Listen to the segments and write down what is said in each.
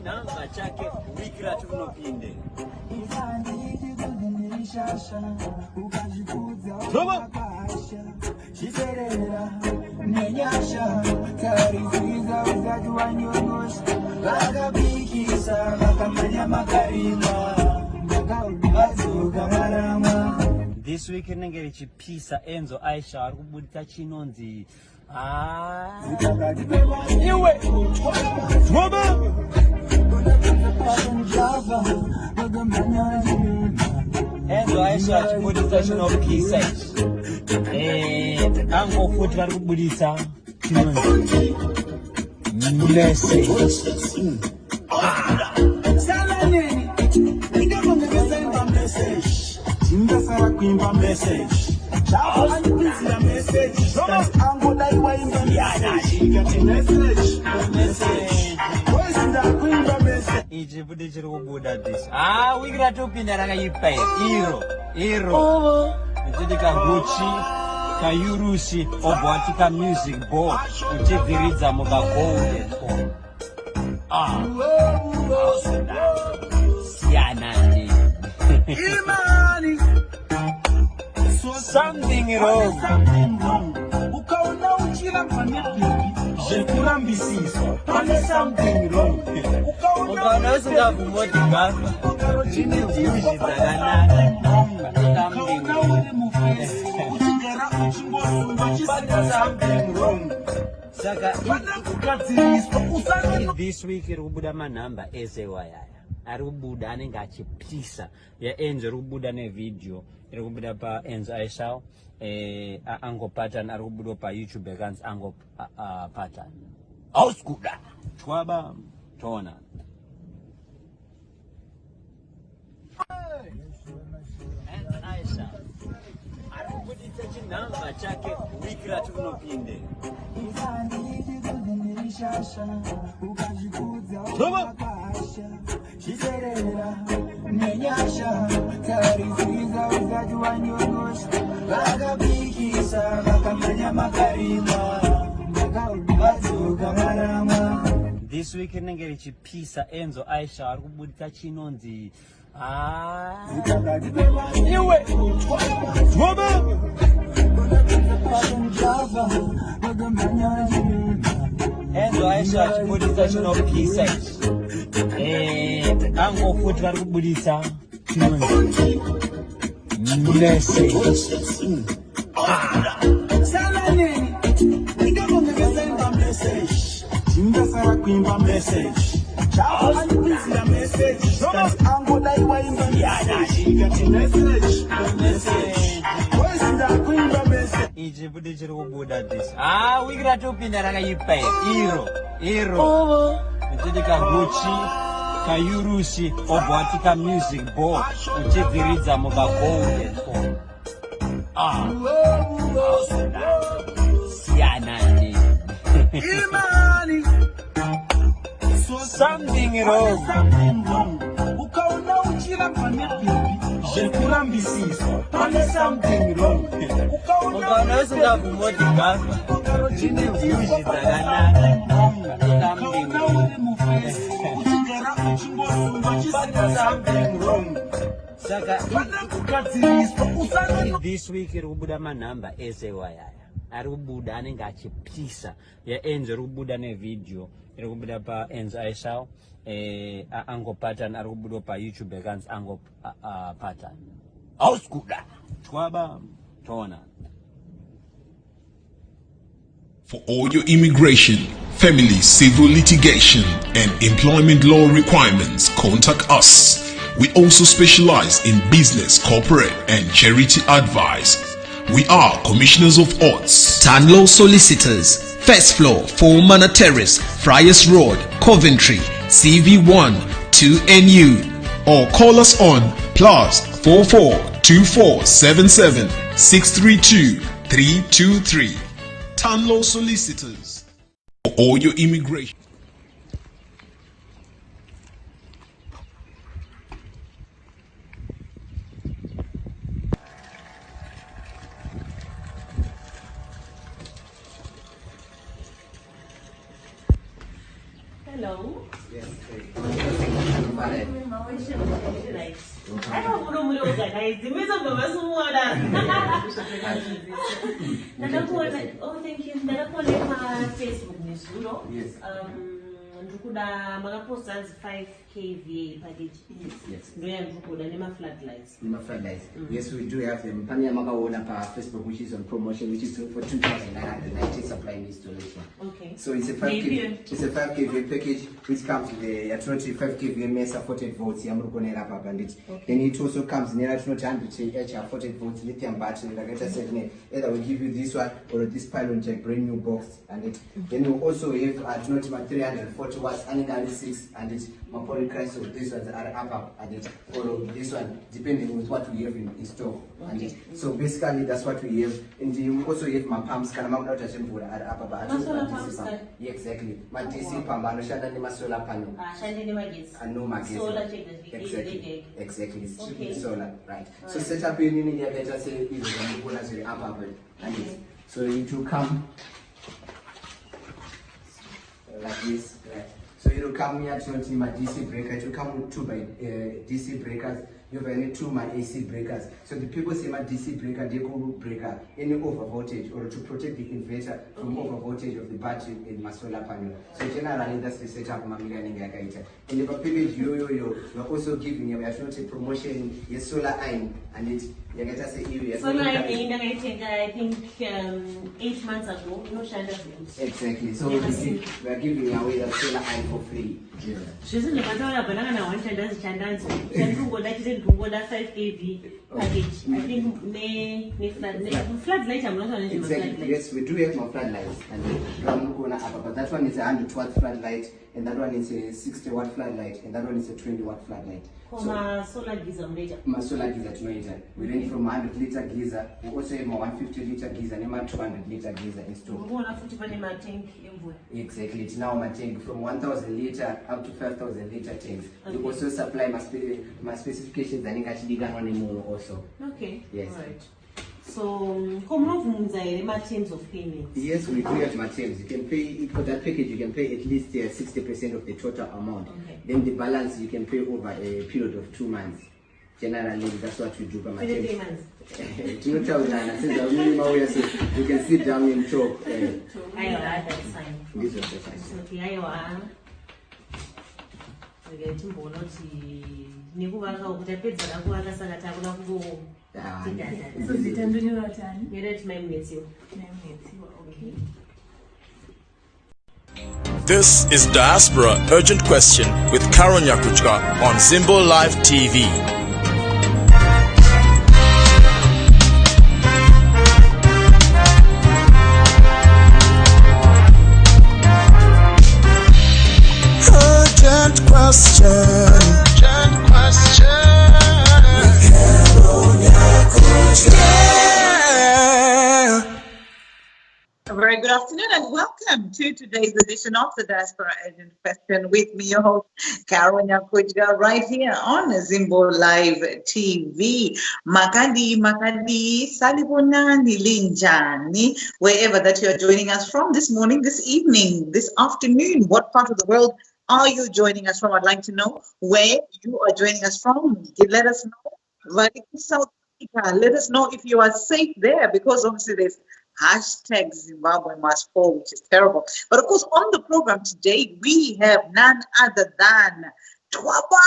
chinamba chake wikira tunopinde. This week nengeri chipisa Enzo Aisha arikubudika chinonzi iwe Mama Enzo Aisha arikubudika chinopisa ango futhi arikubudisa chinonzi message salani ingabongeza message Sara kuimba message. Chao anipizia message. Ango dai waimba message. Message. Wesida kuimba message. Ije bude chiri kubuda this. Wikira topinda rakaipa iro. Ndidika Gucci ka Yurushi obwatika music board uchiviridza muka gold phone. Siana Imani something wrong. Ukaona uchila panepi jekurambisiso pane something wrong. Ukaona usinga kumotika ukajini tiushizagana something wrong. Uchigara uchimbosu pane something wrong. Saka this week irubuda manamba ezewaya arikubuda anenge achipisa ya Enzo arikubuda nevideo irikubuda pa Enzo Aisha ango pattern arikubuda pa YouTube accounts ango pattern auskuda twaba tona Enzo Aisha arikubuditsa chinamba chake wikira tunopinde This week nengeri chipisa Enzo Aisha arikubudika chinonzi iwe Mama Enzo Aisha arikubudika chinopisa ango futhi arikubudisa chinonzi message salani ingabongeza message Sara kuimba message Chao anipizia message ango dai waimba message Wesida kuimba message Ije bude chiri kubuda this wikira topinda rakaipa iro ndidika Gucci ka Yurushi obwatika music board uchiviridza muka gold phone siana Imani something wrong. Ukaona uchila panepi jekurambisiso pane something wrong. Ukaona usinga kumotika ukajini tiushizagana something wrong. Saka this week irubuda manamba ezewaya arikubuda anenge achipisa ya Enzo arikubuda nevideo irikubuda pa Enzo Aisha ango pattern arikubuda pa YouTube accounts ango pattern auskuda twaba tona. For all your immigration, family, civil litigation, and employment law requirements, contact us. We also specialize in business, corporate, and charity advice. We are Commissioners of Odds. Tanlo Solicitors, first floor, 4 Manor Terrace, Friars Road, Coventry, CV1 2NU. Or call us on +44 2477 632 323. Tanlo Solicitors. For all your immigration. Hello. Hello. Yes, I don't know what guys. The middle of us oh, thank you. Facebook news, you know. Yes. Ndukuda magapost as 5 kVA package. Yes. Ndukuda nema floodlights. Yes, we do have them. Pania Magaona pa Facebook, which is on promotion, which is for 2,990 supply and installation. Okay. So it's a 5 kVA. It's a 5 kVA package which comes with a 25 kVA main supported volts. Okay. Then it also comes near 100 Ah 40 volts lithium battery. Like I said, either we give you this one or this pylon jack, brand new box, and it. Then we also have 340 watts analysis, and it's my polycrist. So these ones are up and it, or this one depending on what we have in stock. And it, so basically that's what we have. And we also have my pumps. Can I not touch them for up? Yeah, exactly. My DC pump. I know my solar panel. And no my solar check. Exactly. Okay. Solar, right. So set up in India. Let us say is up and it. So it will come like this, right? So it will come here to my DC breaker. It will come with 2 by DC breakers. You have only 2 my AC breakers. So the people say my DC breaker, they call breaker any over voltage or to protect the inverter from over voltage of the battery in my solar panel. So generally that's the setup of my and in the package you are also giving you a promotion your solar iron and it you get to say solar iron I think 8 months ago, no Shanda. Exactly. So we are giving away the solar iron for free. Yeah. She's in the matter of banana one Shanda's Chandan's and to go that 5 kV package. I think floodlight. I'm not on it. Exactly. Yes, we do have more floodlights, and but that one is a 100-watt floodlight, and that one is a 60-watt floodlight, and that one is a 20-watt floodlight. So, solar geyser later. My solar geyser later. We range from 100-liter geyser. We also have my 150-liter geyser and my 200-liter geyser installed. Exactly. It's now my tank from 1,000-liter up to 5,000-liter tanks. Okay. We also supply my specifications and actually got one more also. Okay. Yes. All right. So, how much terms of payment? Yes, we do have my terms. You can pay for that package. You can pay at least 60% of the total amount. Okay. Then the balance you can pay over a period of 2 months. Generally, that's what we do. By my 3 months. You can sit down and talk. That's fine. This was the fine. Okay, This is Diaspora Urgent Question with Carole Nyakuchka on Zimbo Live TV. Urgent question. Urgent question. With Carole Nyakuchka. A very good afternoon and welcome to today's edition of the Diaspora Urgent Question with me, your host, Carole Nyakuchka, right here on Zimbo Live TV. Makadi, Salibonani, Linjani, wherever that you are joining us from this morning, this evening, this afternoon, what part of the world are you joining us from? I'd like to know where you are joining us from. Let us know. Right in South Africa, let us know if you are safe there, because obviously there's hashtag Zimbabwe must fall, which is terrible. But of course, on the program today, we have none other than Twaba.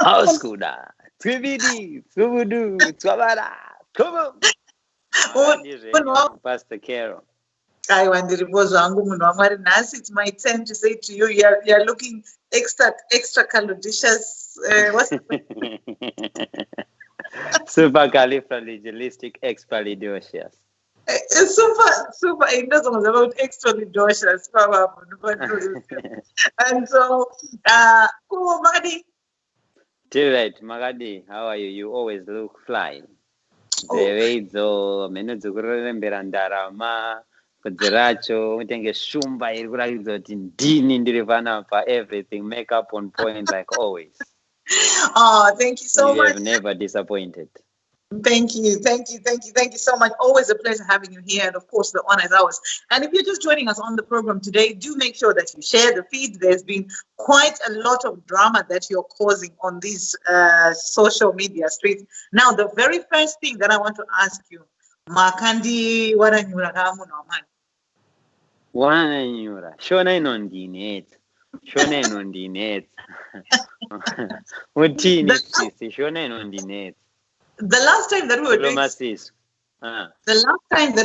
Auskuda, Twibidi, Tsubudu, Twabara, Kubu. Pastor Carole. I want the repose. It's my turn to say to you, you're looking extra calodicious. What's Supercalifragilistic expialidocious. Super. It doesn't about extralidocious. And so, cool, Magadi. Right, Magadi, how are you? You always look fly. The way the minutes Berandarama, Pazeracho, Utenge Shumba, Dini Ndirivana for everything, makeup on point like always. Oh, thank you so much. You have never disappointed. Thank you so much. Always a pleasure having you here, and of course, the honor is ours. And if you're just joining us on the program today, do make sure that you share the feed. There's been quite a lot of drama that you're causing on these social media streets. Now, the very first thing that I want to ask you, Makandi waranyura kamu no man. Waranyura. Shona inondinate. Shona inondinate. Utini sisi. Shona inondinate. The last time that we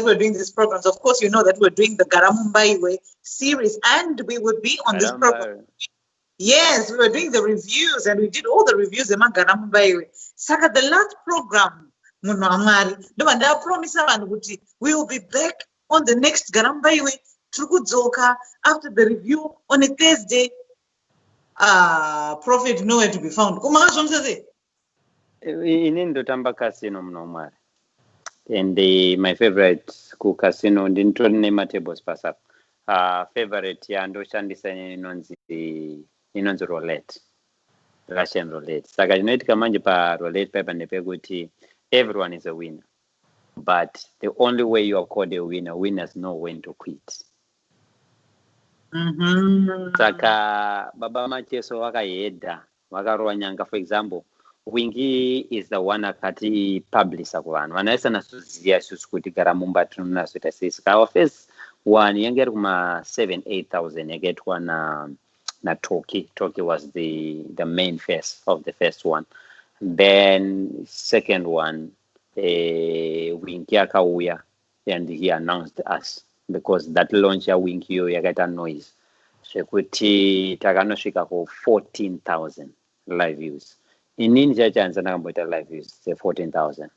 were doing these programs, of course, you know that we're doing the Garamumbai Way series, and we would be on this program. Yes, we were doing the reviews, and we did all the reviews in Garamumbai Way. Saka, the last program, I promise we will be back on the next Garamumbai Way Trukudzoka after the review on a Thursday. Profit nowhere to be found. In Tamba Casino Nomar. And my favorite school casino didn't name a tables pass up. Favorite Yando Shandisa in roulette. Russian roulette. Sagajnet Kamanjapa roulette paper and the peguti. Everyone is a winner. But the only way you are called a winner, winners know when to quit. Saka Baba Macheso Waka Yeda, Waka Rwanyanga, for example. Wingi is the one akati publish akuvanhu vanaisa nasoziya isusu kuti Garamumba tinonasoita seisika our first one yange iri kuma 7,000-8,000 yakaitwa na Toki was the main face of the first one. Then second one Wingi akauya and he announced us because that launch ya Wingi yo yakaita noise zvekuti takanosvika ku 14,000 live views. In India, chance na kamboita live views 14,000.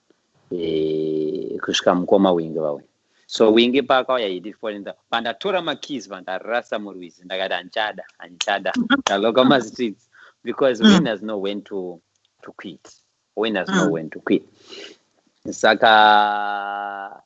Kusvika mukoma wingi wawe. So wingi paka ya did 14,000. Panda tora makis panda rasa murwizi. Ndakada anchada. Taloka ma streets because winners know when to quit. Winners know when to quit. Saka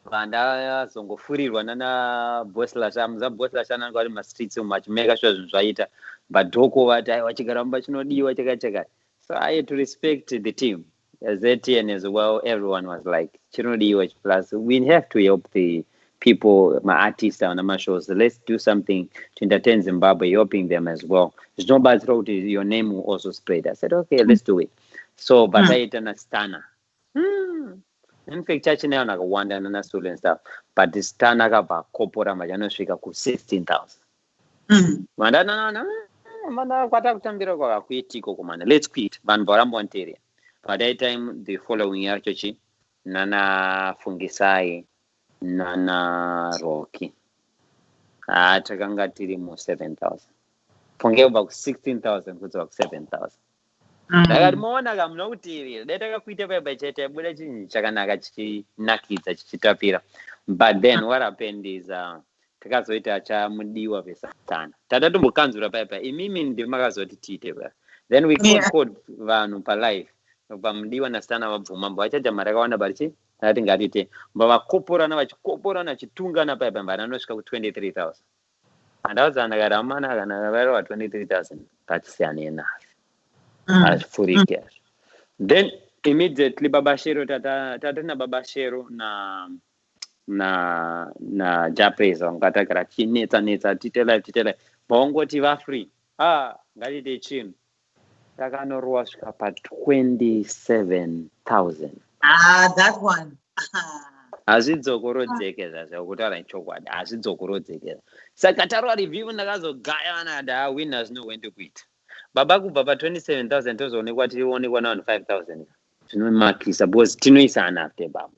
panda zongofurirwa nana bosla shana ngari ma streets so much mega sure zvaita but doko vata vachigaramba chinodiwa chakachaka. So I had to respect the team. As ATN as well, everyone was like, Chinodi plus we have to help the people, my artists on my shows. So let's do something to entertain Zimbabwe, helping them as well. It's not bad throat, your name will also spread. I said, okay, let's do it. So but I ate an Astana. In fact, church now like one and stool and stuff. But the Stana gaba Kopora Majano Shika ku 16,000. Let's quit. By that time, the following year, Nana Fungisai, Nana Rocky. Chakanga Tirimu 7,000. Fungi about 16,000, was about 7,000. I got more nagam no TV. They take a quit away by Cheta, Chakanagachi, Naki, Chitapira. But then what happened is, Takazoita cha mudiwa pesatana. Tadatu mukanzura papa. Imimi ndi magazoti titeba. Then we called vanu pa live. Mudiwa na stana wabvumambo. Achaja maraka wana barichi. Ati ngatite. Mbaba kopora na chitunga na papa. Mbana noshika ku 23,000. And I was anagarama na vero 23,000. Pachisiani enough. As fully cash. Then immediately babashero tatana babashero na Japanese ngatagira chinetsa titela bongoti va free ngatite chin takanorwa svika pa 27,000. That one. Azvidzokorodzeke zvakutaura chokwadi azvidzokorodzeke saka tarwa review ndakazogaya na winners know when to quit baba kubva pa 27,000 tozoonekwa tionekwa na 5,000 zvinomakisa because tinoisana after baba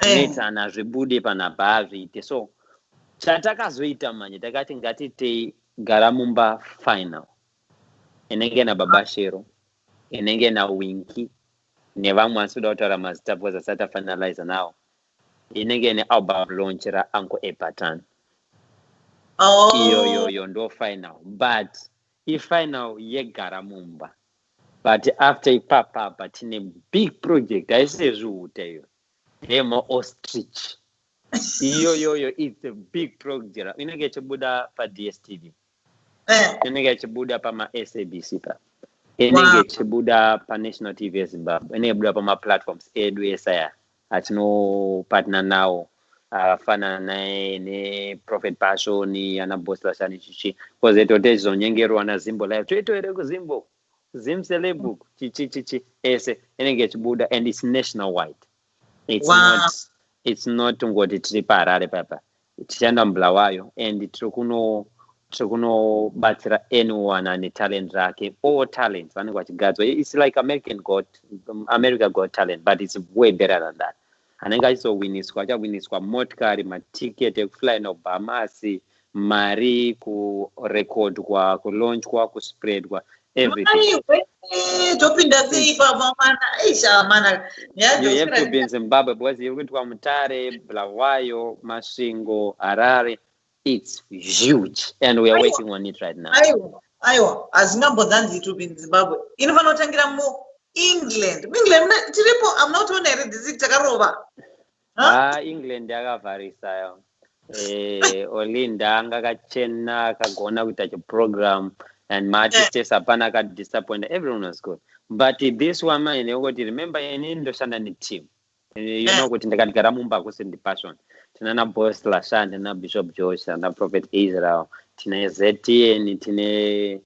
netana zvibude panapa azviite so chatakazoita manje takati ngatitei Garamumba final inenge na babashero inenge na Winky nevamwe vanoda kutaura mazita because asati finalize nawo inenge ne album launch ra Uncle Epatan iyo ndo final but final yeGaramumba but after ipapa tine big project aisezviuteyo Demo Ostrich. Yo, it's a big program. Inenge chibuda pa DSTV. Inenge chibuda pa ma SABC pa. inenge chibuda pa national TV yeZimbabwe, inenge buda pama platforms edu esaya atinopartner nawo, afana neProphet Passion ana Boss Lashani chichi, koze tote zonyengerwa na Zimbo live toitoere ku Zimbo Zimselebook chichi ese inenge chibuda, and it's nationwide. It's not ngoti tiri paRarare papa, tichanda Bulawayo, and tikuno batsira anyone ane talent rake, all talents vanenge vachigadzwa. It's like America Got Talent, but it's way better than that. Anenge achizowiniswa motikari, matiketi ekufly nobhamasi, mari kurekodwa, kulaunchwa, kuspreadwa, everything. You have to be in Zimbabwe because you went to Mutare, Bulawayo, Masvingo, Harare. It's huge, and we are working on it right now. Aiwa, azingambodhanzi to be in Zimbabwe. Inofanotangira mu England. Tiripo, I'm not on a disease takarova. England yakavharisayo. Olinda angakachena kagona kuita program, and maartists apana ka disappointed. Everyone was good. But this one man, remember, ndoshanda ni team. You know kuti ndakagara mumba kusendi Passion. Tinana Boss Lashan, tina Bishop Josh, tina Prophet Israel, tina ZTN, tina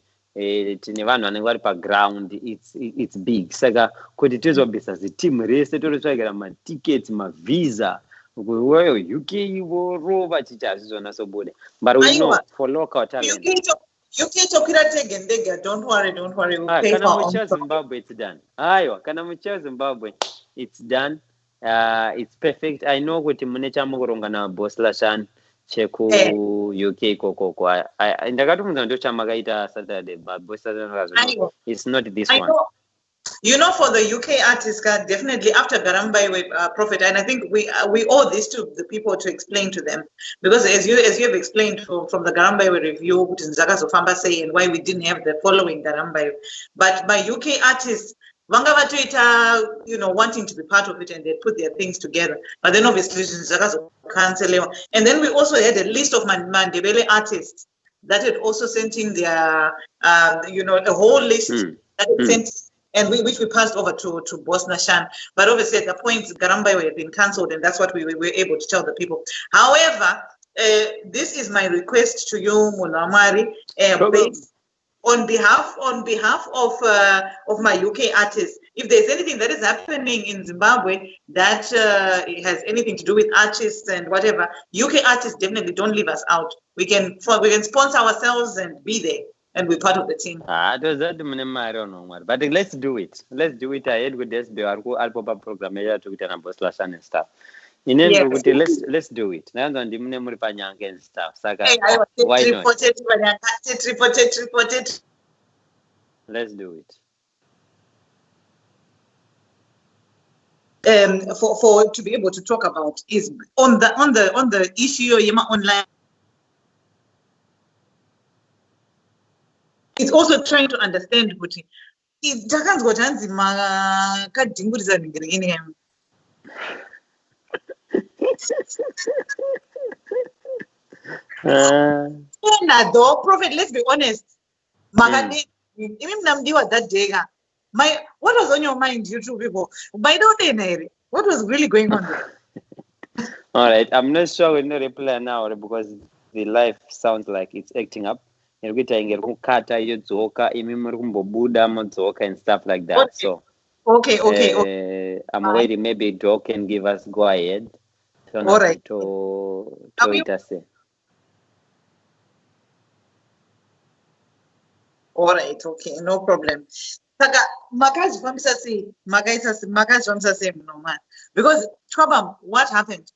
vanhu vanenge vari paground. It's big. Saka kuti tizobisa team rese toritsvagira matickets, mavisa, UK vorova chichazizvona sobude. But we know for local talent. UK tokwira tege, don't worry. We'll pay kana for mucha Zimbabwe, it's done. Kana mucha Zimbabwe, it's done. It's perfect. I know kuti mune chamukuronga na Boss Lashan cheku UK koko. Ndakatomudza ndo chamakaita Saturday, but Boss Lashan, it's not this one. You know, for the UK artists, definitely after Garamba Prophet, and I think we owe this to the people to explain to them, because as you have explained from the Garamba review, which is Nzaka Zofamba say, and why we didn't have the following Garamba, but my UK artists, wanting to be part of it, and they put their things together. But then obviously, cancel. And then we also had a list of Mandebele artists that had also sent in their, a whole list that had sent. And which we passed over to Boss Lashan. But obviously at the point, Garamba had been cancelled, and that's what we were able to tell the people. However, this is my request to you, Munamari, on behalf of my UK artists. If there's anything that is happening in Zimbabwe that has anything to do with artists and whatever, UK artists definitely don't leave us out. We can sponsor ourselves and be there. And we're part of the team. But let's do it. I had with this Alpha program to get a Boss Lashan and stuff. Let's do it. Now on the Munemuripanyang and stuff. Why not? Let's do it. For to be able to talk about is on the issue online. It's also trying to understand kuti takanzwa tanzi makadhingurisa mhingirikini yami. Though, Prophet, let's be honest. Even Namdiwa that day, what was on your mind, you two people? By the way, what was really going on there? All right, I'm not sure we're not reply now because the life sounds like it's acting up. And stuff like that. So okay. I'm waiting. Maybe Doc can give us go ahead. All right. To all right. Okay. No problem. Because Trabam, what happened?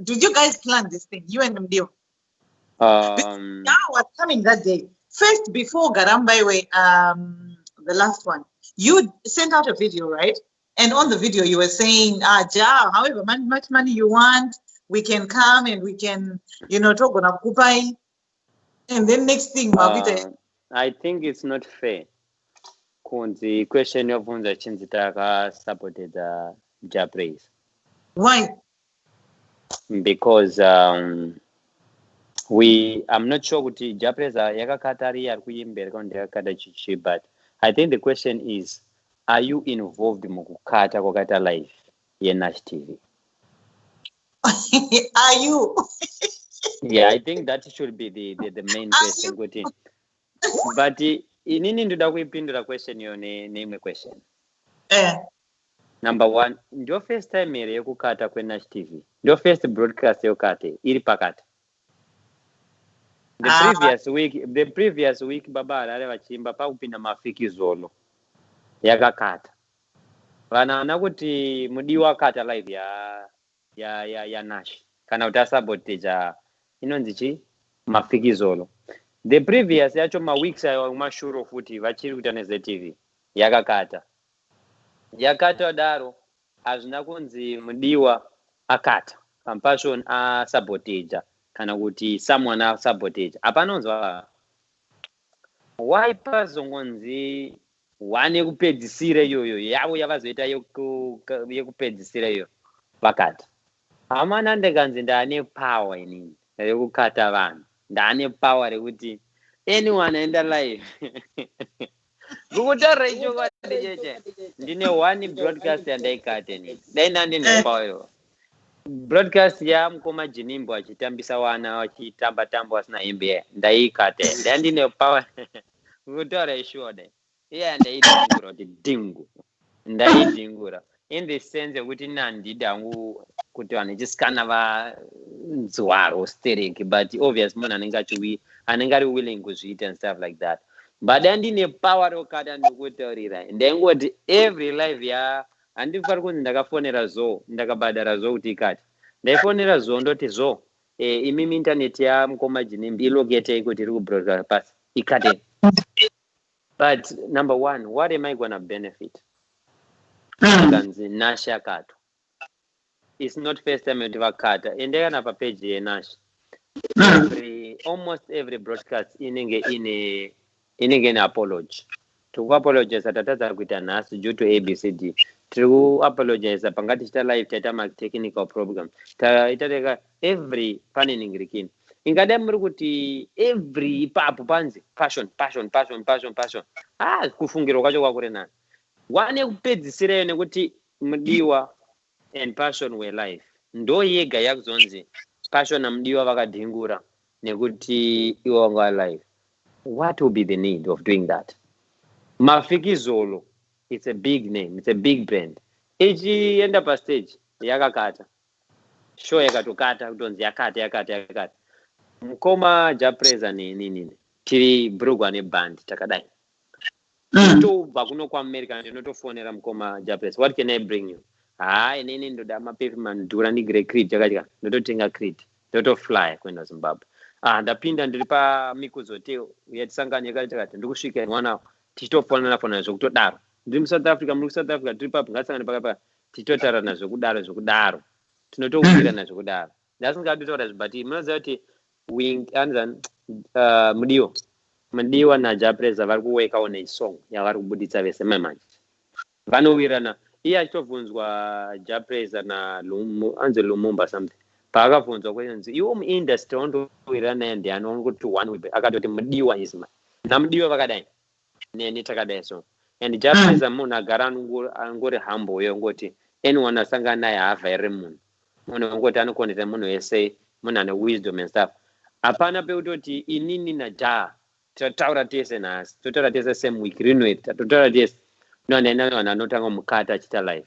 Did you guys plan this thing? You and Mdio? Now what's coming that day? First, before Garamba, the last one, you sent out a video, right? And on the video, you were saying, however much money you want, we can come and we can, talk on Akupai. And then next thing, I think it's not fair. The question of the Chinzitaka supported Japanese. Why? Because I'm not sure what Japanese are yakakatari are kuimbere on their kadachichi, but I think the question is, are you involved mukukata kwakata live yeNash TV? Are you? Yeah, I think that should be the main question. But inini ndoda kuipindura question yo neimwe question. Number one, ndio first time here yekukata kweNash TV. Ndio first broadcast yokate iri pakati. The previous week baba alale vachimba pakupinda mafikizolo yakakata. Vana kuti mudiwa kata live ya Nash kana kuti asaboteja inonzi chi mafikizolo. The previous yacho weeks ayo mashuro futi vachiri kuita neZTV yakakata daro hazvina kunzi mudiwa akata Compassion asaboteja kana kuti someone asaboteja apanonzwa why pazongonzi wane kupedzisira iyoyo yavo yavazoita yekupedzisira iyo vakati hamana ndekanzi ndane power inini rekukata vanhu ndane power rekuti anyone aenda live kukutaura ichokwadi cheche ndine one broadcast yandaikata inini dai ndandine power broadcast yamukoma Jinimbo achitambisa wana wachitamba vasina hembe ndaikata ndandine power kutaura ishuode iya ndaidhingura kuti dhingu ndaidhingura in the sense yekuti nandidangu kuti vanhu ichisikana vanzwaro stereki but obvious munhu anenge ari willing kuzviita and stuff like that but andine power rokata ndokutaurira ndaingoti every live handifari kunzi ndakafonera zoo ndakabhadhara zoo kuti ikati ndaifonera zoo ndoti zoo imimi internet yamukoma Jinimbo ilogetei kuti iri kubroadcast pasi ikate. But number one, what am I going to benefit? Nash yakato. It's not first time you have kata. And they have a page here Nash. Almost every broadcast in an apology. To apologize at a Nash due to ABCD. To apologize pangati chita live tata technical problem. Every panning rikin. Ingada muri kuti every ipapo panzi passion kufungiro kwacho kwakure nani wane kupedzisira nekuti mudiwa and passion were life ndo yega yakuzonzi passion na mudiwa vakadhingura nekuti iwo wanga live. What will be the need of doing that? Mafikizolo, it's a big name, it's a big brand. Ichienda pa stage yakakata show yakatokata kutonzi yakata mukoma japreza nini tiri brugwa neband takadai tobva kuno kuAmerica ndinotofonera mukoma japreza, what can I bring you? Inini ndoda mapavement dhura ndigire creed yakadya ndototenga creed ndotofly kwenda Zimbabwe. Ndapinda ndiri paMikuzo Hotel yatisanganya yakati ndikusvika mwana tichitofonana zvokutodaro ndiri muSouth Africa muri kuSouth Africa tiri papo ngasangana pakapa tichitotaurana zvokudaro tinotowirana zvokudaro ndasingadi kutaura zvibati munoziva kuti mudiwa najapreza vari kuwekawo nesong yavari kubuditsa vese mamanje vanowirana. Iye achitovunzwa japreza anzi Lumumba something paakabvunzwa kwenzi iwo muindustry wandowirana naye ndiani kuti one way akatoti mudiwa isma namudiwa vakadai neni takadai so and japreza munhu agara angori humble yo ngoti anyone asangana naye haavhairi munhu angoti anokonesa munhu wese munhu ane wisdom and stuff. Hapana peutoti inini najaha totaura tese nhasi totaura tese same week rinweta totaura tese nonaina vanhu anotanga mukata achita live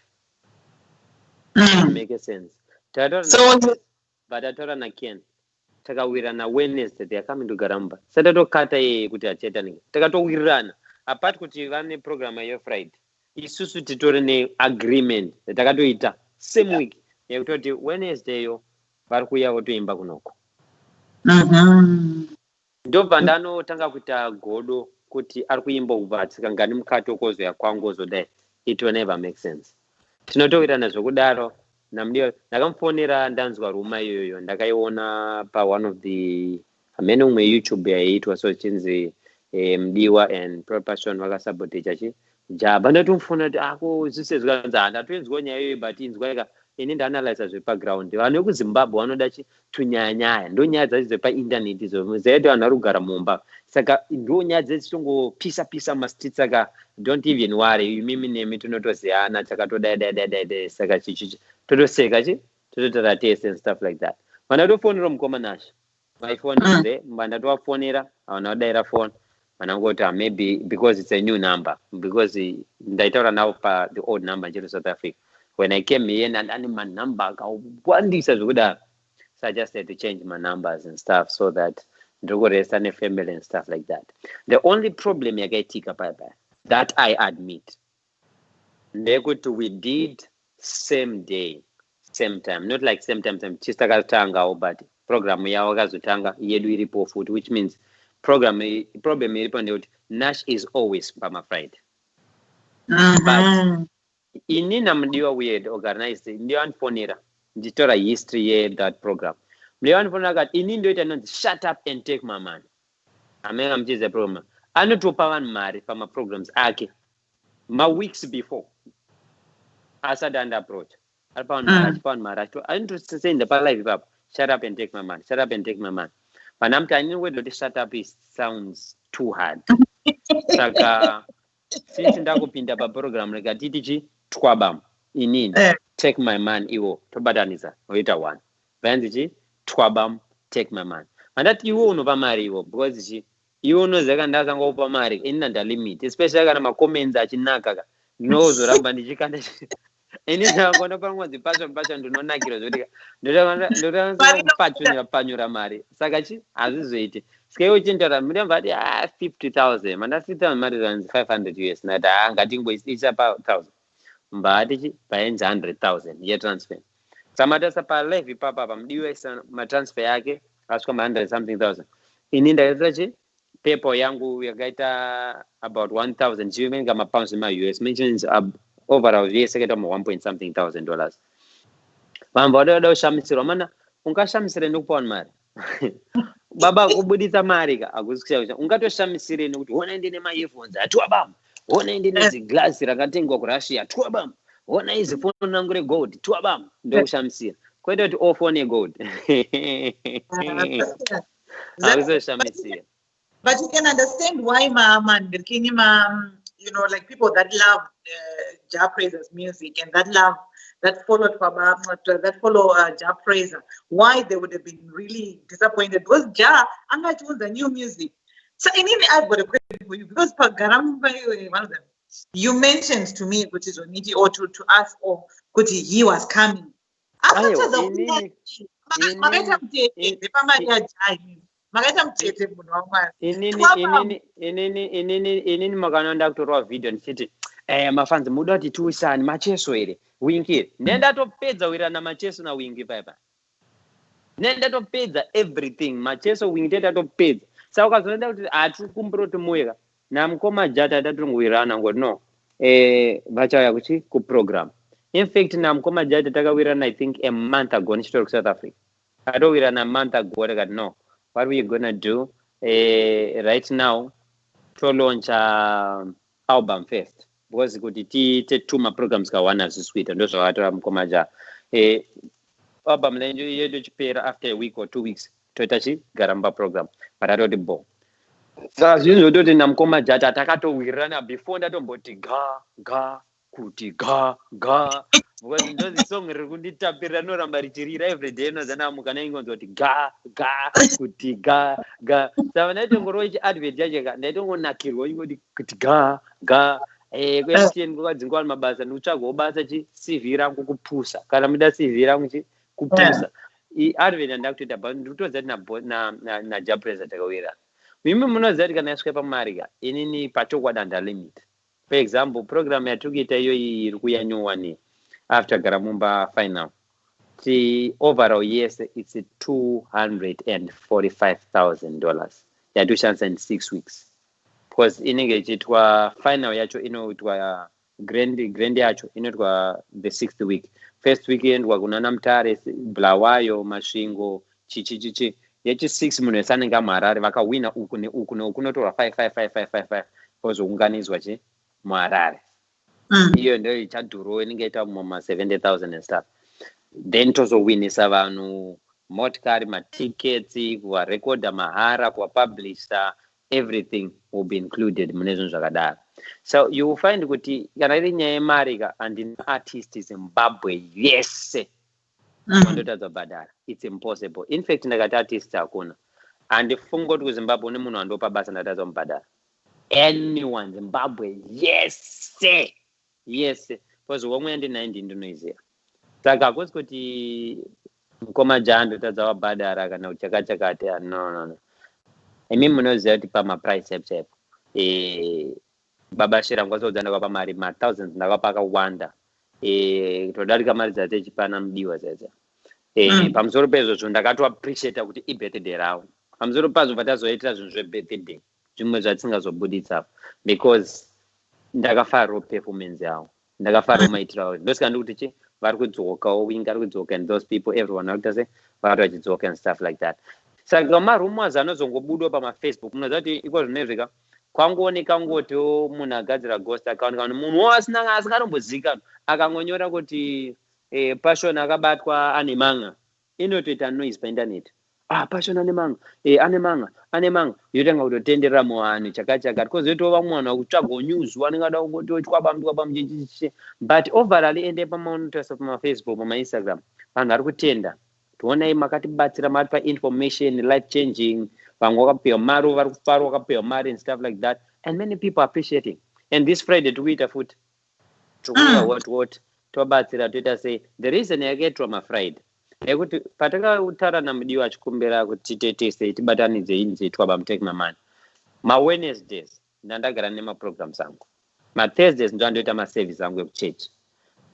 make sense but ataura naken takawirana na Wednesday they are coming to Garamba satatokata yeye kuti achaita nini takatowirirana apart kuti vane program yo Friday isusu titori ne agreement takatoita same week yekutoti Wednesday yo vari kuuya votoimba kunoko. Ndobva ndanotanga kuita godo kuti ari kuimba ubva tsikangani mukati wokozoya kwangu zodai it will never make sense. Tinotowirana zvokudaro namudiwa ndakamufonera ndanzwa ruma iyoyo ndakaiona pa one of the amene umwe YouTube yaiitwa so chinzi mudiwa and propassion vakasaboteja chi jaba ndatomufona kuti ako zvise zvikanzi handatoinzwa nyaya iyoyo but inzwa ini ndaanalyza zvepaground vanhu vekuzimbabwe vanoda tunyaya ndo nyaya dzacho dzepaindaneti izo zaiti vanhu vari kugara mumba saka ndo nyaya dzechitongopisa mastreet saka don't even worry mimi nemi tinotoziyana takatodai saka chichichi totoseka tototora test and stuff like that vandatofonera mukomanasha my phone is there vandatovafonera havana kudaira phone vanangoti maybe because it's a new number because ndaitaura navo the old number nchiri South Africa when I came here and ane manumber akawandisa zvekudaro so I just had to change my numbers and stuff so that ndokuresta nefamily and stuff like that. The only problem yakaitika papa that I admit ndekuti we did same day same time, not like same time chistakatanga but program yavo akazotanga yedu iripo futi, which means problem iripo ndekuti Nash is always pama Friday. But inina mdiwa weird organized ndiyo anfonera nditora history ye that program ndiyo anfonera kati ini ndio ita shut up and take my money amenga mchize program anotopa vanhu mari pama programs ake ma weeks before asad and approach alipa vanhu mari anotosenda pa live papa shut up and take my money, shut up and take my money. Panamta anini shut up sounds too hard saka since ndakupinda pa program rekatitichi twabam inini take my man iwo tobatanisa oita one vanzichi twabam take my man andati iwo unopa mari iwo because iwo unozeka ndazangopa mari inina nda limit especially kana ma comments achinaka ndinozoramba ndichikanda ini ndakona pamwe dzipasha ndinonakira zvotika ndotanza kupanyura mari saka azvizoiti sikewo chintaura murembati 50,000 mandasita mari ranzi 500 US nati ngatingoisa pa 1,000 mbati paenza 100,000 yetransfer samatasa pa live papa mudiwesa matransfer yake asvika ma 100 something thousand ini ndaita PayPal yangu yakaita about 1,000 chivenga mapounds ma US mentions overall yese kaita 1 something thousand dollars vambo vada kushamisirwa mana ungashamisire nekupa mari baba kubudisa mari ka akusikusha ungatoshamisire nekuti ona ndine ma earphones atwabam ona ndine ziglass rakatengwa ku Russia twabam ona izi phone nangu re gold twabam ndo kushamisira kwete kuti ofone gold akushamisira. But you can understand why man you know, like people that love Jah Praiser's music and that follow Jah Praiser, why they would have been really disappointed because Jah chose the new music. So anyway, I've got a question for you because Pagaramba, one of them, you mentioned to me, which is Oniti, or to us, or Kuti, he was coming. Inini makanoenda kutorwa video ndichiti mafanzi muda kuti tiwisani macheso ere wingi nendatopedza wirana macheso na wingi papa nendatopedza everything macheso wingi ndatopedza saka ukazoenda kuti atikumburoti muweka namukoma jata tatongowirana ngoti no vachauya kuchi kuprogram. In fact namukoma jata takawirana I think a month ago nichitori ku South Africa atowirana a month ago takati no what we're gonna do right now to launch album first because kuti tiite two programs kawana zviswita ndo zvakatora mukomaja album lenjo yedu chipera after a week or 2 weeks toita chigaramba program but atoti bo saka zvinhu zvototi namukomaja takatowirana before ndatomboti ga kuti ga because ndozi song riri kunditapirira noramba richirira everyday inozanamuka naingonzi kuti ga kuti ga saka ndaitongorowa ichiadvert yacheka ndaitongonakirwa ingoti kuti ga kwemtn kwakadzingwa mabasa ndikutsvagawo basa CV rangu kupusa kana muda CV rangu kupusa advert yandakutoita but ndikutoziva kuti na Jah Praiser takawirana. Mimi munoziva kuti kana yasvika pamari inini pachokwadi ndalimit. For example, program yatikuita iyo iri kuyanyuwani after Garamumba final. Overall, yes, it's $245,000. Yatushansa in 6 weeks. Because inenge ichitwa final yacho inoitwa grand yacho inoitwa the 6th week. First weekend wakunana mtare Blawayo mashingo chichi yachi 6 munhu esanenge amuHarare vakawina uku nokunotorwa 5 kozounganidzwa muHarare. Iyo ndio ichadhuro inenge ita muma 70,000 and stuff. then tozowinisa vanhu motikari, matickets, kuvarekodha mahara, kuvapublisha, everything will be included mune zvinhu zvakadaro. So you will find kuti kana iri nyaya yemari ka handina artist Zimbabwe yese wandotadza kubhadhara. It's impossible. In fact ndakati artist hakuna, handifungi kuti kuzimbabwe une munhu wandopa basa ndatadza kumubhadhara. Anyone Zimbabwe yese because womwe yandinaye ndinoiziva. Saka hakusi kuti mukoma jaha ndotadza wabhadhara kana kuti chakati. No. Imi munoziva kuti pamaprice chaipo baba shira ngwazoudza ndakapa mari ma-thousands ndakapa akawanda todarika mari dzate chipana mudiwa dzadza pamusoro pezvozvo ndakatoappreciata kuti ibirthday ravo. Pamusoro pazvo patazoita zvinhu zvebirthday zvimwe zvatisingazobuditsapo because ndakafarawo performance yavo, ndakafarawo maitiro avo. Ndosika ndikuti chi vari kudzokawo wingi ari kudzoka, and those people everyone akuita se vari vachidzoka and stuff like that. Saka marumors anozongobudwa pamafacebook munoziva kuti iko zvinezvika kwangooneka ngotiwo munhu agadzira ghost account kana munhu asingatombozikanwa akangonyora kuti passion akabatwa ane manga, inotoita noise painternet. Passion ane manga yotanga kutotenderera muvanhu chakati kozotova vamwe vanhu vakutsvagawo news vanenge vada kungoti kwaba muchechiche, but overall ende pamaonotosa pamafacebook pamainstagram vanhu vari kutenda toonai makatibatsira mari pa-information life changing, vamwe vakapiwa mari vari kufara vakapiwa mari and stuff like that, and many people are appreciating. And this Friday tokuita futi tokuita tobatsira toita sei the reason yakaitwa mafriday nekuti patakautaura namudiwa achikumbira kuti titese tibatanidze ini zeitwa bamutake mamani ma-Wednesdays ndandagara nemaprograms angu, ma-Thursdays ndoandoita maservice angu ekuchechi,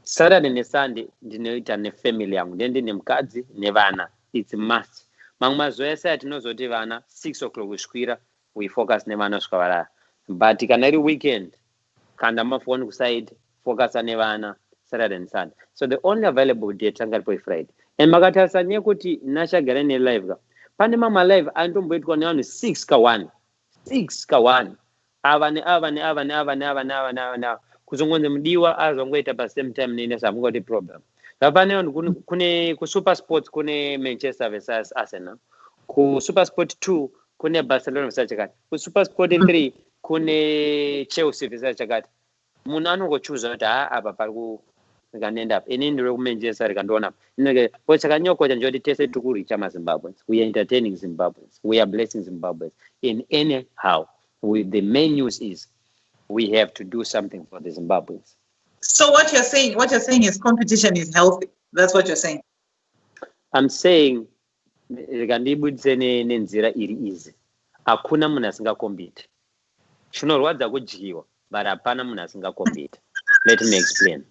Saturday neSunday ndinoita nefamily yangu, ndine mukadzi nevana. It's must. Mamwe mazuva ese atinozoti vana 6 o'clock kusvika we focus nevana kusvika varara, but kana iri weekend kanda mafoni kuside focus nevana Saturday and Sunday. So the only available day tanga ripo Friday. And makatarisa nekuti nashagara nelive ka pane mama live antomboitwa nevanhu 6 ka 1 ava kuzongonze mudiwa azongoita pasame time nene samungoti problem. Vapane kune kuSuper Sports kune Manchester versus Arsenal, kuSuper Sport 2 kune Barcelona versus chakati, kuSuper Sport 3 kune Chelsea versus chakati. Munhu anongochuza kuti apa pari kukanenda apa ini ndiri kuManchester rikandoona inenge chakanyoko chanjoti tese tikuricha maZimbabweans, we are entertaining Zimbabweans, we are blessing Zimbabweans in anyhow. The main news is we have to do something for the Zimbabweans. So what you're saying is competition is healthy. That's what you're saying. I'm saying rikandibudise nenzira iri easy. Hakuna munhu asingakombiti. Zvinorwadza kudyiwa, but hapana munhu asingakombiti. Let me explain.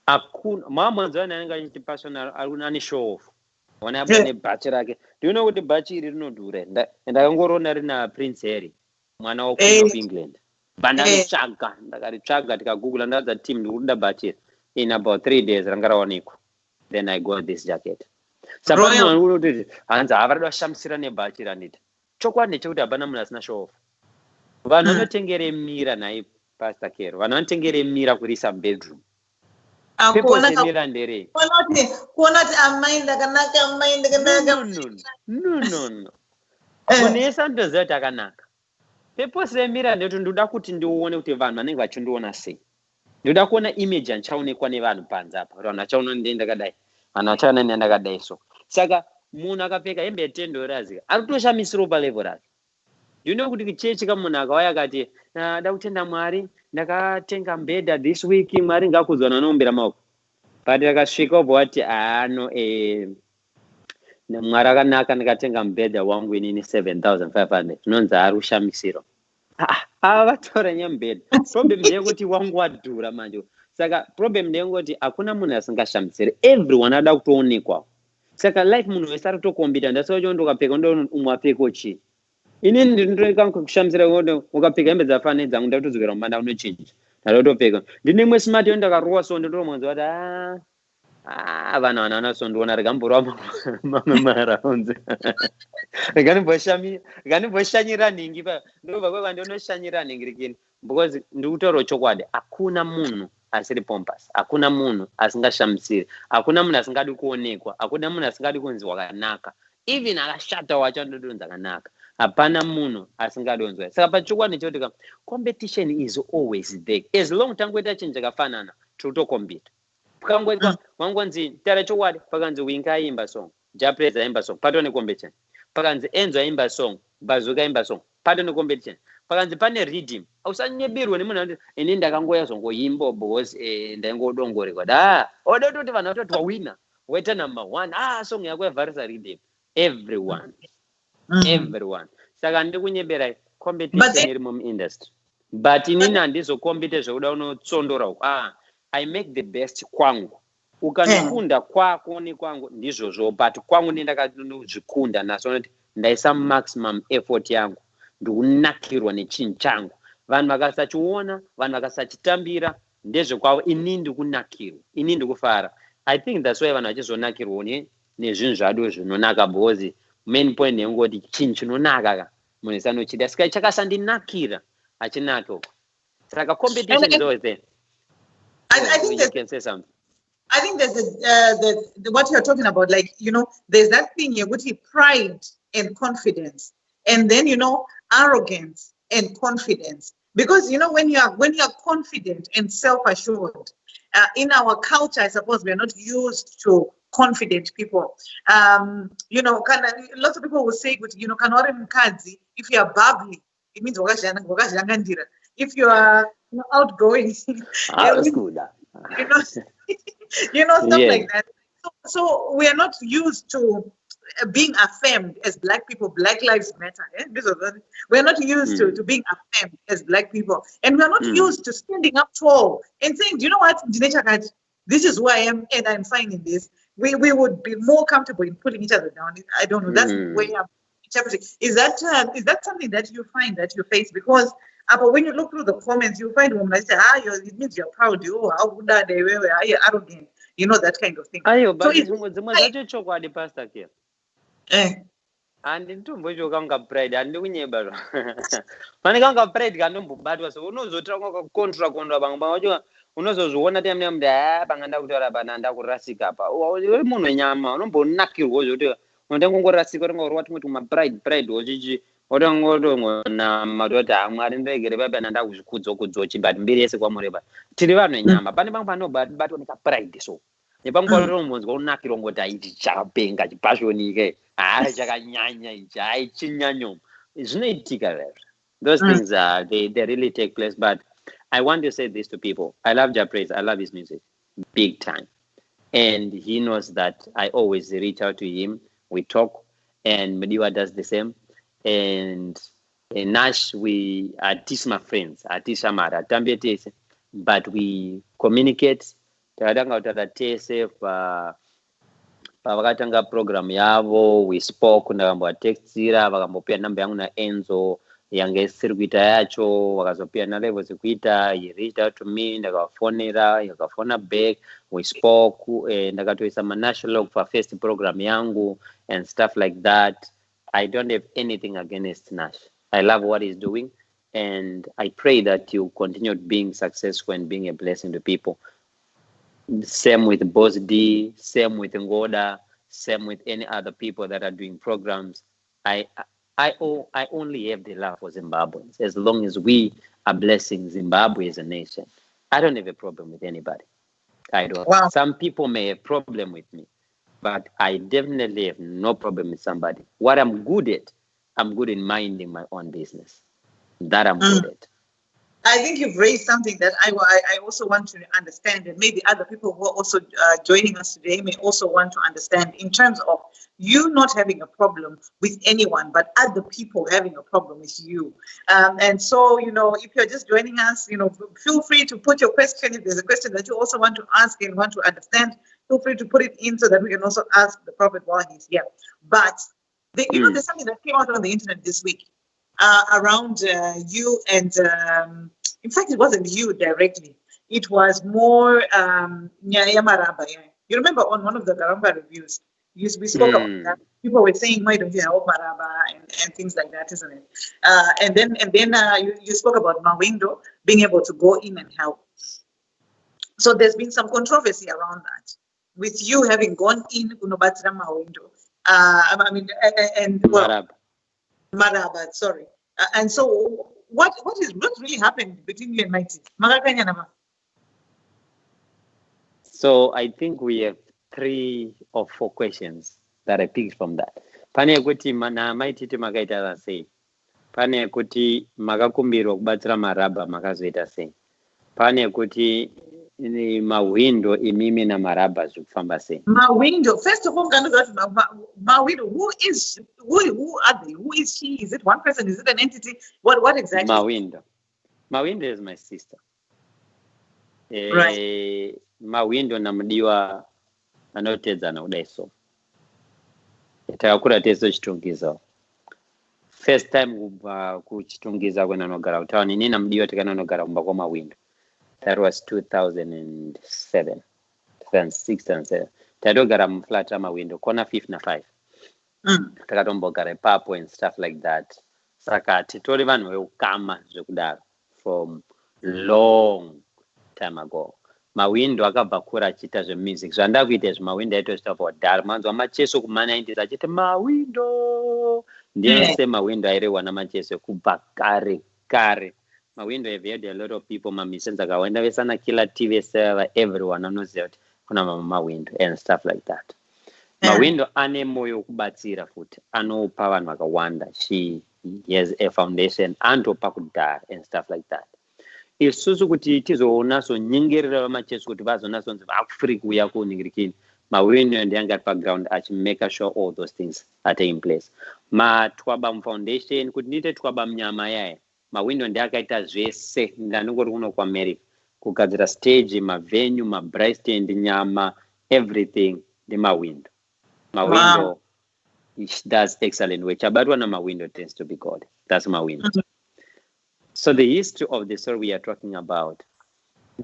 Hakuna mwanzo anenge achiti passional ane show off. Wana abane bhachi rake. Do you know kuti bhachi iri rinodhura? Ndakangorona rina Prince Harry, mwana wa Queen of England. Bandanotsvaga ndakaritsvaga tikagoogle ndadza team ndikuda bhachi in about 3 days rangarawanikwa. Then I got this jacket. Saka munhu unoti hanzi avarada kushamsira nebhachi randita. Chokwadi ndechekuti hapana munhu asina show off. Vanhu vanotengere mira naye Pastor Carole. Vanhu vanotengere mira kurisa bedroom. Kuona ndere. Kuona kuti amai ndakanaka. No. Kunesa ndoziva kuti akanaka. Purpose remira ndekuti ndoda kuti ndione kuti vanhu vanenge vachindiona sei. Ndoda kuona image yandichaonekwa nevanhu panze apa. Vanhu vachaona ndendakadai. Vanhu vachaona ndendakadai so. Saka munhu akapfeka hembe ye$10 ari kutoshamisira pa level rake. Ndino kuti kuchechi kamunhu akauya akati ndada kutenda Mwari ndakatenga mbedha this week Mwari ngakuzwa nanombera maoko. But akasvika obvati no Mwari akanaka ndikatenga mbedha wangu inini 7,500 zvinonzi ari kushamisira. Vatora nyambedha. Problem ndeyekuti wangu wadhura manje. Saka problem ndeyekuti hakuna munhu asingashamisira. Everyone ada kutoonekwa. Saka life munhu wese ari kutokombita ndasocho ndokapfeka ndo umwe apfeka chi. Inini ndinotoka kushamisira kuti ukapfeka hembe dzafana dzangu ndatodzokera mumanda unochinja. Ndotopfeka. Ndine mwe smart ndakarowa so ndotomwanza kuti vanhu vanasondiona rikamborwa mamwe maraunzi. Rikanimboshanyira nhingi ndobva kwekwa ndonoshanyira nhingi rikini because ndikutaura chokwadi hakuna munhu asiri pompous, hakuna munhu asingashamisiri, hakuna munhu asingadi kuonekwa, hakuna munhu asingadi kunzi wakanaka, even akashata wacho anodonza akanaka, hapana munhu asingadonzwa. Saka pachikwani choti competition is always there, as long tangoita chinhu chakafanana totokompita. Pakangoitwa wangonzi tara chokwadi pakanzi Winka aimba song, Japreza aimba song, patone competition. Pakanzi Enzo aimba song, Bazuka aimba song, patone competition. Pakanzi pane rhythm, ausanyebirwa nemunhu anoti ini ndakangoya zongoimba because ndangodongorekwa da odototi vanhu vatoti wawina weta number 1 song yako yavharisa rhythm everyone. Saka ndikunyeberai competition iri muindustry, but inini handizokombite zvokuda unotsondora uku. I make the best kwangu, ukandikunda kwako nekwangu ndizvozvo, but kwangu ndakazvikunda naso noti ndaisa maximum effort yangu, ndikunakirwa nechinhu changu. Vanhu vakasachiona, vanhu vakasachitambira ndezvekwavo, ini ndikunakirwa, ini ndikufara. I think that's why vanhu vachizonakirwa nezvinhu zvado zvinonaka, because main point yengoti chinhu chinonaka munhu sanochida, sika chakasandinakira hachinaki uko. Saka competition is always there. I think you can say something. I think there's what you're talking about, like, there's that thing here, which is pride and confidence, and then arrogance and confidence. Because when you're confident and self-assured, in our culture, I suppose we are not used to confident people. Lots of people will say, if you are bubbly, it means if you are outgoing, That's good. stuff like that. So we are not used to being affirmed as Black people. Black Lives Matter. We're not used to being affirmed as Black people, and we're not used to standing up tall and saying, "Do you know what, this is who I am, and I'm fine in this." We would be more comfortable in putting each other down. I don't know. That's the way I'm interpreting. Is that something that you find that you face? Because but when you look through the comments, you find women say, it means you're proud. How would are you arrogant? That kind of thing. But it's chokwadi pastor here. And into kanga pride and kunyeba. Kanga pride kanombobatwa so unozotanga kontra banga unozozviona time mda banganda kutaura bananda kurasika pa uri munhu nyama unombonakirwa zvoti unotanga kungorasika ringorwa tumwe pride wochichi otangotongona madota amwari ndegere baba nanda kuzvikudzochi but mbiri yese kwamureba tiri vanhu nyama pane bamwe panobatwa nika pride so nepamwe panomonzwa unakirwa ngoti aiti chakapenga chipashonike chakanyanya ichi aichinyanyo zvinoitika lero. Those things they really take place. But I want to say this to people. I love Japraise. I love his music big time, and he knows that I always reach out to him. We talk, and Mediwa does the same. And in Nash, we are my friends, but we communicate. Pavakatanga program yavo, we spoke, ndakamboatextira vakambopia namba yangu na Enzo yange isiri kuita yacho, vakazopia na level zikuita. He reached out to me, ndakafonera, yakafona back, we spoke, ndakatoisa national for first program yangu and stuff like that. I don't have anything against Nash. I love what he's doing, and I pray that you continue being successful and being a blessing to people. Same with Boss D, same with Ngoda, same with any other people that are doing programs. I only have the love for Zimbabweans. As long as we are blessing Zimbabwe as a nation, I don't have a problem with anybody. I don't. Wow. Some people may have a problem with me, but I definitely have no problem with somebody. What I'm good at, I'm good in minding my own business. That I'm good at. I think you've raised something that I also want to understand, and maybe other people who are also joining us today may also want to understand, in terms of you not having a problem with anyone, but other people having a problem with you. And so, if you're just joining us, feel free to put your question. If there's a question that you also want to ask and want to understand, feel free to put it in so that we can also ask the Prophet while he's here. But, there's something that came out on the internet this week. Around you and, in fact, it wasn't you directly. It was more Nyaya Maraba. You remember on one of the Garamba reviews, we spoke about that. People were saying, why don't you help Maraba and things like that, isn't it? And then you spoke about Mawindo being able to go in and help. So there's been some controversy around that, with you having gone in kunobatsira mawindow. Maraba, sorry. And so what really happened between you and Mighty? So I think we have 3 or 4 questions that I picked from that. Pane kuti na Mighty makaita sei. Pane kuti makakumbirwa kubatsira maraba makazoita sei. Pane kuti mawindo imimi na maraba zvekufamba sei. Mawindo, first of all, Mawindo, who are they? Who is she? Is it one person? Is it an entity? What exactly? Mawindo is my sister. Right. Mawindo namudiwa anotedzana kudai so. Takakura teso chitungiza. First time kuchitungiza kwena nogara kutauni nini namudiwa tikana nogara kumba kwa Mawindo. That was 2007, 2006 and 7. Tatogara muflat Mawindo corner 5 na 5. Takatombogara papo and stuff like that. Saka titori vanhu veukama zvekudaro from long time ago. Mawindo akabva kura achita zvemusic. Zvanda kuita zveMawindo aitwa zvitafwa dhara. Manzwa macheso kuma-90s achiti Mawindo. Ndiye Mawindo airewa namacheso kubva kare. Mawindo have had a lot of people mamisens akawanda vesana killer TV server everyone anoziva kuti kuna Mawindo and stuff like that. Mawindo ane moyo wekubatsira futi. Anopa vanhu vakawanda. She has a foundation andopa kudhara and stuff like that. Isusu kuti tizoona so nyingerera vamacheso kuti vazonasonzi vakufree kuuya kuningirikini. Mawindo ndiyanga background achimake sure all those things are taking place. Twabam Foundation kuti ndiite Twabam nyama yaye. Mawindo ndiyakaita zvese ndanongori kuno kuAmerica kugadzira stage, mavenue, mabright stand, nyama, everything ndi Mawindo. Mawindo does excellent work. Chabatwa na Mawindo tends to be God. That's Mawindo. So the history of the story we are talking about.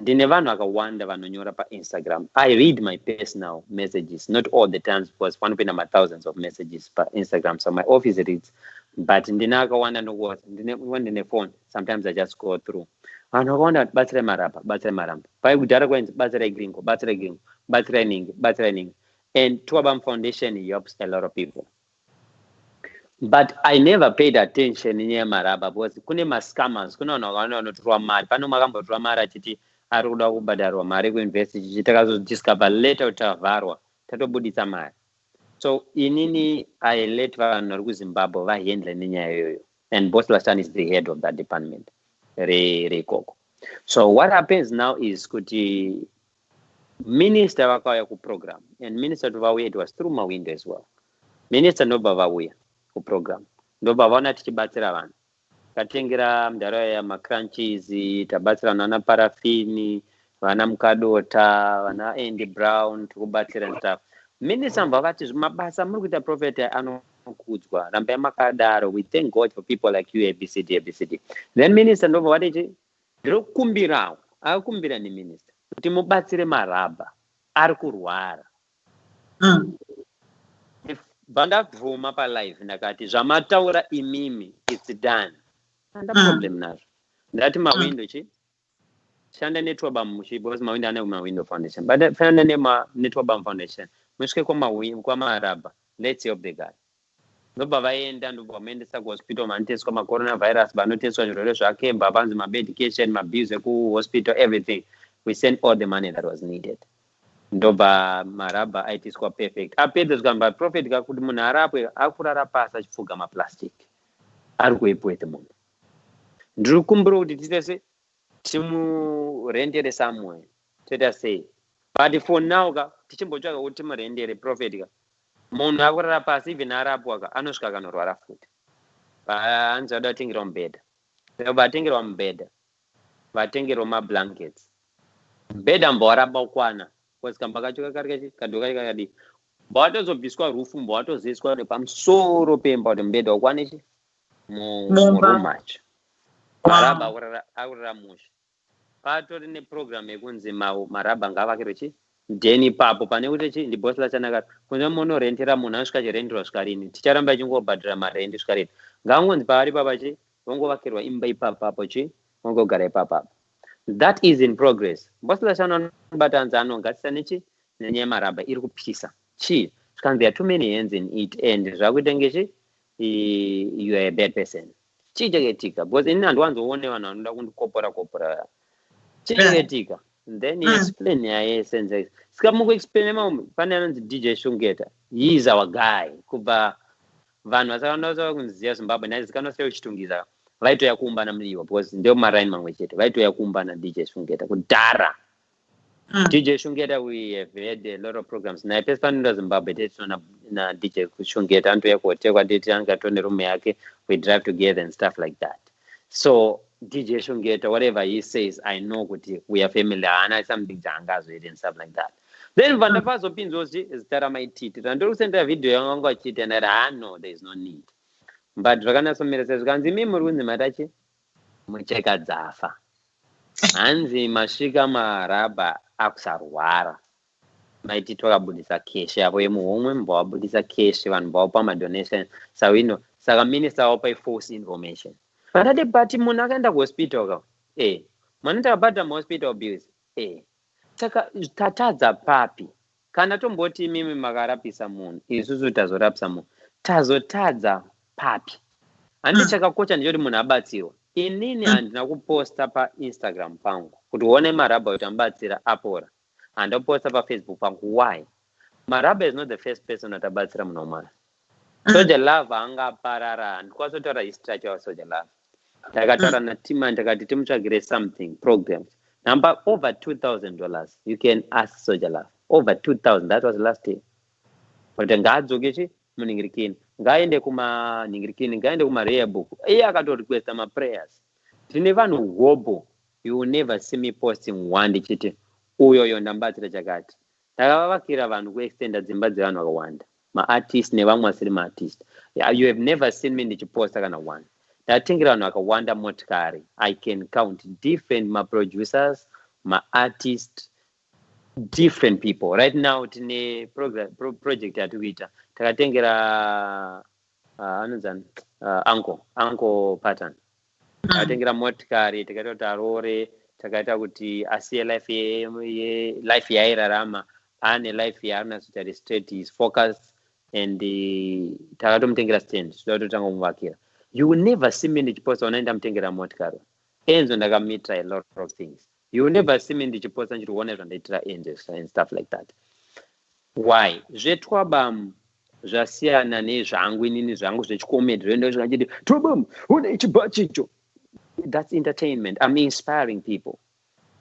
Ndine vanhu vakawanda vanonyora pa Instagram. I read my personal messages, not all the times, because panopinda thousands of messages per Instagram. So my office reads. But ndine akawanda nokuwatsa. Ndine phone. Sometimes I just go through. Vanhu vakawanda batsira maramba. Pai kudhara kwenzi batsira gringo. And Twabam Foundation helps a lot of people. But I never paid attention in maraba because kune scammers, kuna vanhu vanotorwa mari. Pano makambotorwa mari achiti ari kuda kubhadharwa mari kuinvest takazodiscover later kuti tavharwa tatobuditsa mari. So inini I let vanhu vari kuZimbabwe vahandle nenyaya iyoyo. And Boss Lastan is the head of that department. Rekoko. So what happens now is kuti minister vakauya kuprogram. And minister tovauya, it was through Mawindo as well. Minister nobva vauya kuprogram. Ndobva vaona tichibatsira vanhu. Katengera mudhara yamacrunches, tabatsira vana parafini, vana mukadota, vana Andy Brown, tikubatsira and stuff. Minister mbavati mabasa muri kuita prophet anokudzwa. Rambai makadaro. We thank God for people like you, ABCD. Then minister ndobva vati ndinokumbirawo. Akukumbira ni minister kuti mubatsire maraba ari kurwara. Vandabvuma palive ndakati zvamataura imimi it's done. And problem nazvo. Ndati Mawindo shanda netwabam because Mawindo ane Mawindo Foundation. But shanda netwabam Foundation. Musvike kwamaraba. Let's help the guy. Ndobva vaenda ndobva vamuendesa kuhospital vanoteswa macoronavirus, vanoteswa zvirwere zvake, vanzi medication, mabills ekuhospital, everything. We sent all the money that was needed. Ndobva maraba aitiswa perfect. Apedza zvikamba prophet kakuti munhu arapwe akurara pasi achipfuga maplastic. Ari kuepwete munhu. Ndiri kukumbira kuti titese timurendere somewhere. Toita sei. But for now tichimbotsvaka kuti timurendere prophet ka. Munhu akurara pasi even arapwa ka anosvika kanorwara futi. Anzi vada kutengerwa mubhedha. Vatengerwa mubhedha. Vatengerwa mablankets. Mubhedha mbowaramba kukwana. Because kamba kacho kadoka kakadi. Mbawatozobviswa rufu mbawatozoiswa nepamusoro pemba kuti mubhedha ukwane murumacho. Maraba akurara musha. Patori neprogram yekunzi maraba ngavakire ndeni papo pane kuti ndibosi lachanaka kunze munorentera munhu anosvika chirenderwa zvikarini ticharamba ichingobhadhira marendi zvikarini ngangonzi paari papa vongovakirwa imba ipapapo vongogara ipapapo. That is in progress. Bosla shano batanza anongatisa nechi nenyama raba iri kupisa. Chi, because there are too many hands in it and zvakutengechi you are a bad person. Chi chakatika because in and one's one one anoda kundikopora. Chi chakatika. Then you explain yaye sense. Sikamuku explain pane anonzi DJ Shungeta. He is our guy. Kuba vanhu vasakanoza kunziya Zimbabwe naye zikanoseo chitungiza. Vaito yakuumbana mliwa because ndio maraini mamwe chete. Vaito yakuumbana DJ Shungeta kudhara. DJ Shungeta, we have had a lot of programs. Na pesa Zimbabwe tetu na DJ Shungeta antu yakotekwa date anga tone room yake, we drive together and stuff like that. So DJ Shungeta, whatever he says, I know we are family and something jangazo and stuff like that. Then vandapazo pinzozi is taramaititi. Ndio send a video yangu achiti and no, there is no need. But Dragana Somira says, Ganzi Murunzi Madachi, Mucheka Zafa. Anzi Mashika Maraba Aksarwara. Mighty talk about this case. I will move Bob this case and Bob my donation. So we know Saga Minister of false information. But at the party Munaganda hospital. Manita about the hospital bills. Saka tataza papi. Kana tomboti mimi magarapisa mun. Isuzu tazorapsa mun. Tazotaza papi. Andi chakakocha njori munabatsirwa. Inini andina kuposta pa Instagram pangu. Kuti uone maraba utambatsira apora. And posta pa Facebook pangu. Why? Maraba is not the first person atabatsira munomara. Soja love anga parara. And kwa sotora istracha wa soja love. Takatora na tima ndakati timuchagire something programs. Number over $2,000. You can ask soja love. Over 2,000. That was last year. But ngaadzogechi muningirikini. Ngaende kuma ningirikini, ngaende kuma rare book. Akato request my prayers. Tine vanhu gobo. You will never see me posting one dichiti. Uyo yondambatira chakati. Takavavakira vanhu kuextenda dzimba dzevanhu vakawanda. Ma-artist nevamwe vasiri ma-artist. You have never seen me ndichiposta kana one. Ndatingira vanhu vakawanda motikari. I can count different ma-producers, ma-artists, different people. Right now, tine project yatikuita. Takatengera uncle pattern. Takatengera motikari, takatota Carole, takaita kuti asiye life yairarama, ane life yaarina kuti straight is focused and takatomutengera stand, totanga kumuvakira. You will never see me ndichiposta unaenda mutengera motikari. Enzo ndakamitra a lot of things. You will never see me ndichiposta nchituone zvandaitira angels and stuff like that. Why? Zvetwabam zvasiyana nezvangu inini zvangu zvechikomedi zvoenda zvakachiti twabam une chibachicho. That's entertainment. I'm inspiring people.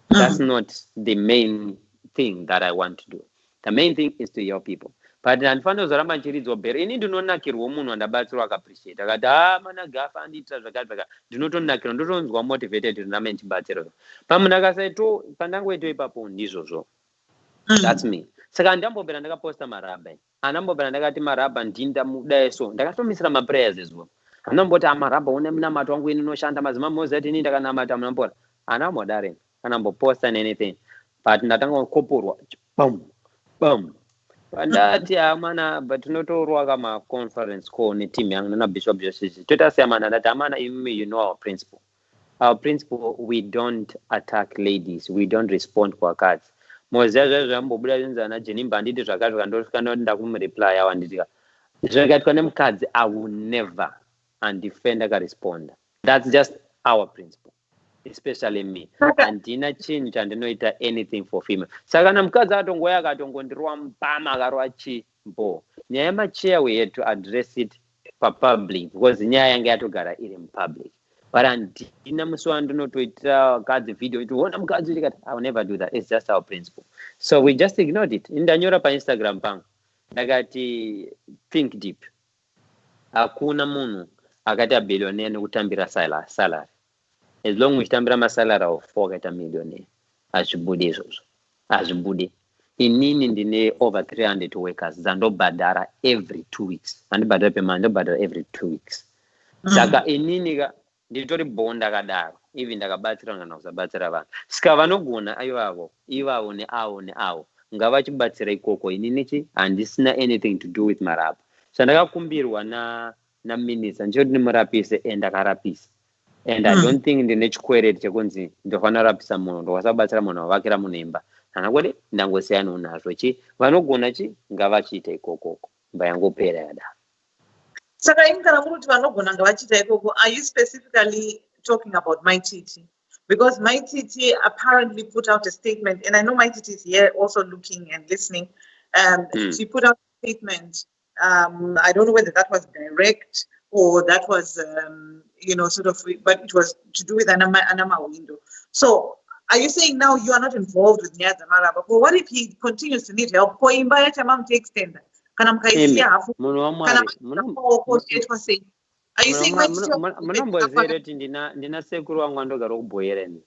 That's not the main thing that I want to do. The main thing is to help people. But andifana zoramba nchiridzo bhere ini ndinonakirwa munhu andabatsirwa akappreciate akati mana gafa andita zvakati ndinotonakirwa ndotonzwa motivated name nchibatsirwa pamunhu akasaito pandangoito ipapo ndizvozvo. That's me. Saka ndambobvera ndakaposta maraba anambobvera ndakati maraba ndindamudayeso ndakatomisira maprayers ezuva anamboti amaraba une munamato wangu ini noshanda mazima mozati ini ndakanamata munambora anamodare anamboposta anything but ndatanga kukoporwa bam ndati amana but tinotorwa kama conference call neteam yangu na bishop Joseph totasema ndati amana you know our principle we don't attack ladies, we don't respond kwa cards. Mozeza zvambobuda zvinzana jenimba nditi zvakati kandosvika ndinda kumureply awanditika zvakati kwane mukadzi I will never undefend akaresponda. That's just our principle, especially me. Andina chinhu chandinoita anything for female. Saka kana mukadzi atongoya akatongondirwa mpama akarwa chimbo nyaya yemacheya we had to address it public because nyaya yanga yatogara iri public. But andina musi wandinotoita kadzi video iti wona mukadzi tikati I will never do that. It's just our principle. So we just ignored it. Ndanyora pa Instagram pangu ndakati think deep. Hakuna munhu akati abillionaire nekutambira salary. As long as uchitambira masalary of 4 akaita millionaire azvibudi izvozvo azvibudi. Inini ndine over 300 workers dzandobhadhara every 2 weeks. Andibhadhara pemana ndobhadhara every 2 weeks. Saka inini nditori bonda kadaro even ndakabatsira kana kusabatsira vanhu saka vanogona ivavo neavo ngavachibatsira ikoko inini handisina anything to do with marapa. Sandakakumbirwa na minister ndichoti nimurapise and ndakarapisa And I don't think ndine chikwereti chekunzi ndofanira rapisa munhu ndowasabatsira munhu wavakira munhu imba kana kwete ndangosiyana unazvo vanogona ngavachiita ikokoko mba yangopera yada. Saka imi kana muri kuti vanogona ngavachiita ikoko, are you specifically talking about MyTT? Because MyTT apparently put out a statement, and I know MyTT is here also looking and listening. She put out a statement. I don't know whether that was direct or that was, sort of, but it was to do with Anama window. So, are you saying now you are not involved with Nyaza Maraba? But what if he continues to need help? Are you saying munambozere kuti ndina sekuru wangu andogara kubhoyera ni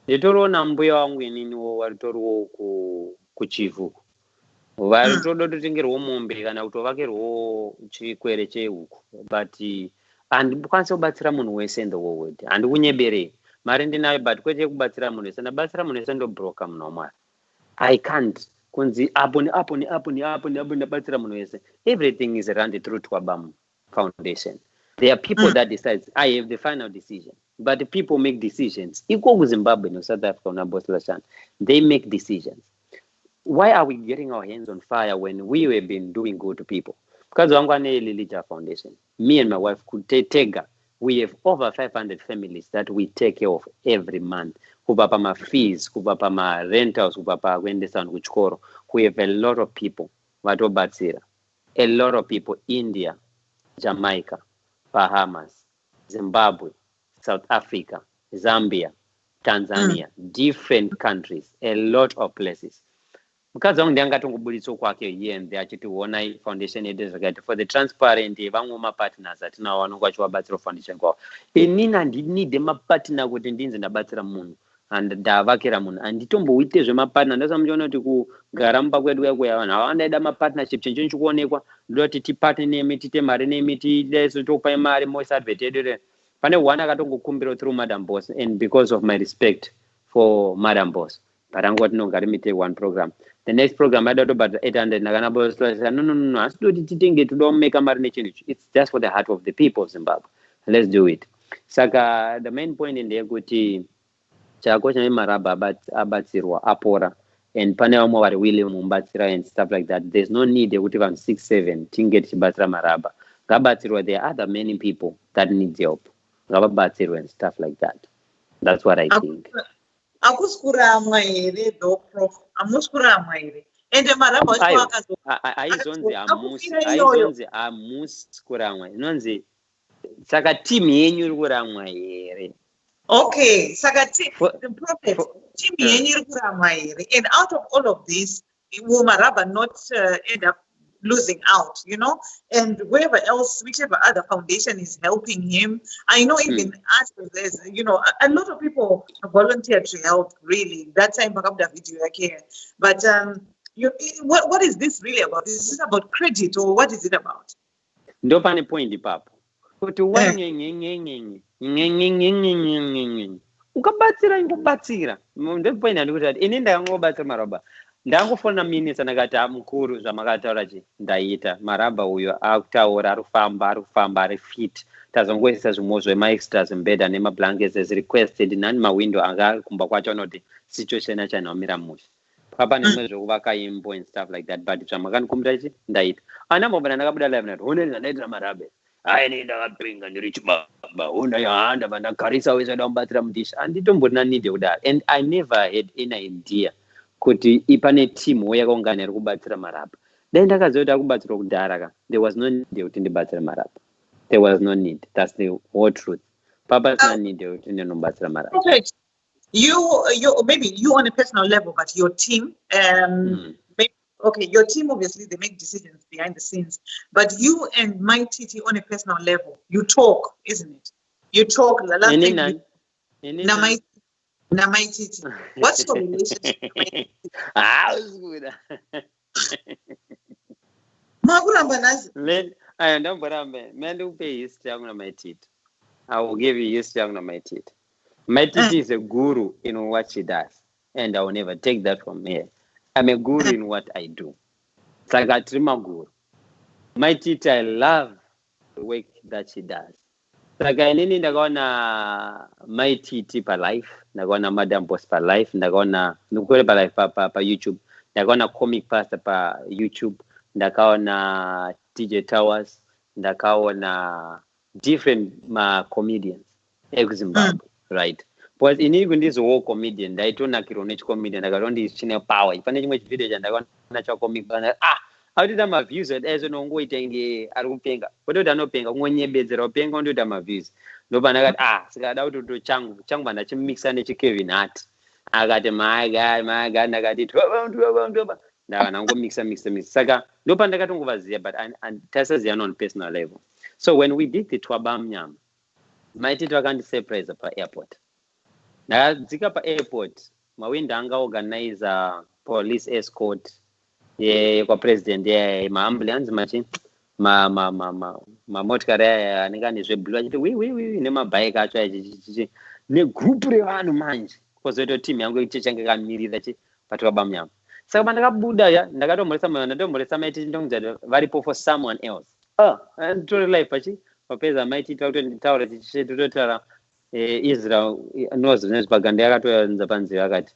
nditoriwo mbuya wangu ininiwo waritoriwo kuchivuku varitoda kutotengerwo mombe kana kutovakirwo chikwere chehuku, but handikwanisa kubatsira munhu wese in the world. Handikunyeberei mari ndinayo, but kwete kubatsira munhu wese. Ndabatsira munhu wese ndobroka munhu wamwari. I can't kunzi apo ndabatsira munhu wese. Everything is run through Twabam Foundation. There are people that decide. I have the final decision, but the people make decisions. Equal with Zimbabwe and South Africa, they make decisions. Why are we getting our hands on fire when we have been doing good to people? Because Lilija Foundation, me and my wife could take. We have over 500 families that we take care of every month. Kubapa fees, kubapa rentals, kubapa wendesan kuchkoro. We have a lot of people. A lot of people. India, Jamaica, Bahamas, Zimbabwe, South Africa, Zambia, Tanzania, different countries, a lot of places. Because on the Angatongo kwake here and there to one foundation it is for the transparent vangoma partners that now one kwachiwa batsira foundation kwa inina need them partner kuti ndinzi ndabatsira munhu and ndavakira munhu anditomboite zvemapartner ndasamjona kuti kugara mumba kwedu kwekuya vanhu havandaida mapartnership chinhu chikuonekwa ndoti tipate nemi tite mari nemi topai mari moise advert yedu pane one akatongokumbira through Madam Boss, and because of my respect for Madam Boss, but I'm going to take one program. The next program I don't about 800 no, I don't make a marination. It's just for the heart of the people of Zimbabwe. Let's do it. Saka the main point in the equity chakosha maraba abatsirwa apora and panel more William Mumbatsira and stuff like that. There's no need they would even 6-7 tinget chibatsira maraba. Gabatsirwa, there are other many people that need help. Gabatsirwa and stuff like that. That's what I think. Akuskura maere do prof amuskura maere ende maraba aizonzi amuskura maere nonzi saka team yenyu iri kuramwa here. Okay, saka the prophet team yenyu iri kuramwa here, and out of all of this will maraba not end up losing out, and whoever else, whichever other foundation is helping him. I know even us, there's, a lot of people volunteer to help, really. That time, video again. But what is this really about? Is this about credit or what is it about? Ndopane point ipapo. Kuti ukabatsira ndopoint ndikuti ini ndakangobatsira maraba ndangofona minisa ndakati mukuru zvamakataura ndaita maraba uyo akutaura arikufamba ari fit tazongoisa zvimwe zvemaextras mbedha nemablankets as requested nani mawindo anga kumba kwacho anoti situation yacho anamira musha papa nemwe zvekuvaka imbo and stuff like that, but zvamakandikumbira ndaita anambobana ndakabuda live nati honeri ndandaitira maraba aine ndakapinga ndiri chibaba una yahanda vandakarisa wese ndamubatsira mudishi anditomborina need yekudaro, and I never had any idea kuti ipane team yakaungana iri kubatsira marapa. Dai ndakaziva kuti akubatsirwa kudhara there was no need yekuti ndibatsire marapa. There was no need. That's the whole truth. Papa has no need yekuti ndinobatsira marapa. Okay. You maybe you on a personal level, but your team your team obviously they make decisions behind the scenes, but you and MyTT on a personal level, you talk, isn't it? You talk. MyTT. What's your relationship with MyTT? I will give you history on MyTT. MyTT is a guru in what she does, and I will never take that from her. I'm a guru in what I do. It's like a Trima guru. MyTT, I love the work that she does. Saka inini ndakaona maititi palife, ndakaona Madam Boss palife, ndakaona ndikure palife pa YouTube, ndakaona Comic Pastor pa YouTube, ndakaona DJ Towers, ndakaona different comedians ezimbabwe, right? But inini kundizowo comedian ndaitonakirwa nechicomedian ndakaona chine power. Pane chimwe chivideo chandakaona chacomic pastor, autita maviews ezo nongoita inge ari kupenga, kutoti anopenga kungonyebedzera upenga ndoita maviews. Ndopandakati sikada kuti changu bandachimixa nechikevin Hart, akati my god, ndakati toba ndangomixa. Saka ndopandakatongovaziva, but tasaziyana on personal level. So when we did the twabamnyama, maititi vakandisurprise pa airport. Ndakadzika pa airport, mawinda anga organize police escort kwa president maambulance machi mamotikari aya anenge ane zvebhulu achiti wi nemabhaiki acho achichichi negroup revanhu manje, kozoita timu yangu ichichange kamirira patwabamnyama. Saka pandakabuda ndatomboresa maititi ndongozati varipo for someone else. Nditori live pachi papedza maititi vakutonditaura tichitotaura Israel knows nezvipaganda yakatoyanza panzira akati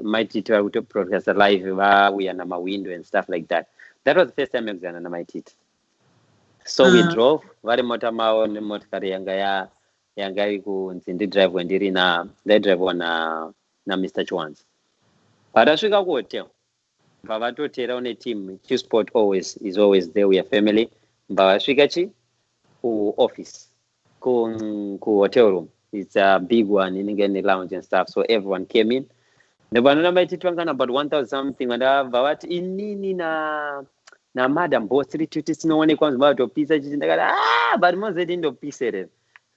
maititi vari kutobroadcast live vauya namawindo and stuff like that. That was the first time ekuzana namaititi. So we drove vari mota mavo nemotikari yanga iri kunzi ndidrive ndiri ndaidrivewa na Mr. Chwanza. Patasvika kuhotel pavatotera une team Q-Sport is always there, we are family. Mbavasvika kuoffice hotel room. It's a big one in the lounge and stuff, so everyone came in. Nebanona maititi vangana about 1,000 something, ndabva vati inini na Madam Boss tuti sinoonekwa muzvatopisa chichi. Ndakati but mozeti ndopisere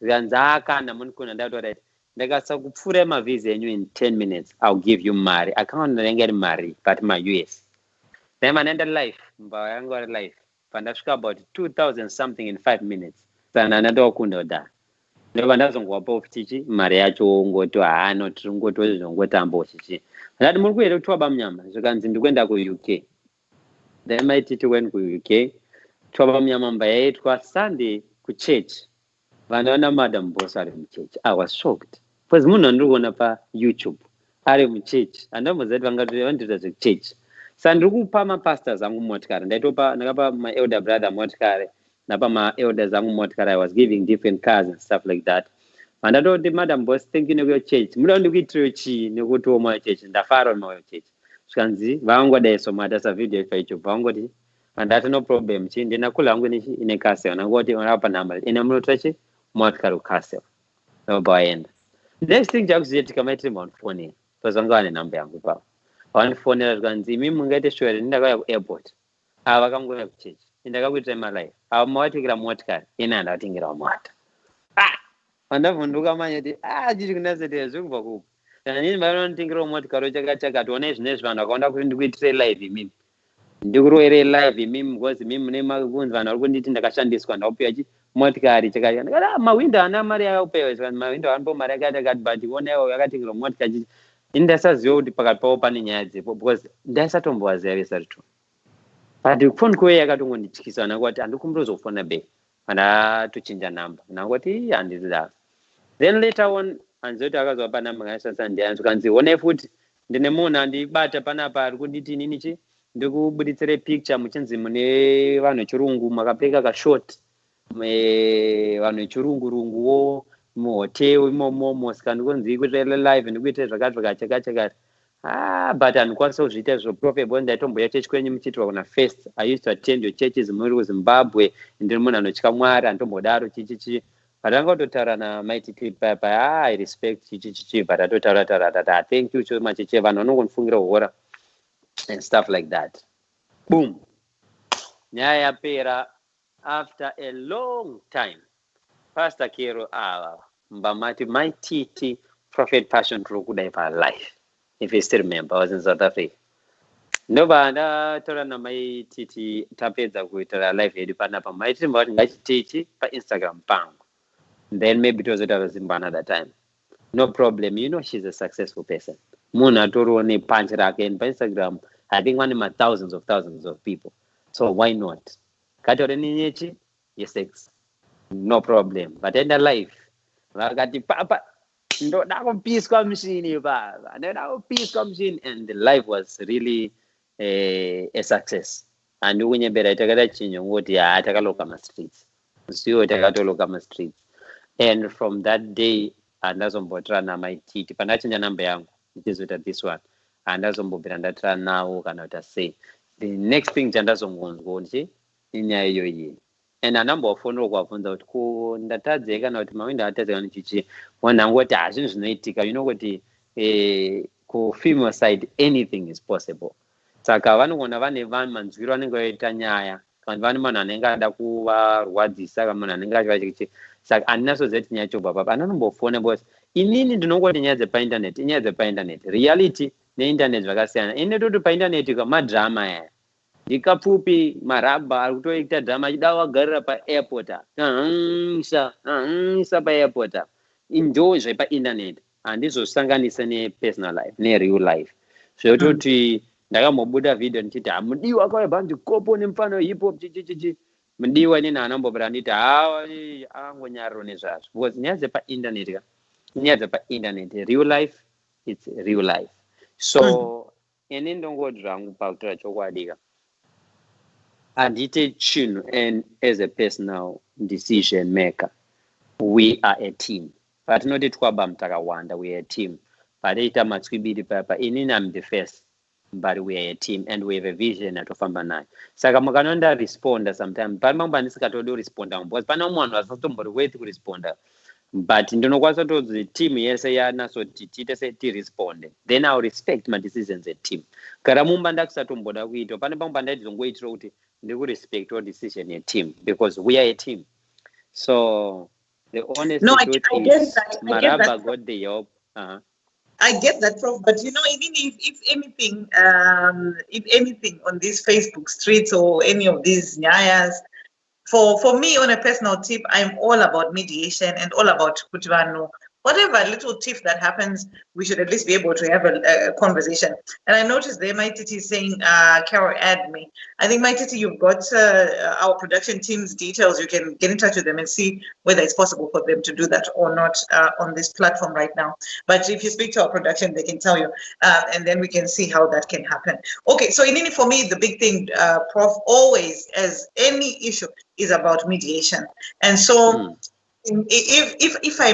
zvanzakana munikona ndatora ndakasakupfura mavisa enyu in 10 minutes I'll give you mari. Account ndanga iri mari but US. Then manenda life mbava yangu ari life. Pandasvika about 2,000 something in 5 minutes. Sana ndakunda kudhara. Ndova ndazongowapo tichi mari yacho ngoto tiringotozongotambo chichi. Ndati muri kuenda kutwabamnyama zvikanzi ndikuenda ku-UK. Then maititi went ku-UK. Twabamnyama mba yaitwa Sunday kuchurch. Vanaona Madam Boss ari muchurch. I was shocked. Because munhu andikuona pa YouTube ari muchurch. Andambozati vangatondiita zvekuchurch. Saka ndiri kupa mapastors angu motikari. Ndakapa my elder brother motikari. Napa ma-elders angu motikari. I was giving different cars and stuff like that. Mandatoti Madam Boss, thank you nekuyo church. Muda ndikuitiro chii nekutiwo moyo church. Ndafara moyo church. Zvikanzi vangodaiso matasa video pa YouTube. Vangoti mandati no problem chi ndinakula hangu ine castle. Nangoti unapa namba ine munotora motikari castle. Ndobaenda. Next thing chakuzitika maitiri mphone. Tozanga ane namba yangu pa. Vandifonera zvikanzi imi mungaite sure ndakauya ku-airport. Vakangoya kuchurch. Ndakakuitira malive. Avo mavatikira motikari. Ine handavatengera mota. Vandavhunduka manje kuti chiri kunasitira zviri kubva kupo. Inini vanonditengerawo motikari chakati one zvinezvi vanhu vakaona kuti ndikuitire live imimi. Ndikuroere live imimi because imimi mune makunzi vanhu vari kunditi ndakashandiswa ndakupiwa motikari chakati. Ndakati mawindo haana mari yakapiwa. Mawindo haana mari yakati but onaiwo yakatengerwa motikari. Ini ndasaziva kuti pakati pavo pane nyaya dzipo because ndaisatombovaziva vese richo. But phone call yakatongondityisa nakuti handikumbuzofona back. Ndatochinja namba. Nangoti handizidaro. Then later on anzoti akazwa panamba ngaisasa ndianzi kanzi one futi ndine munhu andibata panapa ari kunditi nini chi ndikubuditsire picture muchinzi mune vanhu vechirungu makapfeka kashort vanhu vechirungurunguwo muhotel imomo saka ndikunzi kuitire live ndikuitire zvakati but handikwanisa kuzviita izvo profitable. Ndaitomboya chechi kwenyu muchiitwa kuna first. I used to attend your churches muri kuZimbabwe. Ndiri munhu anotya Mwari antombodaro chichichi. But angototaura namaititi papa I respect chichichi but atotaura that thank you so much chichi vanhu vanongondifungira uhora and stuff like that. Boom. Nyaya yapera after a long time. Pastor Carole mbamati maititi prophet passion kudai pa life. If you still remember, I was in South Africa. Ndobva ndataura namaititi tapedza kuita live yedu panapa. Maititi mbavati ngachitichi pa Instagram pangu. Then maybe it was another time. No problem. You know she's a successful person. Munhu atoriwo nepunch rake and pa Instagram I think one thousands of people. So why not? Kataure ninyechi yesex. no problem. But in the life, vakati papa, ndoda kupiswa mshini baba, ndoda kupiswa mshini, and the life was really a success. And when you better takada chinyo ngoti ya takaloka ma streets, siyo takatoloka ma streets. And from that day, andazombotra na my titi pandachinja namba yangu ndichizota this one, andazombobira ndatra nawo kana kuti say the next thing chandazongonzwa nje inyaya iyoyi. And anambofonera kuabvunza kuti ko ndatadze kana kuti mawindo atadze kana chichi, wanangoti hazvinhu zvinoitika, you know kuti ku female side anything is possible. Saka vanogona vane vanhu manzwiro anenge aita nyaya kana vane munhu anenge ada kuvarwadzisa kana munhu anenge achivachikichi. Saka andinasoziva kuti nyaya chobva papa, andanombofona because inini ndinongoti nyaya dzepaindaneti inyaya dzepaindaneti, reality neindaneti zvakasiyana. Ini ndoti paindaneti madhirama aya ndikapfupi marabha ari kutoita dhama achida wagarira paairport isa paairport ndo zvepaindaneti handizosanganisa nepersonal life nereal life. Zvototi ndakambobuda video ndichiti hamudiwa kauya bhandikopo nemufano hip hop chichichichi, mudiwa nini anambobira nditi hawa angonyariro nezvazvo because nyaya dzepaindaneti nyaya dzepaindaneti real life, it's real life. So ini ndongoti zvangu pakutaura chokwadi handite chinhu, and as a personal decision maker we are a team. Patinoti twabam takawanda we are a team, padaita matswibiri papa inini I'm the first, but we are a team and we have a vision atofamba nayo. Saka mukanonda responda sometimes pani mambo andisikatodi responda because pana munhu asatombori worth kuresponda, but ndinokwanisa todzi team yese yanasoti tiite setiresponde, then I'll respect my decisions as team. Kana mumba ndakusatomboda kuita pane pamwe pandaitizongoitira kuti ndikurespect your decision a team because we are a team. So the honest truth is Maraba got the help. I get that, Prof. But you know, even if anything on these Facebook streets or any of these nyayas, for me on a personal tip, I'm all about mediation and all about kutivano. Whatever little tiff that happens, we should at least be able to have a conversation. And I noticed there, my Titi is saying, Carole, add me. I think, my Titi, you've got our production team's details. You can get in touch with them and see whether it's possible for them to do that or not on this platform right now. But if you speak to our production, they can tell you, and then we can see how that can happen. Okay, so in for me, the big thing, Prof, always, as any issue, is about mediation. And so, if I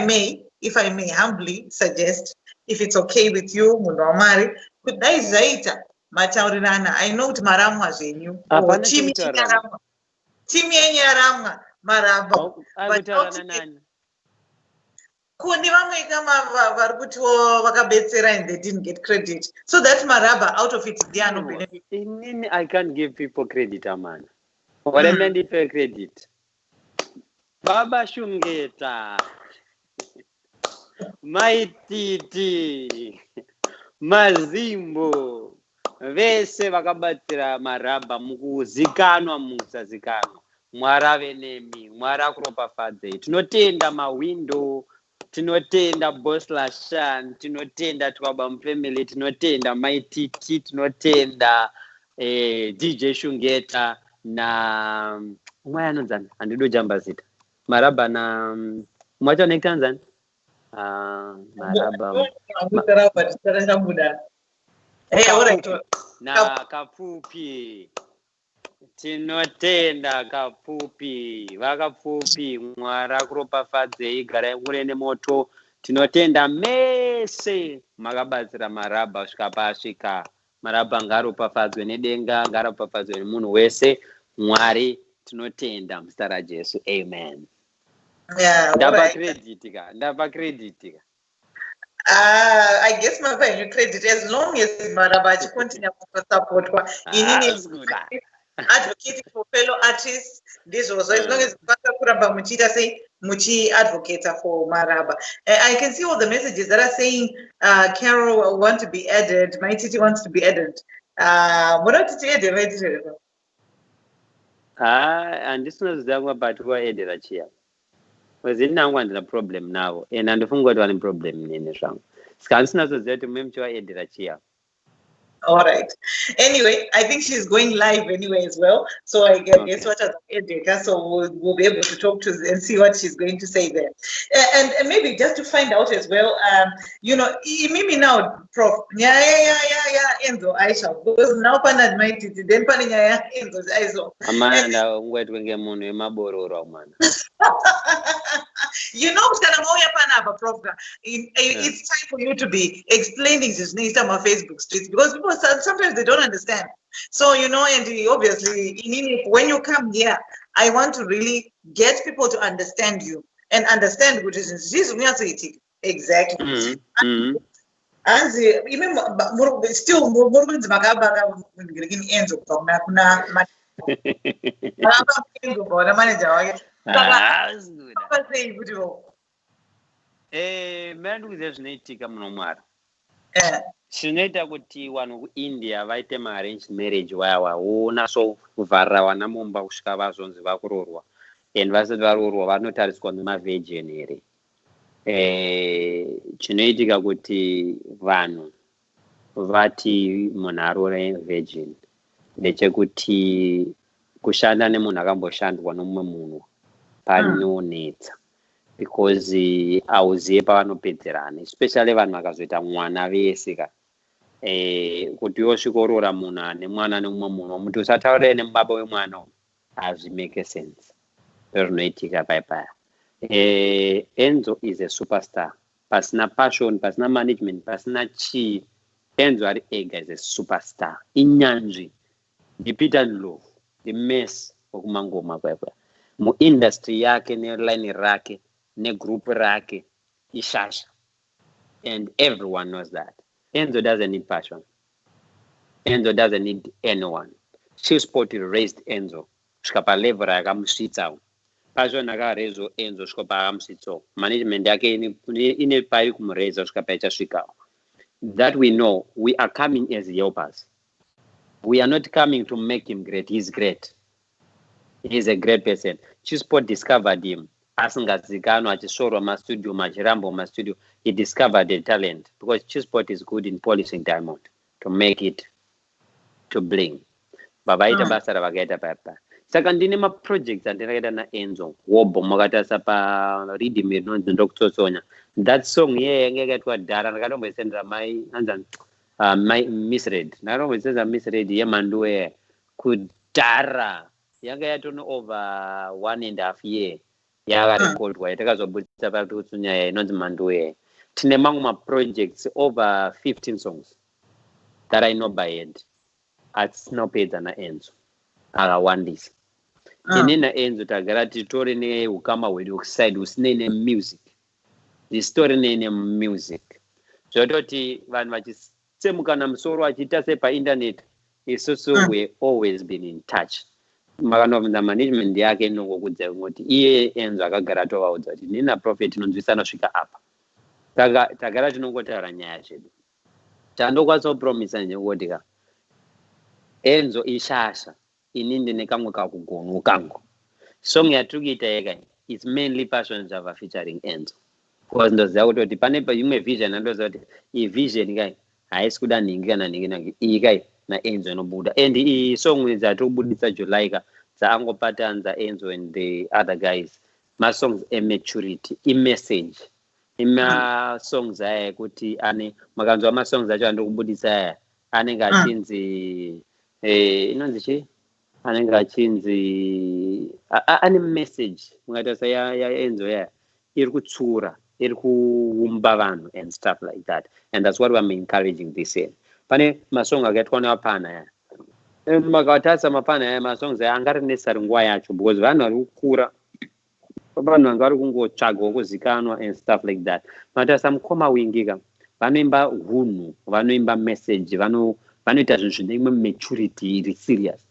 may humbly suggest, if it's okay with you, Mundomari, could I zaita mataurirana? I know to Maramwa zenyu. Team Yaramwa, Maraba. But and they didn't get credit. So that's Maraba out of it. I can't give people credit, man. What I meant for credit. Baba Shungeta. Maititi Mazimbo vese vakabatira Maraba mukuzikanwa mukusazikanwa. Mwarave nemi, mwara kuropafadze. Tinotenda mawindo, tinotenda Boss Lashan, tinotenda Twaba Family, tinotenda Maititi, tinotenda DJ Shungeta na mwaya nonzana andido jamba zita Maraba na mwacha nektanzana Maraba na Kapupi tinotenda Kapupi vakapfupi mwara kuropafadze igara urene moto. Tinotenda mese makabatsira Maraba kusvika pasvika. Maraba ngaropafadzwe nedenga, ngaropafadzwe nemunhu wese. Mwari tinotenda muzita raJesu, amen. Ndapa credit. I guess my credit as long as Maraba continue to support advocating for fellow artists. This also as long as Kuramba Muchita say Muchi advocator for Maraba. I can see all the messages that are saying Carole want to be added, my Titi wants to be added. What are you added? And this was the but who are added here. Was it now one the problem now? And I don't got one problem in the song. Scansnas was there to mem to added here. All right. Anyway, I think she's going live anyway as well. So I guess what are the data? So we'll be able to talk to and see what she's going to say there. And maybe just to find out as well, maybe now, Prof. Yeah, Enzo, Aisha. Because now Pana might then Pana Enzo, Aisha. Amanda, ungwetwenge munhu wemabororo mana. You know, Prof. It's time for you to be explaining this next time on Facebook streets because people sometimes they don't understand. So, and obviously, when you come here, I want to really get people to understand you and understand what is exactly. As remember, still more Mendikuze zvinoitika muno Mwari. Zvinoita kuti vanhu kuIndia vaite arranged marriage waona so kuvharira vana mumba kusvika vazonzi vakurorwa and vasati varorwa vanotariswa nemavhejeni here. Chinoitika kuti vanhu vati munhu arore virgin ndechekuti kushanda nemunhu akamboshandwa nomumwe munhu panonetsa because hauzive pavanopedzerana, especially vanhu vakazoita mwana vese ka kuti yosvikorora munhu ane mwana nemumwe munhu muti usataurire nemubaba wemwana hazvimake sense. Zvinoitika paipaya. Enzo is a superstar. Pasina passion, pasina management, pasina chi. Enzo ari ega is a superstar. Inyanji. The Peter Love. The mess okumangoma kwekwe. Mu industry yake ne line rake ne group rake ishasha. And everyone knows that. Enzo doesn't need passion. Enzo doesn't need anyone. She Sport raised Enzo. Shkapa level yakamusvitsa. Passion akarezo Enzo shkapa akamusvitsa. Management yake ine pari kumureza shkapa ichasvika. That we know, we are coming as helpers. We are not coming to make him great. He's great. He's a great person. Chisport discovered him. Asingazikano achisoro mastudio, machirambo mastudio. He discovered the talent because Chisport is good in polishing diamond to make it to bling. Baba ita basa ravagaita papa. Saka ndine ma projects andinakaita na Enzo. Wobo makatasa pa redeem inonzi ndokutsosonya. That song ngekaitwa dhara ndakatombosendera mai anzani my misread. Ndakatombosendera misread yemanduwe kudhara. Yanga yatone over 1.5 years. Yakarekodwa yatakazobudisa pakutsunya inonzi manduwe. Tine mamwe ma projects over 15 songs that I know by head. Atinopedza na Enzo akawandisa. Ine na Enzo tagara titori neukama hwedu kuside usine nemusic. The story nene music. Zvototi vanhu vachitsemukana musoro vachiita sepainternet isusu we always been in touch. Makanovenda management yake inongokudza kuti iye Enzo akagara tovaudza kuti nina Prophet inonzwisana kusvika apa. Tagara tinongotaura nyaya zvedu. Chandokwanisa kupromisa ndekuti Enzo ishasha inini nekamwe kakugonu kangu. Song yatiri kuita yega it's mainly Passion Java featuring Enzo. Because ndoziva kuti pane imwe vision andoziva kuti iyi vision kai haisi kuda ningi kana ningi nangi iyi kai na Enzo inobuda and iyi song dzatiri kubudisa July ka dzaangopatanza Enzo and the other guys ma songs maturity message ima songs aya kuti ane makanzwa ma songs acho andiri kubudisa aya anenge achinzi inonzi chi anenge achinzi ane message ungaita ya Enzo ya iri kutsura iri kuumba vanhu and stuff like that, and that's what I'm encouraging this year. Pane masong akaitwa nepana ya makatarisa mapana ya masongs angari necessary nguva yacho because vanhu vari kukura, vanhu vanga vari kungotsvaga kuzikanwa and stuff like that. Matarisa mukoma wingika vanoimba hunhu, vanoimba message, vanoita zvinhu zvine imwe maturity iri serious.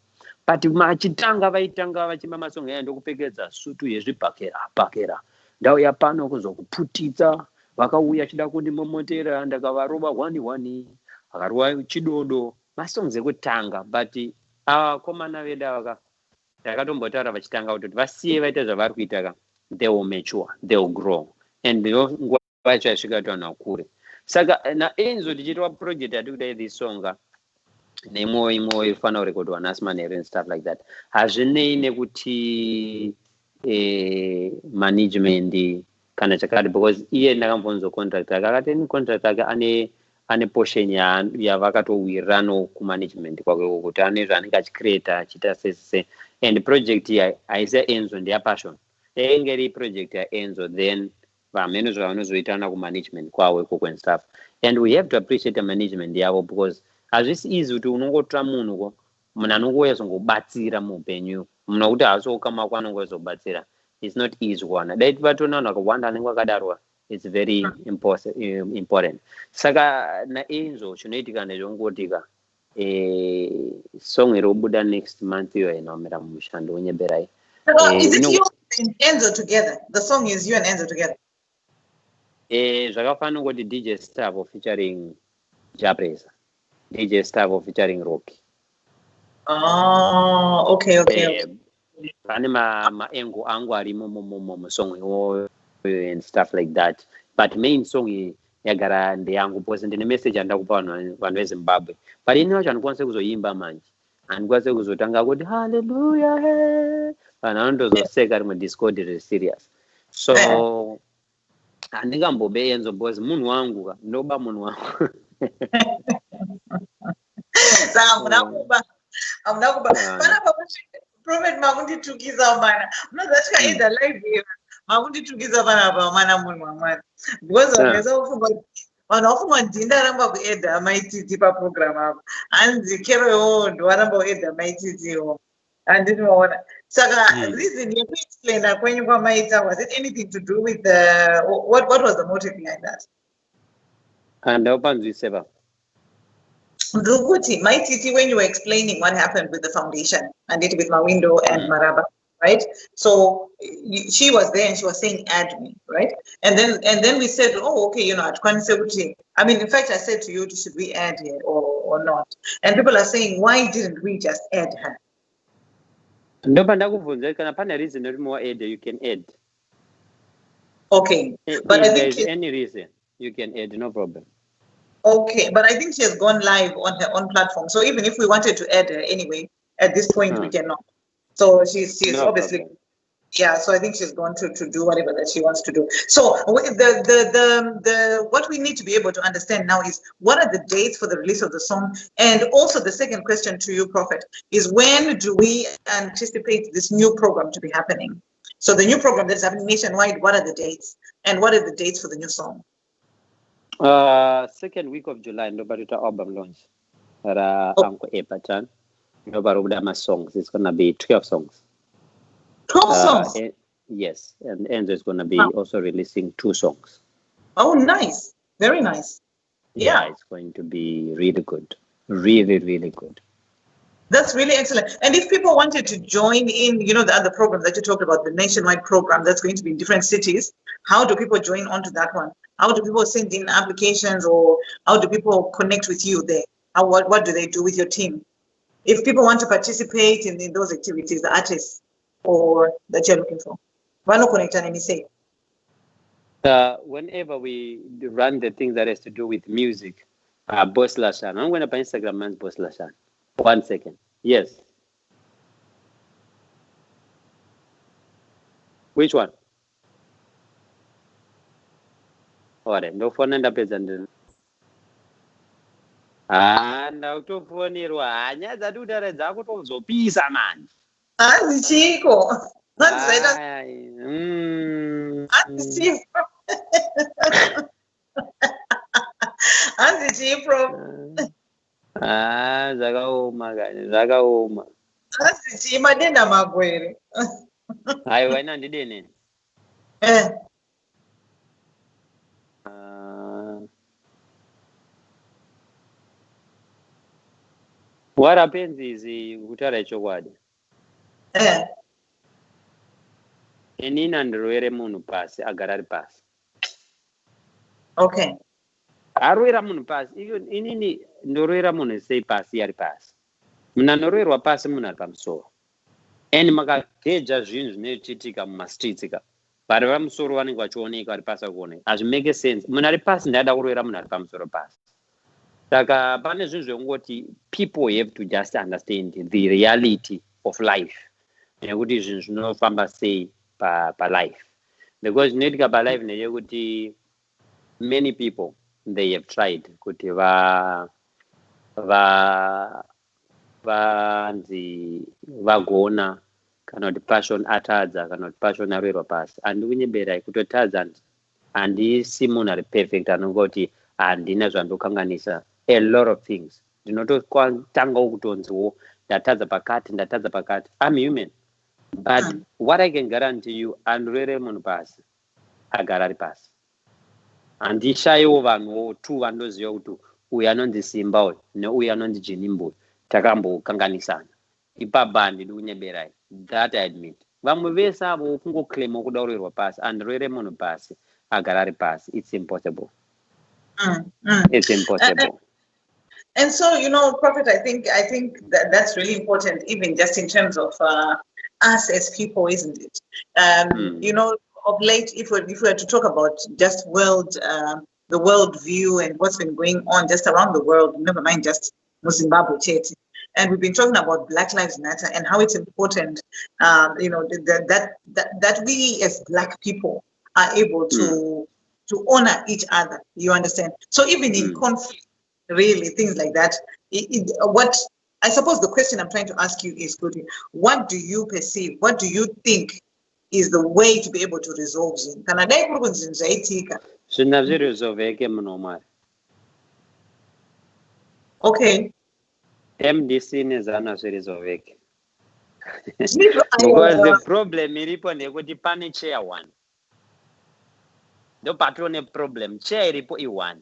But machitanga vaitanga vachimba masong aya ndokupfekedza sutu yezvibhakera ndauya pano kuzokuputitsa, vakauya chida kundimomotera ndakavaroba 1-1, vakarova chidodo, masongs ekutanga. But akomana vedu ava ndakatombotaura vachitanga kuti vasiye vaita zvavari kuita they will mature, they will grow, and nguva yacho yasvika kuti vanhu vakure. Saka naEnzo tichitwa project yatiri kuita this song nemo imo ifana rekodwa nasimane and stuff like that. Hazvinei nekuti management kana chakati, because iye ndakambonzo contract akati ni contract ake ane portion yavakatowirano kumanagement kwake kuti ane zvaanenge achicreata achiita sese, and project iyi haisi yaenzo ndeyapassion. Engeri project yaenzo, then vamene zvavanozoitana kumanagement kwawo ikoko and stuff, and we have to appreciate the management yavo, because hazvisi easy kuti unongotora munhu anongouya zongobatsira muupenyu, munhu wekuti haasokama kwanongo zobatsira. It's not easy kuwana. Dai tivatona vanhu vakawanda anenge akadarwa, it's very important. Saka naenzo chinoitika ndezvongotika song iribuda next month iyo inaomera mumushando wenyeberai. Is it you and Enzo together? The song is you and Enzo together? Zvakafanira kuti DJ Stavo featuring Japresa, DJ Stavo featuring Rocky. Oh, okay. Pane maengo angu arimo musong and stuff like that, but main song yagara ndeyangu because ndine message andakupa vanhu veZimbabwe, but ini wacho andikwanise kuzoimba manje, andikwanise kuzotanga kuti hallelujah vanhu vanondozoseka rimwe Discord riri serious, so handikambobe Enzo because munhu wangu ndoba munhu wangu. Saka amuna kuba panapa Prophet makunditukiza mana unozati kaenda live here makunditukiza panapa mana munhu wamwana because vanhu vafunga ndinda ramba kuedha maititi paprogram apo hanzi Carole ndowaramba kuedha maititiwo handinoona. Saka reason yekuexplaina kwenyu kwamaita, was it anything to do with what was the motive behind that? Ndaupanzwiseva Nduguti, my titi, when you were explaining what happened with the foundation and it with Mawindo and Maraba, right? So she was there and she was saying, add me, right? And then we said, oh, okay, at Kwanse, I mean, in fact, I said to you, should we add her or not? And people are saying, why didn't we just add her? No, but pane reason more add, you can add. Okay, but if there's any reason, you can add, no problem. Okay, but I think she has gone live on her own platform. So even if we wanted to add her anyway, at this point we cannot. So she's no obviously problem. Yeah. So I think she's going to do whatever that she wants to do. So the what we need to be able to understand now is what are the dates for the release of the song, and also the second question to you, Prophet, is when do we anticipate this new program to be happening? So the new program that's happening nationwide, what are the dates, and what are the dates for the new song? Second week of July, nobody to album launch. Uncle Epatan, nobody my songs. It's gonna be 12 songs. 12 songs. Yes, and Enzo is gonna be also releasing 2 songs. Oh, nice, very nice. Yeah, it's going to be really good, really, really good. That's really excellent. And if people wanted to join in, the other program that you talked about, the nationwide program that's going to be in different cities, how do people join onto that one? How do people send in applications, or how do people connect with you there? What do they do with your team? If people want to participate in those activities, the artists or that you're looking for, whenever we run the things that has to do with music, Boss Lashan, I'm going to put Instagram man's Boss Lashan. 1 second. Yes. Which one? Alright, no phone and up is under. Now to phone here. Anya that do that Zakuto so peace a man. Chico. Zagaoma, Zagaoma. Madena Maguire. I went on the dinner. What happens is Utara Chowad. In and Rere Moon pass, Agarad pass. Okay. Arwera Moon pass, even in any Norera Moon say pass, yard pass. Munanore pass Munapam so. And Maga just use no chitica mastritica. But I'm so running what you only got pass a warning. As make a sense. Munari pass and that Aurora Munapam sort of pass. Saka pane zvinhu zvekungoti people have to just understand the reality of life. Nekuti zvinhu zvinofamba sei life. Because zvinoitika palife ndeyekuti many people they have tried kuti vanzi vagona kana kuti passion atadza kana kuti passion arwerwa pasi. Handi kunyeberai kutotadza handisi munhu ari perfect anongoti handina zvandokanganisa a lot of things. Ndinototanga kutonziwo ndatadza pakati. I'm human. But what I can guarantee you, andorere munhu pasi agara ari pasi. Handishayiwo vanhuwo tu vandoziva kuti uyu anonzi Simba uyu neuyu anonzi Jinimbo takambokanganisana. Ipapo handidi kunyeberai. That I admit. Vamwe vese avo kungoclaima kuda kurwerwa pasi andorere munhu pasi agara ari pasi. It's impossible. It's impossible. And so, Prophet, I think that's really important, even just in terms of us as people, isn't it? Of late, if we were to talk about just the world view and what's been going on just around the world, never mind just Zimbabwe, and we've been talking about Black Lives Matter and how it's important, that we as Black people are able to honor each other. You understand? So even in conflict, really, things like that. What I suppose the question I'm trying to ask you is, what do you perceive? What do you think is the way to be able to resolve them? Okay. MDC nezana zvirizoveke. Because the problem iripo ndekuti pane chair one. Ndo patrone problem. Chair iripo i1.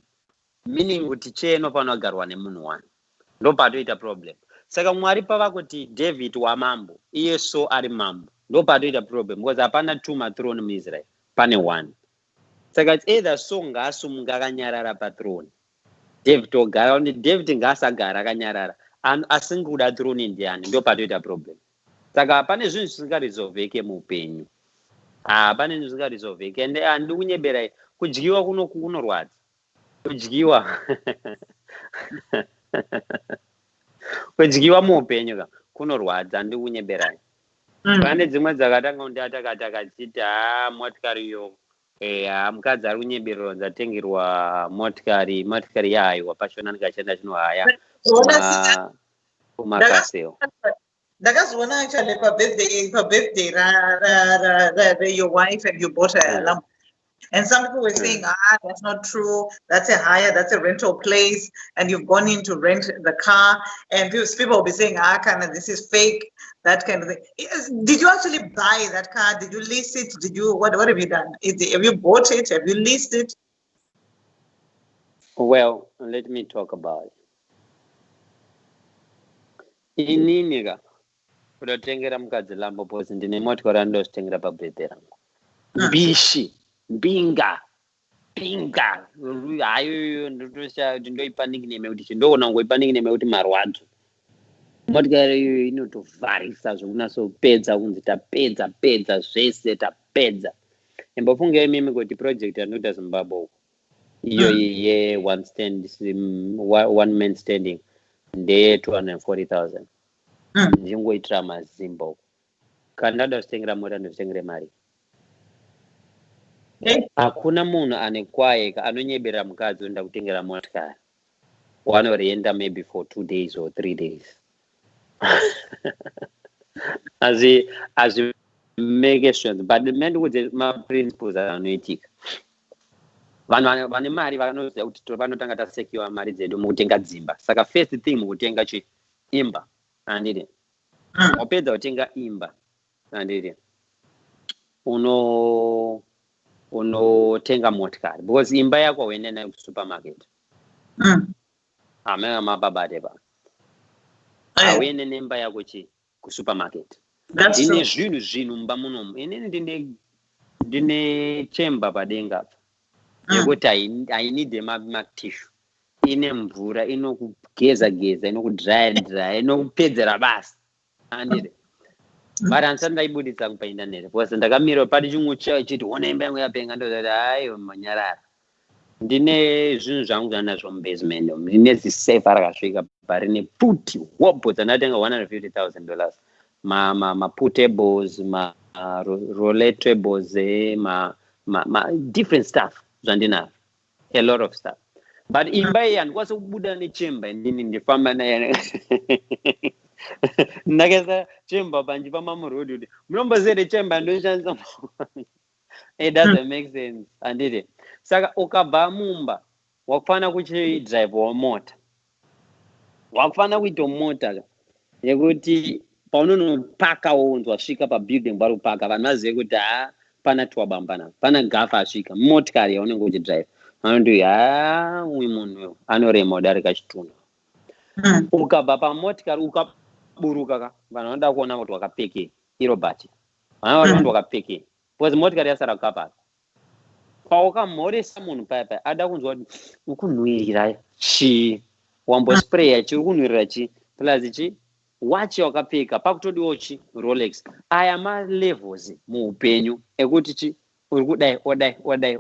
Meaning kuti chair inofanira kugarwa nemunhu one. Ndo patoita problem. Saka Mwari pava kuti David wa mambo, iye so ari mambo. Ndo patoita problem because hapana 2 mathrone muIsrael, pane 1. Saka it's either so ngasunga akanyarara pathrone. David ngasagara akanyarara. Asinguda throne ndiani, ndo patoita problem. Saka pane zvinhu zvisingarizovheke muupenyu. Pane zvinhu zvisingarizovheke ende handi kunyeberai kudyiwa kunorwadza. Kudyiwa. Kudyiwa muupenyu kunorwadza handi kunyeberai. Pane dzimwe dzakatanga kachiti motikari yo mukadzi ari kunyebererwa dzatengerwa motikari yahayiwa pashona ndikachenda chinohaya kumakaseo. Ndakazoona actually birthday your wife and you bought a lamp. And some people were saying, that's not true. That's a hire, that's a rental place. And you've gone in to rent the car. And people will be saying, this is fake, that kind of thing. Did you actually buy that car? Did you lease it? What have you done? Have you bought it? Have you leased it? Well, let me talk about it. Ininiga. Kutotengera mukadzi lambo posi ndine motikari andozvitengera pabirthday rangu. Bishi. Binga hayo ndotosha ndoipa nickname kuti ndoona ngoipa nickname kuti marwadzo. Motikari iyo inotovharisa zvokunasopedza kunzi tapedza zvese tapedza. Embofunga imimi kuti project yanoita Zimbabwe iyo ye one man standing ndeye 240,000. Ndingoitira maZimbabwe. Kana ndada kutengera mota ndotengere mari. Hakuna munhu ane kwaye anonyebera mukadzi unoda kutengera motikari. Wanorienda maybe for 2 days or 3 days. As you make a sense, but the men with my principles anoitika. Vanhu vane mari vanoziva kuti vanotanga tasekiwa mari dzedu mukutenga dzimba. Saka first thing mukutenga imba. Andiri. Wapedza kutenga imba. Andiri. Unotenga motikari because imba yako uende nayo kusupermarket. Amena mababa deba. Uende nemba yako kusupermarket. Ine zvinhu mumba munomu. Inini ndine chamber padenga. Yekuti I need a tissue. Ine mvura inokugeza, inokudry, inokupedzera basi. Andiri. But ndaibuditsa pa internet because ndakamira pari chimwe chiti ona imba yangu yapenga ndozati hayi manyarara. ndine zvinhu zvangu zvanazvo mubasement ndine zisefa rakasvika parine puti wobho dzandatenga $150,000 maputables roulette tables different stuff zvandinazvo, a lot of stuff, but imba iyi handikwanisi kubuda nechemba inini ndifamba naye ndakaisa chemba panjifamba murodi kuti munomboziva kuti chemba ndoshandisa it doesn't make sense handiti. Saka ukabva mumba wakufanira kuchidhiraivhawo mota, wakufanira kuita mota yekuti paunonopakawo unzi wasvika pabuilding pari kupaka vanhu vazive kuti pana twabambana pana gafa asvika motikari yaunenge uchidhiraivha vanoti uyu munhu anorema kudarika chitunha. Ukabva pamotikari ukaburuka vanhu vanoda kuona kuti wakapfekei irobhati vanhu kuti wakapfekei because motikari yasara kukapaka. Paukamhoresa munhu paya ada kunzwa kuti ukunhuhwirira chii, wambospreya chii, ukunhuhwirira chii, plus chii, wachi wakapfeka pakutodiwo chi Rolex. Aya malevels muupenyu ekuti chi uri kudai odai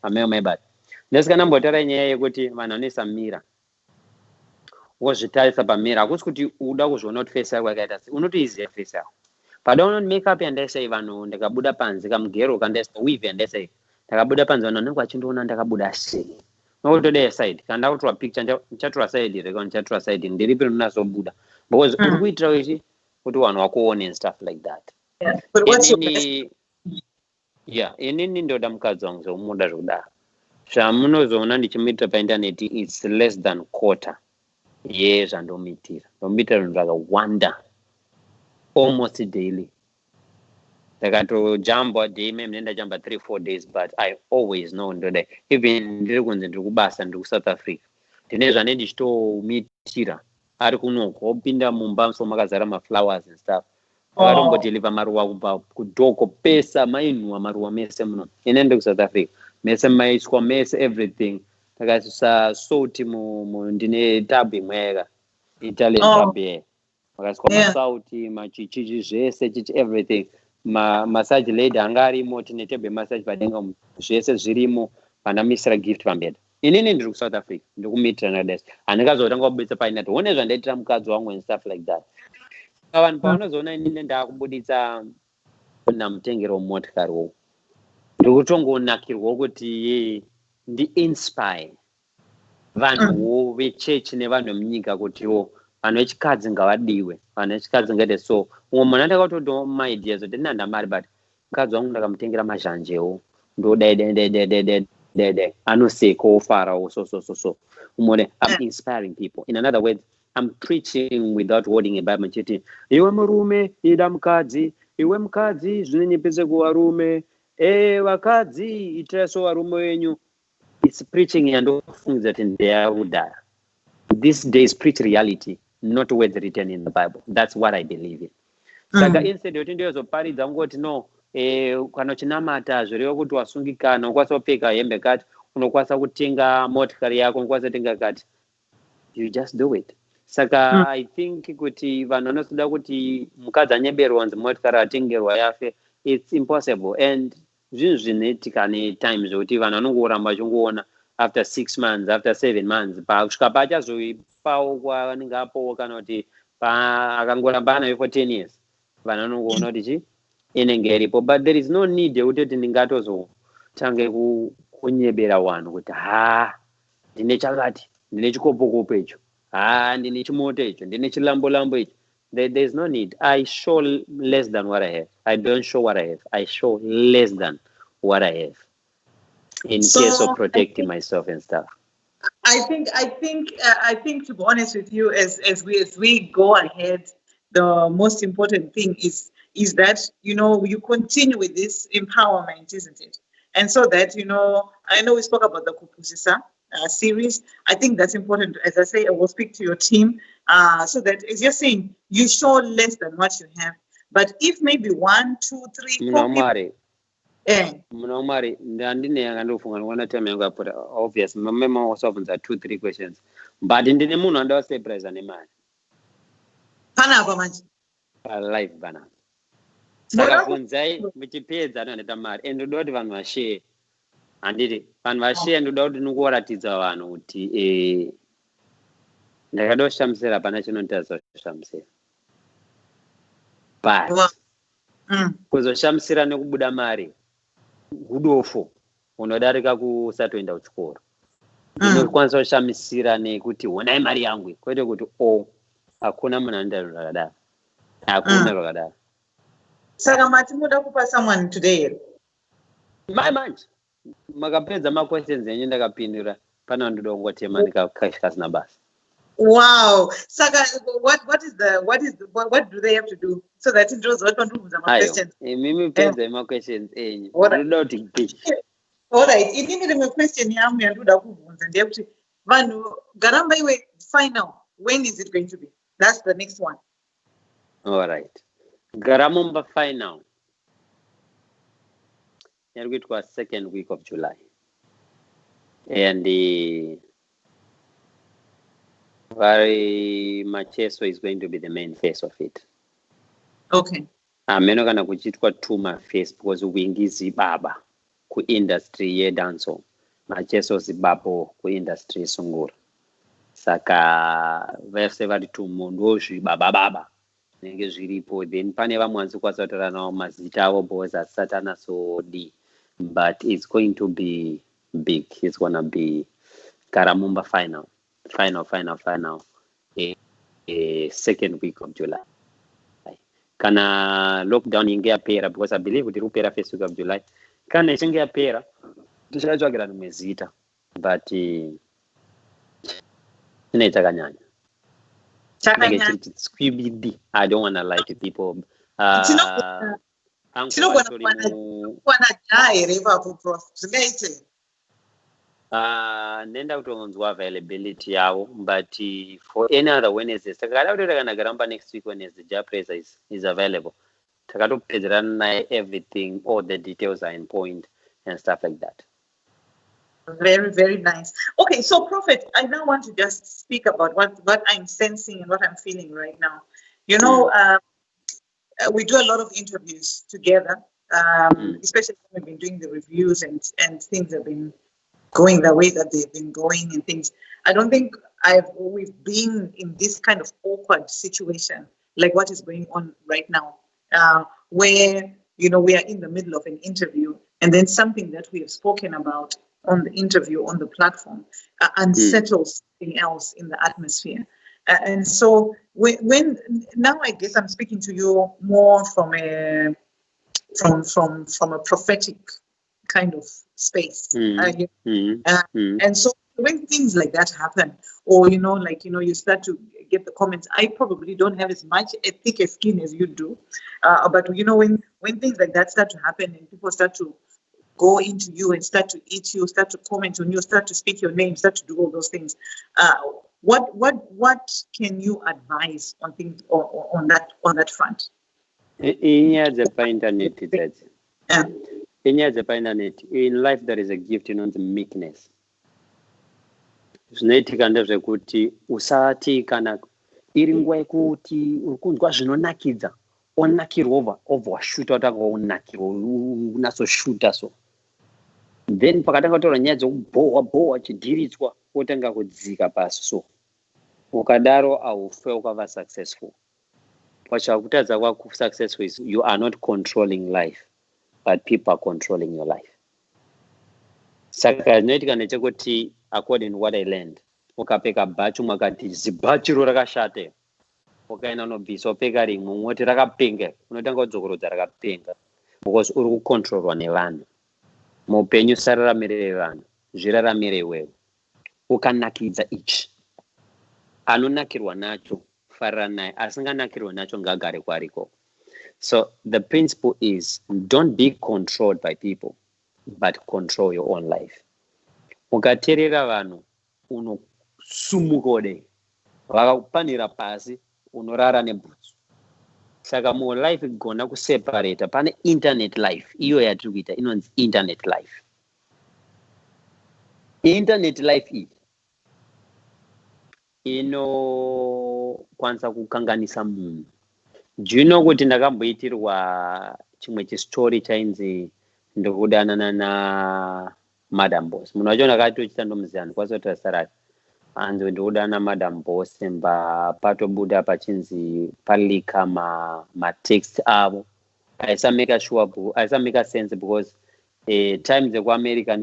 ameo maibati. Ndasikanambotaura nyaya yekuti vanhu vanoisa mira wozvitarisa pamira, hakusi kuti uda kuzviona kuti face yako yakaita sei, unotoiziva face yako. Pada unoti makeup yandaisai vanhu ndakabuda panze, kamugero kandaisa, weave yandaisai ndakabuda panze, vanhu vanenge vachindoona ndakabuda sei. Nokutodai side kana ndakutora picture ndichatora side reka ndichatora side ndiripi rinonazobuda because uri kuitira wechi kuti vanhu vakuone and stuff like that. But what's your best? Inini ndoda mukadzi wangu zvomuda zvokudaro. Zvamunozoona ndichimuitira paindaneti it's less than quarter yezvandomuitira. Ndomuitira zvinhu zvakawanda almost daily. Ndakatojamba day meme ndendajamba 3-4 days, but I always know ndodai even ndiri kunze ndiri kubasa ndiri kuSouth Africa ndine zvane ndichitomuitira ari kunoko opinda mumba so makazara maflowers and stuff. Akatombodeliver maruwa kubva kudhoko pesa mainhuwa maruwa mese muno ine ndiri kuSouth Africa mese maiswa mese everything. Ndakaisa salt ndine tab imwe Italian tab here makaiswa masauti machichichi zvese chichi everything. Massage lady anga arimo tine table massage padenga zvese zvirimo vandamisira gift pambeda. Inini ndiri kuSouth Africa ndikumitira nadasi handikazotanga kubuditsa painati one zvandaitira mukadzi wangu and stuff like that. Vanhu paunozoona inini ndakubuditsa namutengero motikari wo ndikutongonakirwa kuti ndi-inspire vanhuwo vechechi nevanhu vemunyika kutiwo vanhu vechikadzi ngavadiwe, vanhu vechikadzi ngaite so. Umwe munhu andakatotiwo maideas kuti ndinanda mari but mukadzi wangu ndakamutengera mazhanjewo ndodai anoseko ofarawo so. I'm inspiring people. In another words, I'm preaching without holding a Bible chiti iwe murume ida mukadzi, iwe mukadzi zvinonyepese kuvarume, vakadzi itai so varume wenyu. It's preaching yandofungidzira kuti ndeyakudhara. These days preach reality, not words written in the Bible. That's what I believe in. Saka instead yoti ndozoparidza ngoti no kana uchinamata zvirevo kuti wasungikana unokwanisa kupfeka hembe kati, unokwanisa kutenga motikari yako, unokwanisa kutenga kati, you just do it. Saka I think kuti vanhu vanozoda kuti mukadzi anyeberwa wanzi motikari atengerwa yafe, it's impossible. And zvinhu zvinoitika netime zvokuti vanhu vanongoramba vachingoona after 6 months, after 7 months, kusvika pachazoipawo kwavanenge apawo kana kuti akangoramba anayo for 10 years vanhu vanongoona kuti chi inenge iripo. But there is no need yekutoti ndingatozotange kunyebera vanhu kuti ndine chakati, ndine chikopokopo icho, ndine chimota icho, ndine chilambo icho. There's no need. I show less than what I have. I don't show what I have. I show less than what I have in case of protecting myself and stuff. I think to be honest with you, as we go ahead, the most important thing is that, you continue with this empowerment, isn't it? And so that, I know we spoke about the Kupusisa series. I think that's important. As I say, I will speak to your team so that, as you're saying, you show less than what you have. But if maybe 1, 2, 3, 4 people... Mari, ndine yakandofunga nikuona time yangu yapota obvious mama wasabvunza 2-3 questions but ndine munhu andawa surprise ane mari panapa manje live bana. Saka bvunzai muchipedza anoita mari and ndoda kuti vanhu vashare handiti vanhu vashiya ndoda kuti ndingoratidza vanhu kuti ndakada kushamisira pana chinotadza kushamisira but kuzoshamisira nekubuda mari hudofo unodarika kusatoenda kuchikoro. Unokwanisa kushamisira nekuti honai mari yangu kwete kuti hakuna munhu anoita zvakadaro, hakuna zvakadaro. Saka mati muda kupa someone today. Manje makapedza questions enyu ndakapindura pana ndoda kungotema ndikasina basa. Wow. Saka what do they have to do so that it knows what to do with the questions? Mimi pedza questions enyu. Ndoda kuti all right, inini rimwe question yamu yandoda kubvunza ndeyekuti vanhu garamba iwe final, when is it going to be? That's the next one. All right. Garamumba final. It was second week of July. And very Macheso is going to be the main face of it. Okay. Meno kana kuchitwa tuma face because wingi zibaba ku industry ye danso. Macheso zibapo ku industry sungura. Saka vese vari tumundu zvibaba nenge zviripo, then pane vamwe vanokwanisa kutaura nawo mazita avo because asatana so di, but it's going to be big. It's gonna be Garamumba final, second week of July. Kana lockdown inge yapera, because I believe it will pera first week of July. Kana ichinge yapera tichatsvagira numezita, but inoita kanyanya. Squibidi. I don't want to lie to people. Nenda kutongonzwa availability yavo, but for any other Wednesdays takada kuti takanagara next week Wednesday Japresa is available. Takatopedzerana everything, all the details are in point and stuff like that. Very, very nice. Okay, so Prophet, I now want to just speak about what I'm sensing and what I'm feeling right now. You know, we do a lot of interviews together, especially when we've been doing the reviews and things have been going the way that they've been going and things. I don't think we've been in this kind of awkward situation like what is going on right now, where, you know, we are in the middle of an interview and then something that we have spoken about on the interview, on the platform, unsettles something else in the atmosphere. And so when now I guess I'm speaking to you more from a prophetic kind of space. And so when things like that happen, or, you know, like, you know, you start to get the comments, I probably don't have as much a thick skin as you do. But, you know, when things like that start to happen and people start to go into you and start to eat you, start to comment on you, start to speak your name, start to do all those things. What can you advise on things on that front? In life there is a gift, you know, the meekness. Zvinoitika ndezvekuti usati kana iri nguva yekuti uri kunzwa zvinonakidza onakirwa obva washuta watanga unakirwa unasoshuta so, then pakatanga kutora nyaya dzokubhohwa chidhirichwa wotanga kudzika pasi so, ukadaro aufe ukava successful. Pachakutadza kwa successful is you are not controlling life, but people are controlling your life. Saka zvinoitika ndechekuti according to what I learned, ukapfeka bhachi mwakati zibhachi ro rakashate, ukaenda nobvisa upfeka rimwe mwoti rakapenga, unotanga kudzokorodza rakapenga, because uri kucontrolwa nevanhu. Muupenyu sararamire vanhu, zviraramire iwewe. Ukanakidza ichi, anonakirwa nacho farira naye, asinganakirwa nacho ngagare kwariko. So the principle is, don't be controlled by people, but control your own life. Ukateerera vanhu unosumuka kudai, vakakupanira pasi unorara nebhutsu. Saka life igona kuseparata. Pane internet life, iyo yatiri kuita inonzi internet life. Internet life iyi inokwanisa kukanganisa munhu. Do you know kuti ndakamboitirwa chimwe chistory chainzi ndikudanana madam boss munhu wacho ndakatochita ndomuziyani kwasota sarati hanzi ndoda namadam boss mba patobuda pachinzi palika matext avo aisameka sure aisameka sense because time dzekuamerica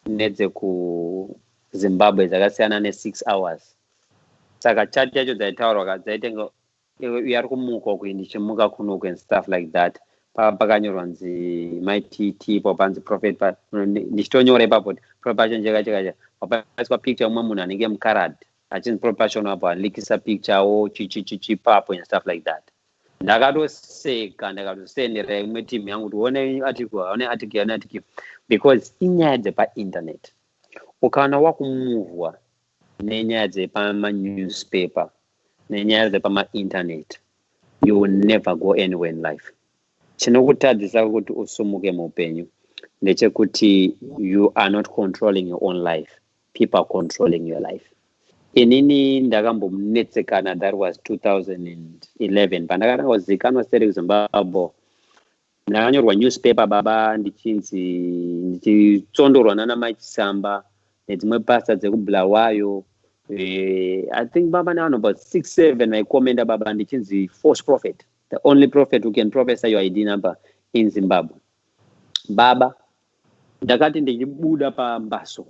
nedzeku dzakasiyana ne6 hours saka chat yacho dzaitaurwa dzaitenga yari kumuka kuindi ndichimuka kunoku and stuff like that pakanyorwa nzi mytt papanzi prophet ndichitonyora ipapo prophet pacho njekachekacha papaiswa picture umwe munhu anenge mukarad achinzi prophet pacho apo alikisa picture wo chipapo and stuff like that ndakatoseka ndakatosendera imwe timu yangu kuti one article because inyaya dzepainternet ukaona wakumuvwa nenyaya dzepama-newspaper nenyaya dzepama-internet you will never go anywhere in life. Chinokutadzisa kuti usumuke muupenyu ndechekuti you are not controlling your own life, people are controlling your life. Inini ndakambonetsekana, that was 2011 pandakatanga kuzikanwa seri kuZimbabwe. Ndakanyorwa newspaper baba ndichitsondorwa nana machisamba nedzimwe pasta dzekubulawayo. I think baba now about 6-7 vaikomenda baba ndichinzi false prophet, the only prophet who can prophesy your ID number in Zimbabwe. Baba ndakati ndichibuda pambaso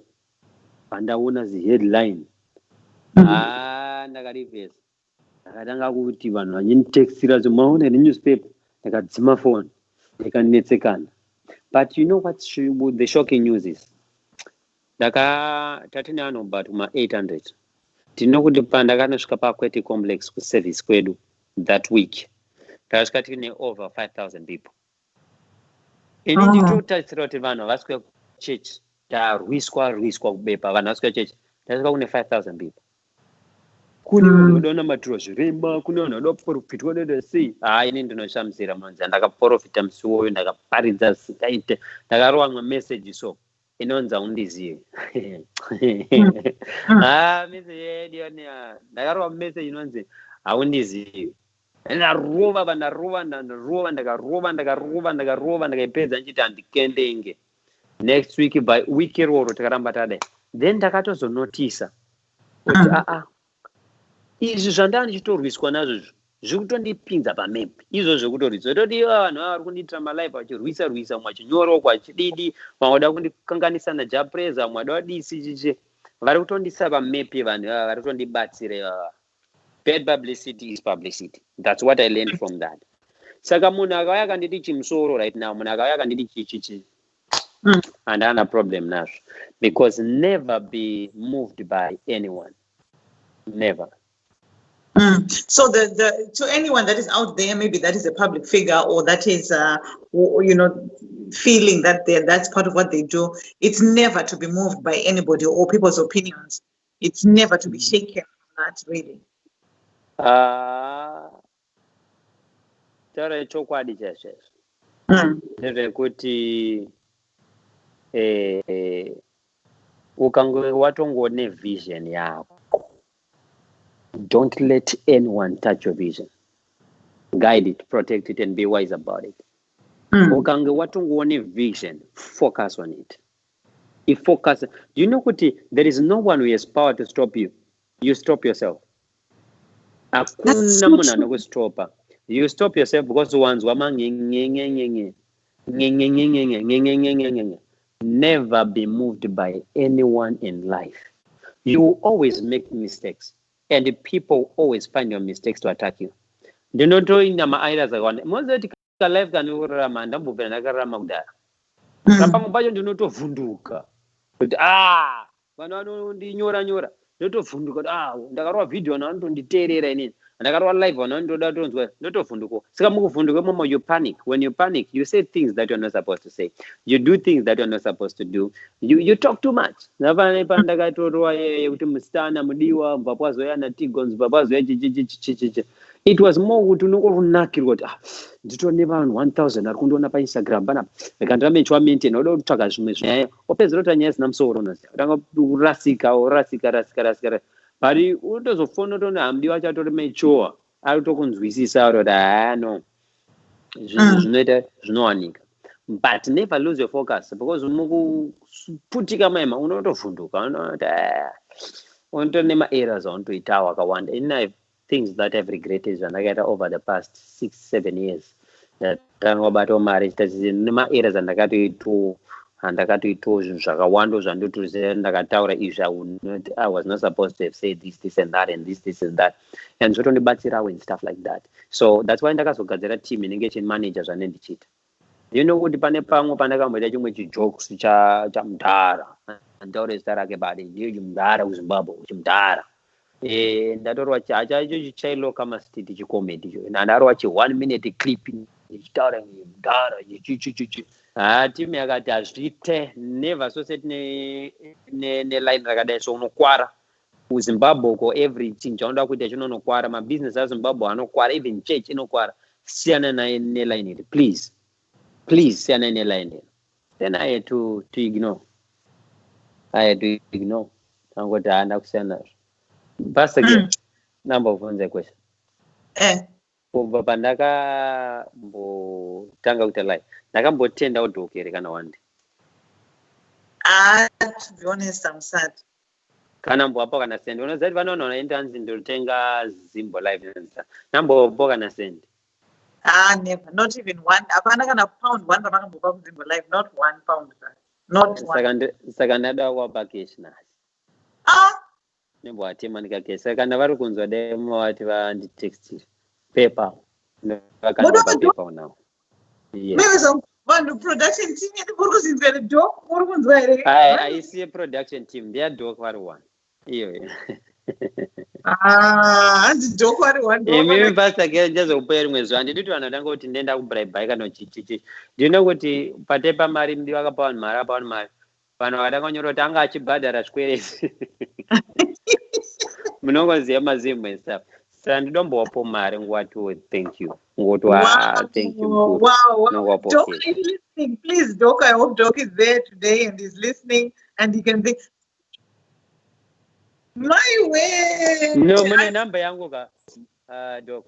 pandaona headline ndakarivhesa ndakatanga kuti vanhu vachinitextira maona newspaper ndakadzima phone ndikanetsekana. But you know what the shocking news is? Tatine ano about 800 tinokuti pandakanosvika pakwete complex kuservice kwedu that week tasvika tine over 5,000 people. Ini nditotarisira kuti vanhu havasvika kuchechi tarwiswa kubepa, vanhu vasvika chechi tasvika kune 5,000 people. Kune vanhu vadaona maturo zviremba, kune vanhu vada kuprofitwa sei. Ini ndinoshamisira munonzi ndakaprofita musi uwoyo, ndakaparidza zikaite, ndakarova mwe message so inonzi undizive. Message ndakarova message inonzi haundizive. Ndarova ndakaipedza nchiti handikendenge. Next week by week iroro takaramba tadai. Then ndakatozonotisa kuti izvi zvandanga ndichitorwiswa nazvo zvirikutondipinza pamepi izvo zvekutorwiswa toti vanhu vari kundiitira malive vachirwisa mwe vachinyorawo kwachididi, vamwe vada kundikanganisa najapreza, vamwe vada vadisi chiche, vari kutondisa pamepi vanhu ava vari kutondibatsira. Bad publicity is publicity. That's what I learned from that. Saka munhu akauya akanditi chimusoro right now, munhu akauya akanditi chichi and I have a problem now, because never be moved by anyone. Never. So to anyone that is out there, maybe that is a public figure or that is, feeling that that's part of what they do, it's never to be moved by anybody or people's opinions. It's never to be shaken from that, really. Tara chokwadi cheshe. Ndekuti ukange watongone vision yako, don't let anyone touch your vision. Guide it, protect it, and be wise about it. Ukange watongone vision, focus on it. Do you know what? There is no one who has power to stop you. You stop yourself. Hakuna munhu anokustopa. You stop yourself because once never be moved by anyone in life. You will always make mistakes, and the people always find your mistakes to attack you. Ndinotoina maaira zakawanda. Mozoti ka life kanorarama ndambobvira ndakararama kudara. Pamwe pacho ndinotovhunduka. Kuti vanhu vanondinyora ndotovhunduka kuti ndakarova video vanhu vanotonditeerera inini. Ndakarova live vanhu vanondoda tonzwa ndotovhunduka. Saka mukuvhunduka momo you panic. When you panic, you say things that you're not supposed to say. You do things that you're not supposed to do. You talk too much. Napane ndakatorova kuti musitana mudiwa mbapwazoya natigons mbapwazoya chichichichichichi. It was more kuti unokonakirwa kuti nditone vanhu 1,000 ari kundiona paInstagram panapa. Ndikandamechwa maintain oda kutsvaga zvimwe zvaya. Opedzera kuti nyaya zina musoro unoziva. Utanga rasika. Bari utozofona kuti hamdi wacho atori mature. Ari kutokunzwisisa kuti no. Zvinhu zvinoita zvinowanika. but never lose your focus, because mukuputika maema unotovhunduka untonema errors ontoita wakawanda. And things that have regretted zvandakaita over the past 6-7 years. Ndakangobata mari nema errors andakatoitawo zvinhu zvakawanda zvandotoziva ndakataura izvi. I was not supposed to have said this and that and this and that, and zvotondibatsirawo and stuff like that. So that's why ndakazogadzira team inenge ichimanager zvanendichiita. You know kuti pane pamwe pandakamboita chimwe chijokes chamudhara, andaure zita rake badi ndiyo chimudhara kuzimbabwe chimudhara. Ndatorwa chacho chichailo kama stiti chicomedy cho, ndarwa 1 minute clip ichitaura mudhara chichichichi. Timu yakati azvite never associate ne-line rakadai, so unokwara kuzimbabwe ko everything chaunoda kuita chinonokwara, mabusiness azimbabwe anokwara, even church inokwara. Siyana ne-line iri, please siyana ne-line iri. Then I had to ignore. Angoti handa kusiyana. Pastor again, number of one question. Kubva pandakambotanga kuita live, ndakambotendawo dhoki here kana wande? To be honest, I'm sad. Kana mboapo kana sendi. Unoziva kuti vanoona endanzi ndotenga Zimbo live. Nambopo kana sendi? Never, not even one. Apana kana pound one pamakambopa kuZimbo live, not 1 pound. Not one. Saka ndada wapa cash nasi. Nemboatema ndikake. Saka ndavari kunzwa dai mavati vanditextire. Paper. Vakanopa paper now. Yes. Vanhu production team yedu muri kuzinzira dog muri kunzwa here? I see a production team. They are dog vari one. Iyo. Hanzi dog vari one. Mimi pastor ke njazokupa rimwe zuva. Handidi kuti vanhu vatanga kuti ndenda kubribe kana chichichi. Ndino kuti patepa mari mdi vakapa vanhu mari apa vanhu mari. Vanhu vakatanga kunyora kuti anga achibhadhara zvikwerezi. Munongoziva mazimbo and stuff. So ndidombowapo mari ngwati thank you. Thank you. Wow. Doc, are you listening? Please, Doc, I hope Doc is there today and is listening and he can think, my way. No, mune number yangu ka, Doc.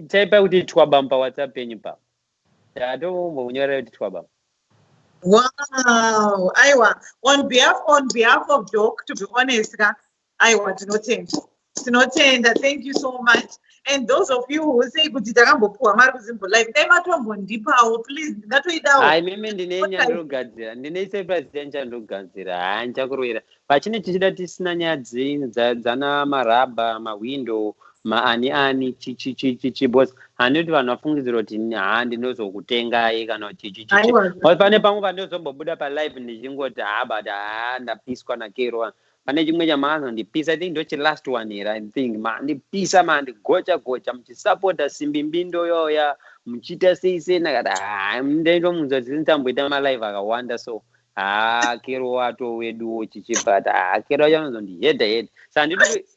Chaipa kuti twabamba WhatsApp yenyu pa. Ndatombo kunyora kuti twabamba. Wow. Aiwa, on behalf of Doc, to be honest, Aiwa, tinotenda. Thank you so much. And those of you who say kuti takambopuwa mari kuZimbo live, ndematombo please, ndatoidawo. Mimi ndinenya ndogadzira. Ndine surprise yencha ndogadzira. Hanchakurwira. Pachine tichida tisina nyaya dzana maraba, mawindow, maani boss. Handiti vanhu vafungidzira kuti ndinozokutengai kana chichichi. Pane pamwe pandozombobuda pa live ndichingoti ndapiswa naKerwa. Pane chimwe chamazondipisa, I think ndochi last one here, I think mandipisa mandigocha muchisupporta Simbimbindo yoya muchita seise nakati ndendomunzwa kuti nditamboita malive akawanda, so Carole wato weduwo chichibata Carole chanozondihedha. Saka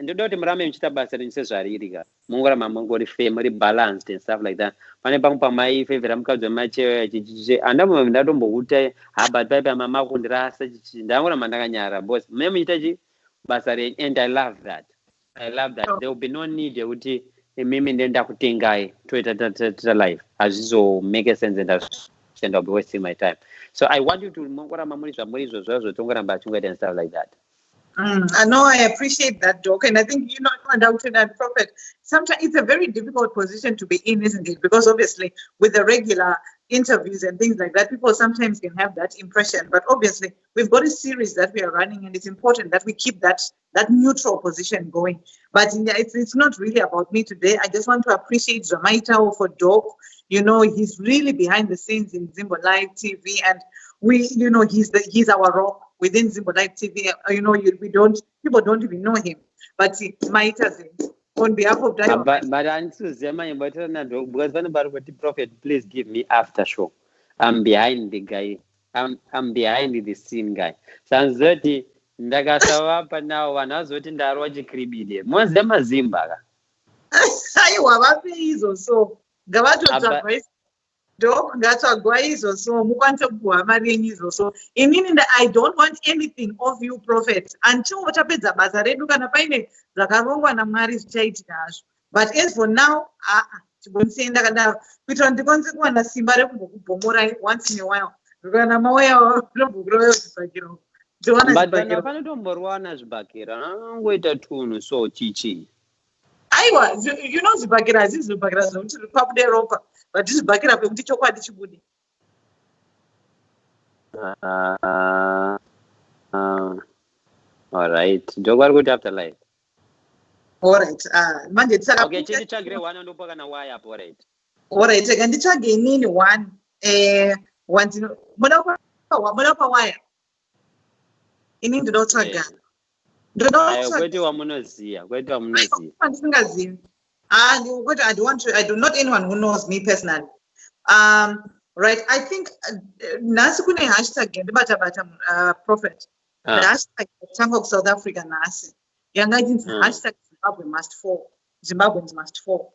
ndinoda kuti murambe muchita basa renyu sezvariri ka, mungoramba mungori family balanced and stuff like that. Pane pamwe pamaifevhera mukadzi wemacheya chichichi ndatombohuta but paipa mama kundirasa chichichi ndangoramba ndakanyara boss meme muchita basa renyu, and I love that. There will be no need yekuti mimi ndenda kutengai toita live. Hazvizo sense and I'll be wasting my time. So I want you to mongoramba muri zvamuri zvotongoramba achingwaita and stuff like that. I know, I appreciate that, Doc, and I think undoubted and Prophet. Sometimes it's a very difficult position to be in, isn't it? Because obviously, with the regular interviews and things like that, people sometimes can have that impression. But obviously, we've got a series that we are running, and it's important that we keep that neutral position going. But it's not really about me today. I just want to appreciate Zamaita for Doc. He's really behind the scenes in Zimbo Live TV, and he's our rock within Zimbo Live TV. People don't even know him, but he might as on behalf of that. But because Prophet, please give me after show. I'm behind the guy. I'm behind the scene guy. Sanzoti ndakasavapa now vanazoti ndarwa chikribide. Mwaziva mazimba ka. Aiwa vape so. Gavato Doc ngatsvagwa izvozvo mukwanise kupuhwa mari yenyu izvozvo. Inini I don't want anything of you, Prophet, until tapedza basa redu kana paine zvakarongwa naMwari zvichaitika hazvo. But as for now, chibonisei ndakadaro kuitira kuti ndikwanise kuwana simba rekumbokubhomorai once in a while kana mauya rombokurayo zvibhakira But panotomborwana zvibhakira angoita tunhu so chichi. Aiwa, you know zvibhakira hazisi zvibhakira zvokuti pabude ropa but zvibhakira pekuti chokwadi chibude. All right. Jogwari kuti afterlife. All right. Manje tsaka. Okay, chitsvagire one ndopo kana why up, all right. All right, nditsvage inini one. One muda pa wire. Inini ndinotsvaga. Kwete wamunoziya. Andisingazivi. I do not anyone who knows me personally. Right, I think nasi kune hashtag ndibata prophet. The hashtag Tango South Africa nasi. Yanga jinsi hashtag Zimbabwe must fall. Zimbabweans must fall.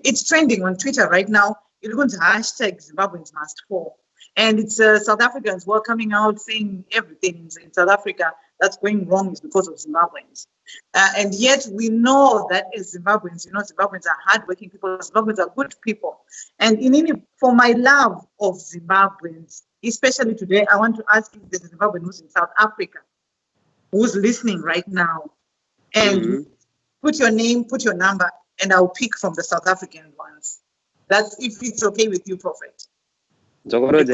It's trending on Twitter right now. It's going to hashtag Zimbabweans must fall. And it's South Africans who are coming out saying everything in South Africa that's going wrong is because of Zimbabweans. And yet we know that as Zimbabweans, Zimbabweans are hardworking people, Zimbabweans are good people. And for my love of Zimbabweans, especially today, I want to ask if there's a Zimbabwean who's in South Africa, who's listening right now. And put your name, put your number, and I'll pick from the South African ones. That's if it's okay with you, Prophet. Very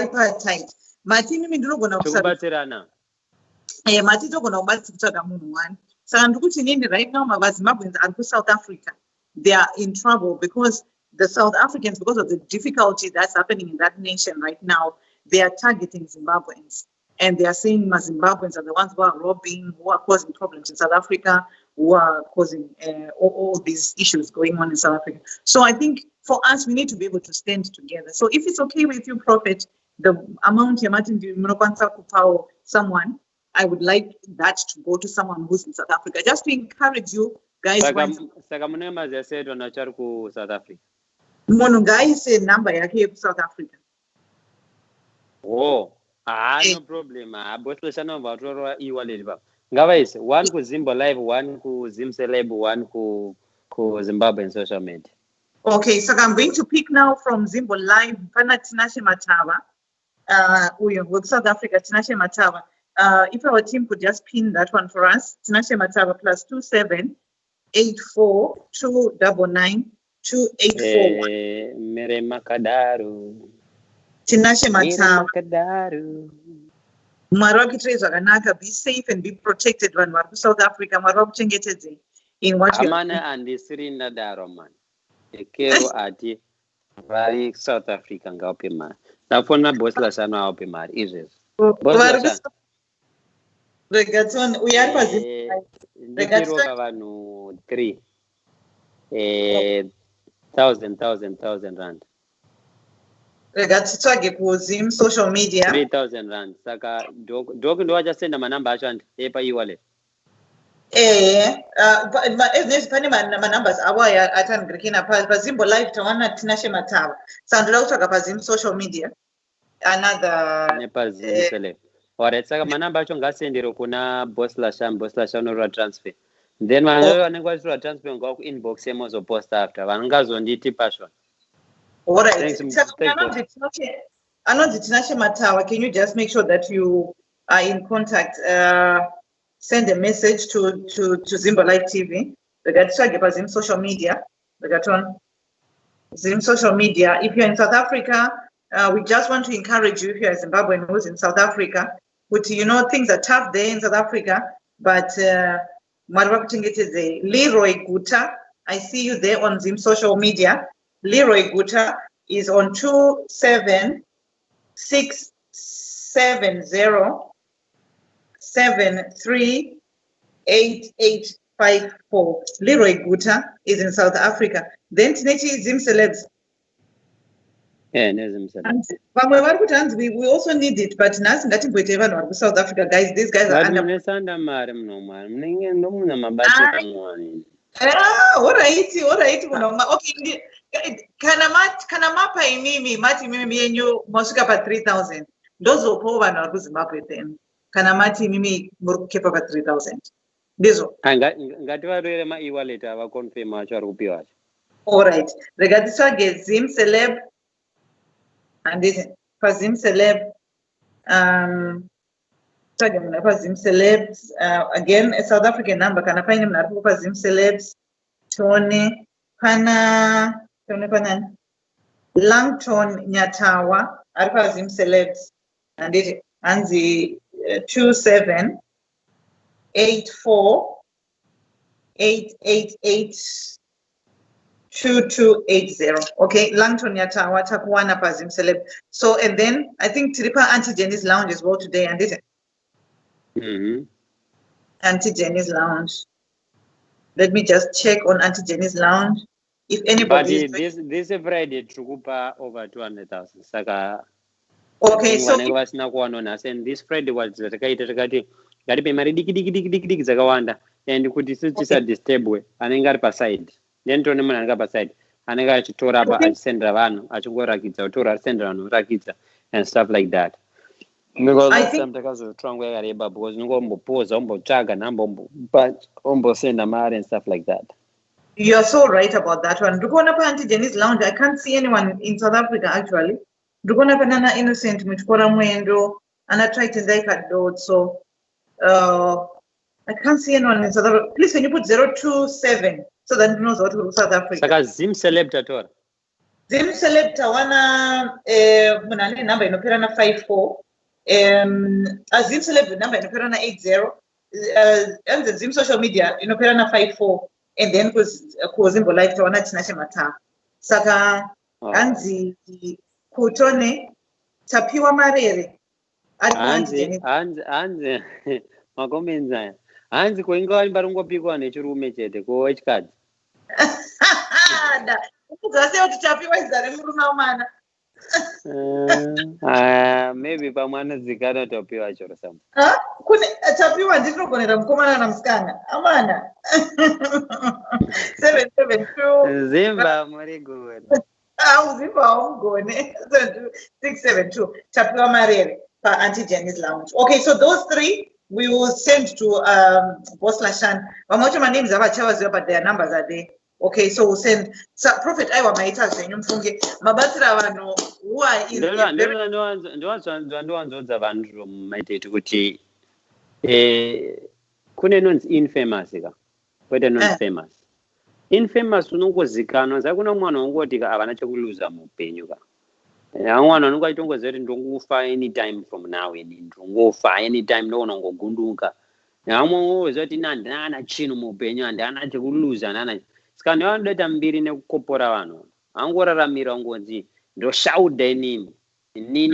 tight. Matini mindinogona kubatsirana. Mati togona kubatsira munhu one. Saka ndikuti nini right now Zimbabweans are to South Africa. They are in trouble because the South Africans, because of the difficulty that's happening in that nation right now, they are targeting Zimbabweans. And they are saying Zimbabweans are the ones who are robbing, who are causing problems in South Africa, who are causing all these issues going on in South Africa. So I think for us, we need to be able to stand together. So if it's okay with you, Prophet, the amount you're Martin someone, I would like that to go to someone who's in South Africa, just to encourage you guys. Sakamunema said on South Africa. Monungai said number yake South Africa. Oh. No problem. Both listen about e-wallet. Guys, one ku Zimbo Live, one ku Zim Celeb, one ku Zimbabwe social media. Okay, so I'm going to pick now from Zimbo Live. Pana Tinashe Matava. With South Africa, Tinashe Matava. If our team could just pin that one for us, Tinashe Matava +27 84 299 2841. Mere Makadaru. Tinashe Matava. Be safe and be protected when we're South Africa. In what Amana and the Sirina Daroman. A Kero Ati, very South African Gopima. Now for my boss Lasana Opima, is it? Regaton, we are Regaton 3. 1,000 rand. Regatsage Zim social media. 3,000 rand. Saka dog do just send my number and paper you wallet. But if my numbers are why I turn Grekina Paz, Zimbo Live to one at Tinashe Matava. Sound low to Zim social media. Another Nepal. Or it's like my number on gas in the Rokuna, Boslasham or transfer. Then my other was to a transfer and go inbox emos or post after one gas on DT passion. All right. I know the Tinashe Matawa. Can you just make sure that you are in contact? Send a message to Zimbo Live TV. We got to Zim social media. We got on Zim social media. If you're in South Africa, we just want to encourage you if you're a Zimbabwean who's in South Africa. But things are tough there in South Africa. But Leroy Guta, I see you there on Zim social media. Leroy Guta is on 27670738854. Leroy Guta is in South Africa. Then Tinechi Zim Celebs. Yeah, Zim Celebs. We also need it, but nothing that we ever South Africa, guys. These guys are under. All right. Okay. Kana mapa imimi mati mimi yenyu mosika pa 3,000. Those who poor na Zimbabwe then. Kana mati mimi murukepa pa 3,000. Ndizvo. Ngativarwere ma-e-wallet avaconfirm acho ari kupiwa acho. All right. Regarding Zim Celeb, and this Zim Celeb, Zim Celebs, again, a South African number. Can I find him now? Zim Celebs, Tony, Pana, Langton Nyatawa, Zim Celebs, and it, and the 2784888280. Okay, Langton Yatawa Takuana Pazim Celeb. So, and then I think Tripa Auntie Jenny's Lounge as well today, and this Auntie Jenny's Lounge. Let me just check on Auntie Jenny's Lounge. If anybody but this Friday Trukupa over 200,000. Saka okay, so and this Friday was Gati pay mari diki zakawanda and kuti sichisa disturb we anenge pa side then tone munhu anenge pa side anenge achitora ba achisendera vanhu achingorakidza kutora achisendera vanhu rakidza and stuff like that. Because last time takazotsvanga yakareba because ningombopoza ombotsvaga nhamba ombosenda mari and stuff like that. You're so right about that one. Ndikuona pa Auntie Jenny's Lounge, I can't see anyone in South Africa actually. Ndikuona pa Nana Innocent muchikora mwendo ana try to like a dot, so I can't see anyone in South Africa. Please, can you put 027 so that you know what to South Africa? Saka Zim Celeb tatora. Zim Celeb tawana munane number inopera na 54. Zim Celeb number inopera na 80. And the Zim social media inopera na 54. And then kuzimbo live tawana tinashe mata. Saka anzi kutone tapiwa marere. Anzi makomenza hanzi kuinga mbarungopikwa nechirume chete ko echikadzi da ukuzase kuti tapiwa izare murume umana maybe pamwana zikana tapiwa choro sam kune tapiwa ndinogonera mukomana na musikana amana 772 Zimba muri good Zimba ungone 672 tapiwa marere pa Auntie Jenny's Lounge. Okay, so those three we will send to Boss Lashan. Vamocho my names are chawas, but their numbers are there. Okay, so we'll send. So Prophet Iwa Maita Zenyumfunge Mabatira Wano who are in the vanhu maitete kuti kune nonzi infamous ka kwete nonzi famous. Infamous unongozikanwa zakuna mwana wongoti ka avana chekuluza muupenyu ka. Mwana unonga itongoza kuti ndongofa anytime from now ndongofa anytime ndonongogunduka. Amwe zoti ndana chino muupenyu andana chekuluza ndana sikani vanodeta mbiri nekukopora vanhu angoraramira ngonzi ndoshauda inini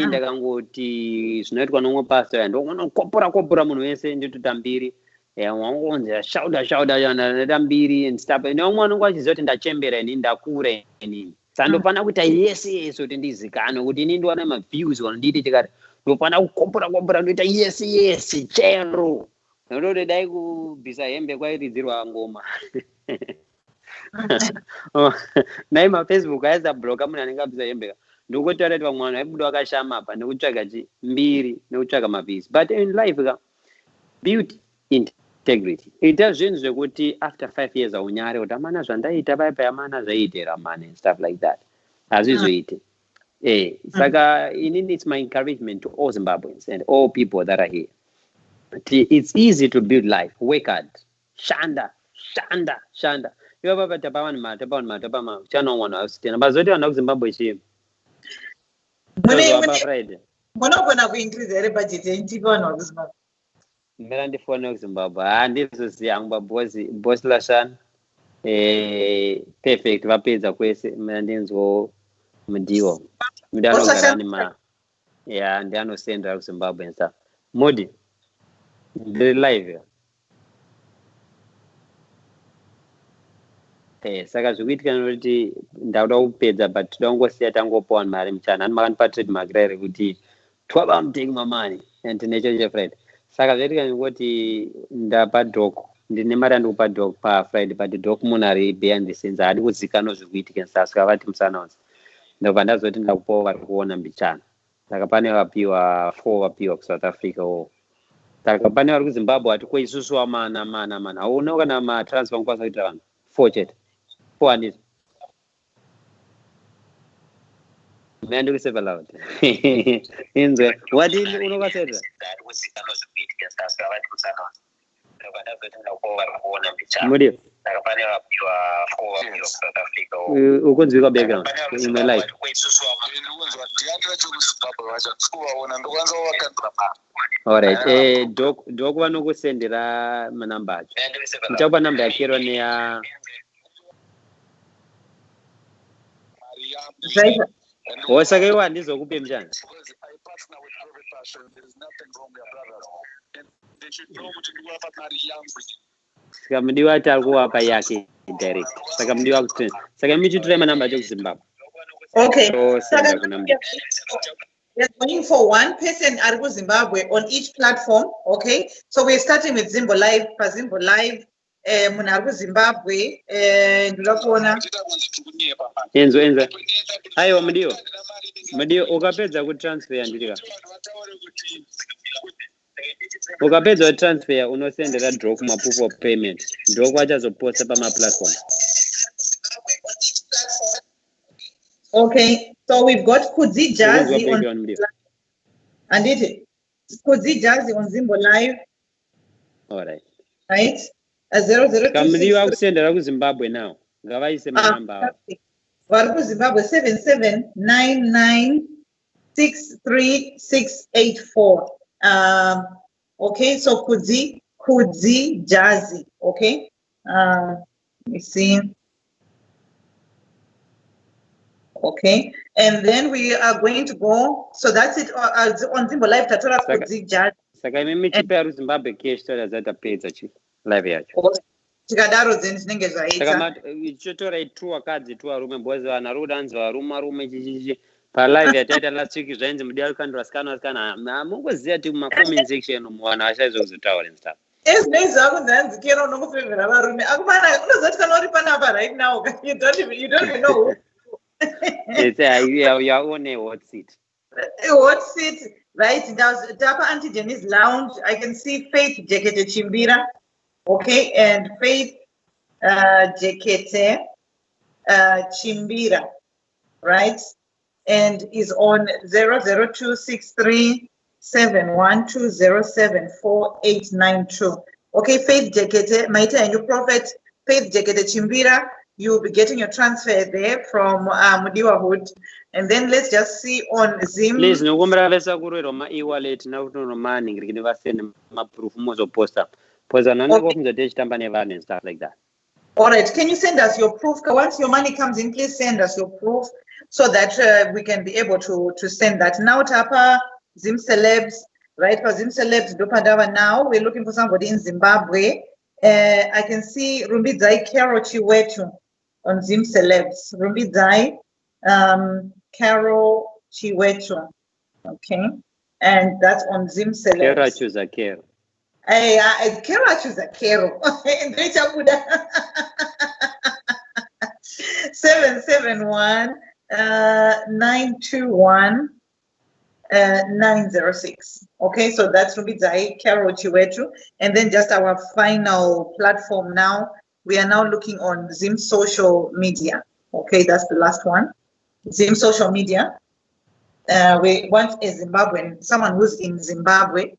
ndakangoti zvinoitwa nomwe pastor ndonokopora munhu wese nditota mbiri wangonzi shauda ndata mbiri and stuff nomwe anonga achizoti ndachembera inini ndakura inini sandofana kuita yes kuti ndizikanwe kuti inini ndiwana maviews wanonditi tikati ndofana kukopora ndoita yes chero ndoti dai kubvisa hembe kwairidzirwa ngoma nai mafacebook aisa bloka munhu anenge abvisa hembe ndokutora kuti vamwana vaibuda vakashama apa nekutsvaga mbiri nekutsvaga maviews but in life ka build integrity ita zvinhu zvekuti after 5 years aunyare kuti amana zvandaita paipai amana zvaiitira mane and stuff like that hazvizoite saka inini it's my encouragement to all Zimbabweans and all people that are here. It's easy to build life. Work hard. Shanda. Iva baba tapa ma chano wana ausitena bazoti wana kuZimbabwe chii Mbona kuincrease ere budget yentipa wana kuZimbabwe mera ndifona kuZimbabwe ndizoziya ngba boss Lashan perfect vapedza kwese mera ndinzo mudiwo ndanogarani ma ndianosendera kuZimbabwe and stuff Modi ndiri live saka zvikuitika nekuti ndauda kupedza but toda kungosiya tangopa vanhu mari muchana ani makanipa trademark rairi kuti twaba muteki mamani and necho chefriday saka zvoitika nekuti ndapa dok ndine mari andikupa dok pafriday but dok munhu ari behind the scenes haadi kuzikanwa zvikuitika saka saka vati musanaunce ndobva ndazoti ndakupawo vari kuona mbichana saka pane vapiwa 4 vapiwa kuSouth Africa wo saka pane vari kuzimbabwe ati kweisusu mana auno kana matransfer mukwanisa kuita vanhu 4 chete 400 mende kuseva loud inzwe wadini unokaseta mudio ukunzwika background imwe live alright dok vanokusendera manamba acho muchakupa namba yakero neya saka iwo handizokupe mchana saka mudiwa ati ari kuwapa yake direct saka mudiwa kuti saka michitore manamba acho kuzimbabwe Okay. senda kunamba We're going for one person at Zimbabwe on each platform. Okay. So we're starting with Zimbo Live, Zimbo Live, Munaru Zimbabwe, Ndulakona. Enzo. Ayo Mudio ukapedza kutransfer andika. Ukapedza kutransfer unosendera draw kuma proof of payment. Draw kwachazoposta pama platform. Okay, so we've got Kudzi Jazzy on and it Kudzi Jazzy on Zimbo Live. All right. Right? 0026. Kamudi wa kusendera ku Zimbabwe now. Ngavaise manamba. Vari ku Zimbabwe 7799636684. Okay, so Kudzi Jazzy. Okay. Let me see. Okay, and then we are going to go. So that's it on Zimbo Live. Tatora Kudzi Jazzy. Saka imi chipa Zimbabwe cash tola zata pesa chi live yacho. Tikadaro zeni zvinenge zvaita. Saka ichotora itu wakadzi tu arume boys vana rudanzi varume chichichi pa live yataita last week zvainzi mudiwa kandwa skana mungoziya kuti ma comment section mwana achazotaura and stuff. Ezvinei zvakunzi kero unokufevhera varume akumana unozoti kana uri panapa right now you don't even know. It's you are on a hot seat. Hot seat, right? Tapa Antigenis Lounge. I can see Faith Jekete Chimbira. Okay, and Faith Jekete Chimbira, right? And is on 0026371207489. Okay, Faith Jekete, Maita and you prophet Faith Jekete Chimbira. You'll be getting your transfer there from Mudiwa Hood. And then let's just see on Zim. Please, no vesa kurero ma e-wallet na kutono money ngikini vasende ma proof mozo posta. Poza nana go from the dish company and stuff like that. All right, can you send us your proof? Once your money comes in, please send us your proof so that we can be able to send that. Now Tapa Zim Celebs, right? For Zim Celebs Dopadava now, we're looking for somebody in Zimbabwe. I can see Rumbidzai Carole Chiwetu on Zim Celebs. Rumbidzai Carole Chiwetu. Okay. And that's on Zim Celebs. Carole choose a Carole. Carole choose a Carole. 771 921 906. Okay, so that's Rumbidzai Carole Chiwetu. And then just our final platform now. We are now looking on Zim social media. Okay, that's the last one. Zim social media. We want a Zimbabwean, someone who's in Zimbabwe,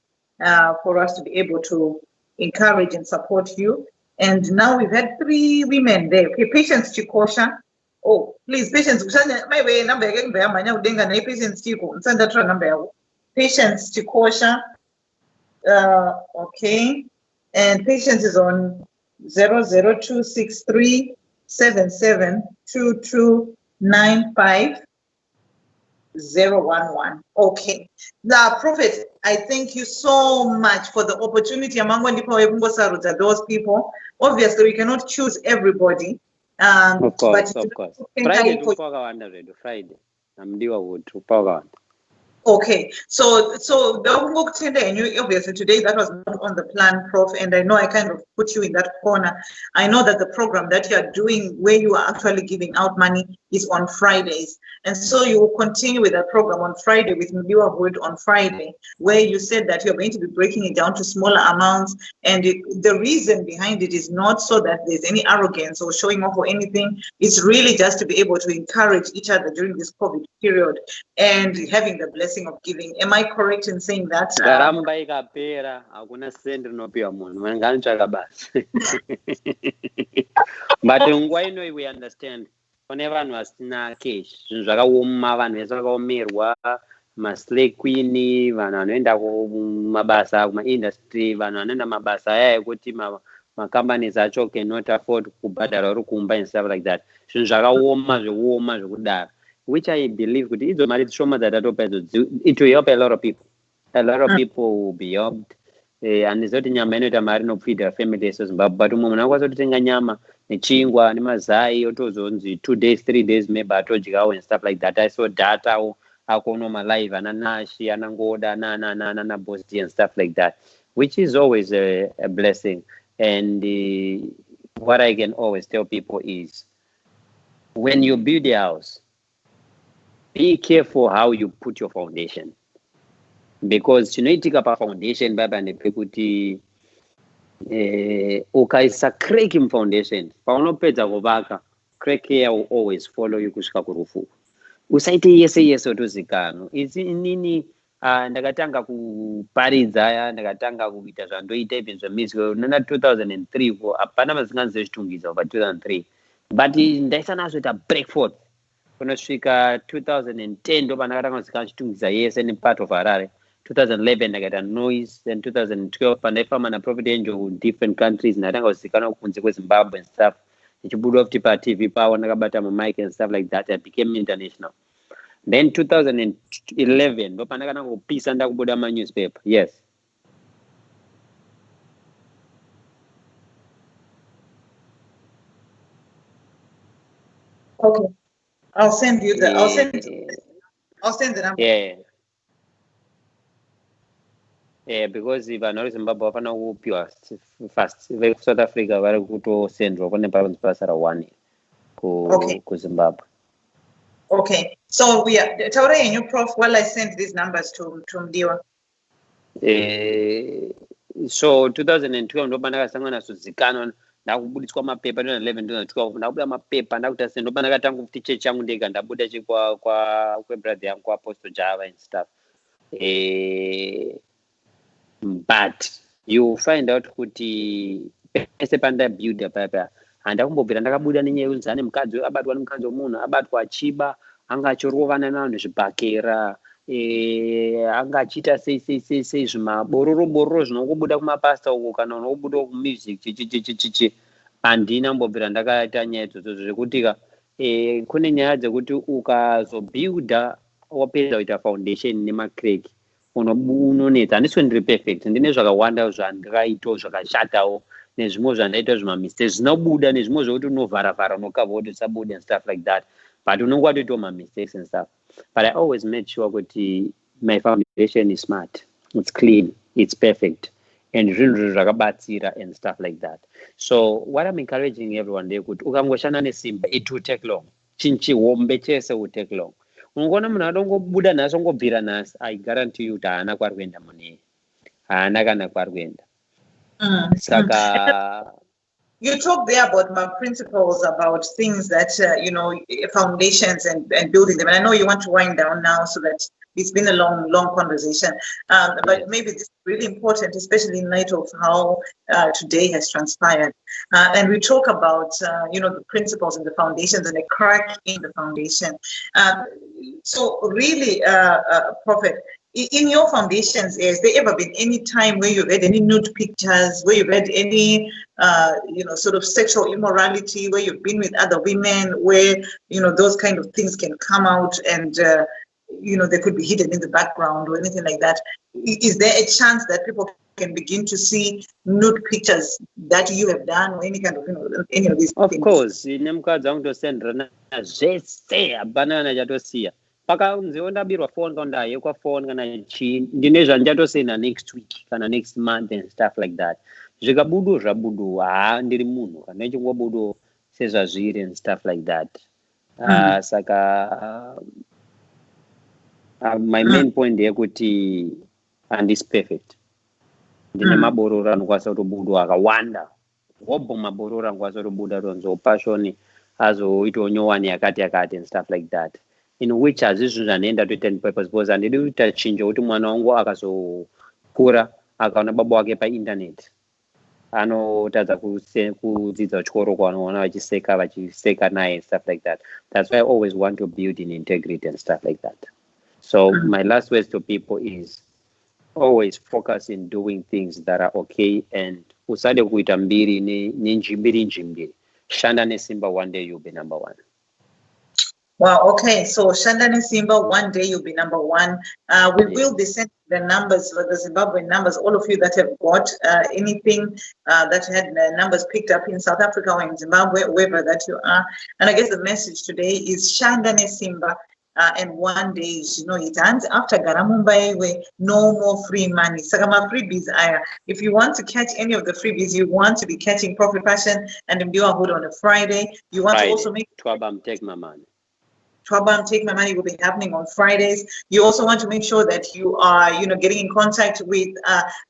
for us to be able to encourage and support you. And now we've had 3 women there. Okay, Patience Chikosha. Oh, please, Patience. My way number again. Patience Chiko. Send that number. Patience Chikosha. Okay, and Patience is on 0026377229511. Okay. Now, Prophet, I thank you so much for the opportunity. Those people. Obviously, we cannot choose everybody. Of course. Friday. Okay, so obviously today that was not on the plan, Prof, and I know I kind of put you in that corner. I know that the program that you are doing, where you are actually giving out money, is on Fridays. And so you will continue with that program on Friday with Mbiwa Word on Friday, where you said that you're going to be breaking it down to smaller amounts. And the reason behind it is not so that there's any arrogance or showing off or anything. It's really just to be able to encourage each other during this COVID period and having the blessing of giving. Am I correct in saying that? Ndaramba ikapera hakuna sendi rinopiwa munhu vanganitsvaka basi. But nguva ino we understand kune vanhu vasina cash, zvinhu zvakaoma, vanhu vese vakaomerwa, maslay queen, vanhu vanoenda kumabasa kumaindustry, vanhu vanoenda mabasa aya ekuti macompanies acho cannot afford kubhadhara uri kumba and stuff like that. Zvinhu zvakaoma zvekuoma zvekudaro, which I believe kuti idzo mari shoma dzatatopa idzo, it will help a lot of people. A lot of people will be helped. Handizoti nyama inoita mari inopfidha family yeso Zimbabwe, but umwe munhu akwanisa kutenga nyama nechingwa nemazai otozonzi 2 days 3 days maybe atodyawo and stuff like that. I saw data akono malive ananashi anangoda ana bosti and stuff like that, which is always a blessing. And what I can always tell people is, when you build a house, be careful how you put your foundation, because chinoitika pafoundation baba ndepekuti ukaisa crack mufoundation, paunopedza kuvaka, crack here will always follow you kusvika kurufu. Usaite yese otozikanwa. Inini ndakatanga kuparidza, ndakatanga kuita zvandoita ibvi zvemusic nana 2003 hapana mazinganzi zvichitungidza pa 2003, but ndaisa nazoita breakforth kunosvika 2010 ndo pandakatanga kuzikana chitungidza yese nepart of Harare. 2011 ndakaita noise, then 2012 pandaifamba naProphet Angel different countries, ndakatanga kuzikanwa kunze kweZimbabwe and stuff, ndichibuda futi paTV pawo ndakabata mamic and stuff like that. I became international. Then 2011 ndo pandakatanga kupisa ndakubuda manewspaper. Yes. Okay. I'll send you the I'll send the number. Yeah, because vanhu vari Zimbabwe vafana kupiwa fast, South Africa vari kutosendwa kune basa ra1 kuZimbabwe. Okay, so we are taura yenyu Prof while I send these numbers to Mdiwa. So 2012 ndo pandakasangana nazozikanwa, ndakubudiswa mapepa 2011 2012 ndakubuda mapepa ndakuita sei ndo pandakatanga kuti chechi yangu ndega ndabuda kwebrother yangu Apostle Java and stuff. But you find out kuti pese pandabuilda papa handakumbobvira ndakabuda nenyaya yekuti ane mukadzi abatwa nemukadzi womunhu, abatwa achiba, anga achirovana navanhu zvibhakera, anga achiita sei zvimabororo zvinongobuda kumapasta uko kana unobuda kumusic chichi. Handina mbobvira ndakaita nyaya idzodzo zvekuti kune nyaya dzekuti ukazobuilda wapedza kuita foundation nemacrack unonetsa. Handisi ndiri perfect, ndine zvakawanda zvandakaitawo zvakashatawo nezvimwe zvandaita zvimamistakes zvinobuda, nezvimwe zvokuti unovharavhara unokavha kuti usabuda and stuff like that, but unonge watoitawo mamistakes and stuff. But I always made sure kuti my foundation is smart, it's clean, it's perfect, and zvinhu zvakabatsira and stuff like that. So what I'm encouraging everyone ndekuti ukangoshanda nesimba, it will take long. Chinhu chihombe chese will take long. Ungoona munhu adongobuda nhasi ongobvira nhasi, I guarantee you kuti haana kwari kuenda mune, haana kana kwari kuenda. Saka you talk there about my principles, about things that foundations and building them, and I know you want to wind down now, so that it's been a long conversation, but maybe this is really important, especially in light of how today has transpired, and we talk about the principles and the foundations and a crack in the foundation. So really, Prophet, in your foundations, has there ever been any time where you've had any nude pictures, where you've had any, sort of sexual immorality, where you've been with other women, where, those kind of things can come out and, they could be hidden in the background or anything like that? Is there a chance that people can begin to see nude pictures that you have done or any kind of, any of these things? Of course, nemukadzi angutosenderana zvese hapana chatosiya. Pakanziwo ndabirwa phone kana ndayekwa phone kana chii, ndine zvandichatosenda next week kana next month and stuff like that. Zvikabudu ndiri munhu kana chingobudu sezvazviri and stuff like that. Saka my main point ndeyekuti handisi perfect. Ndine mabororo anokwanisa kutobudwa akawanda. Wobho mabororo anokwanisa kutobuda tonzo passion azoitawo nyowani yakati and stuff like that. In which hazizvo zvanoenda toita purpose because handidi kuita chinjo kuti mwana wangu akazokura akaona baba wake painternet anotadza kudzidza chikoro kwanoona vachiseka naye and stuff like that. That's why I always want to build in integrity and stuff like that. So my last words to people is always focus in doing things that are okay and usade kuita mbiri nenjimbiri. Shanda nesimba, one day you'll be number one. Wow, okay. So Shandani Simba, one day you'll be number one. We will be sending the numbers, the Zimbabwean numbers, all of you that have got anything that had numbers picked up in South Africa or in Zimbabwe, wherever that you are. And I guess the message today is Shandani Simba. And one day, it ends after Garamumbai, no more free money. Sakama freebies. If you want to catch any of the freebies, you want to be catching Profit Passion and Mdiwa Hood on a Friday. You want to also make Twabam Take My Money. Twabam Take My Money will be happening on Fridays. You also want to make sure that you are, getting in contact with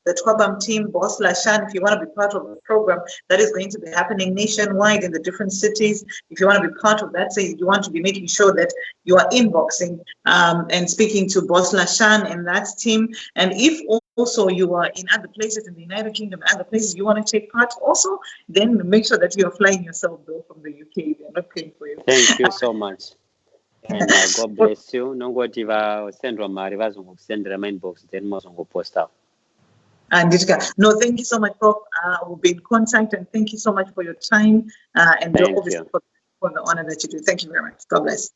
the Twabam team, Boss Lashan, if you want to be part of the program that is going to be happening nationwide in the different cities. If you want to be part of that, say you want to be making sure that you are inboxing and speaking to Boss Lashan and that team. And if also you are in other places in the United Kingdom, other places you want to take part also, then make sure that you are flying yourself though from the UK. They're not paying for you. Thank you so much. And God bless you. Nongoti vasendwa mari vazongosendera inbox then mozongoposta. And no, thank you so much, Prof. We'll be in contact and thank you so much for your time and obviously for the honor that you do. Thank you very much. God bless.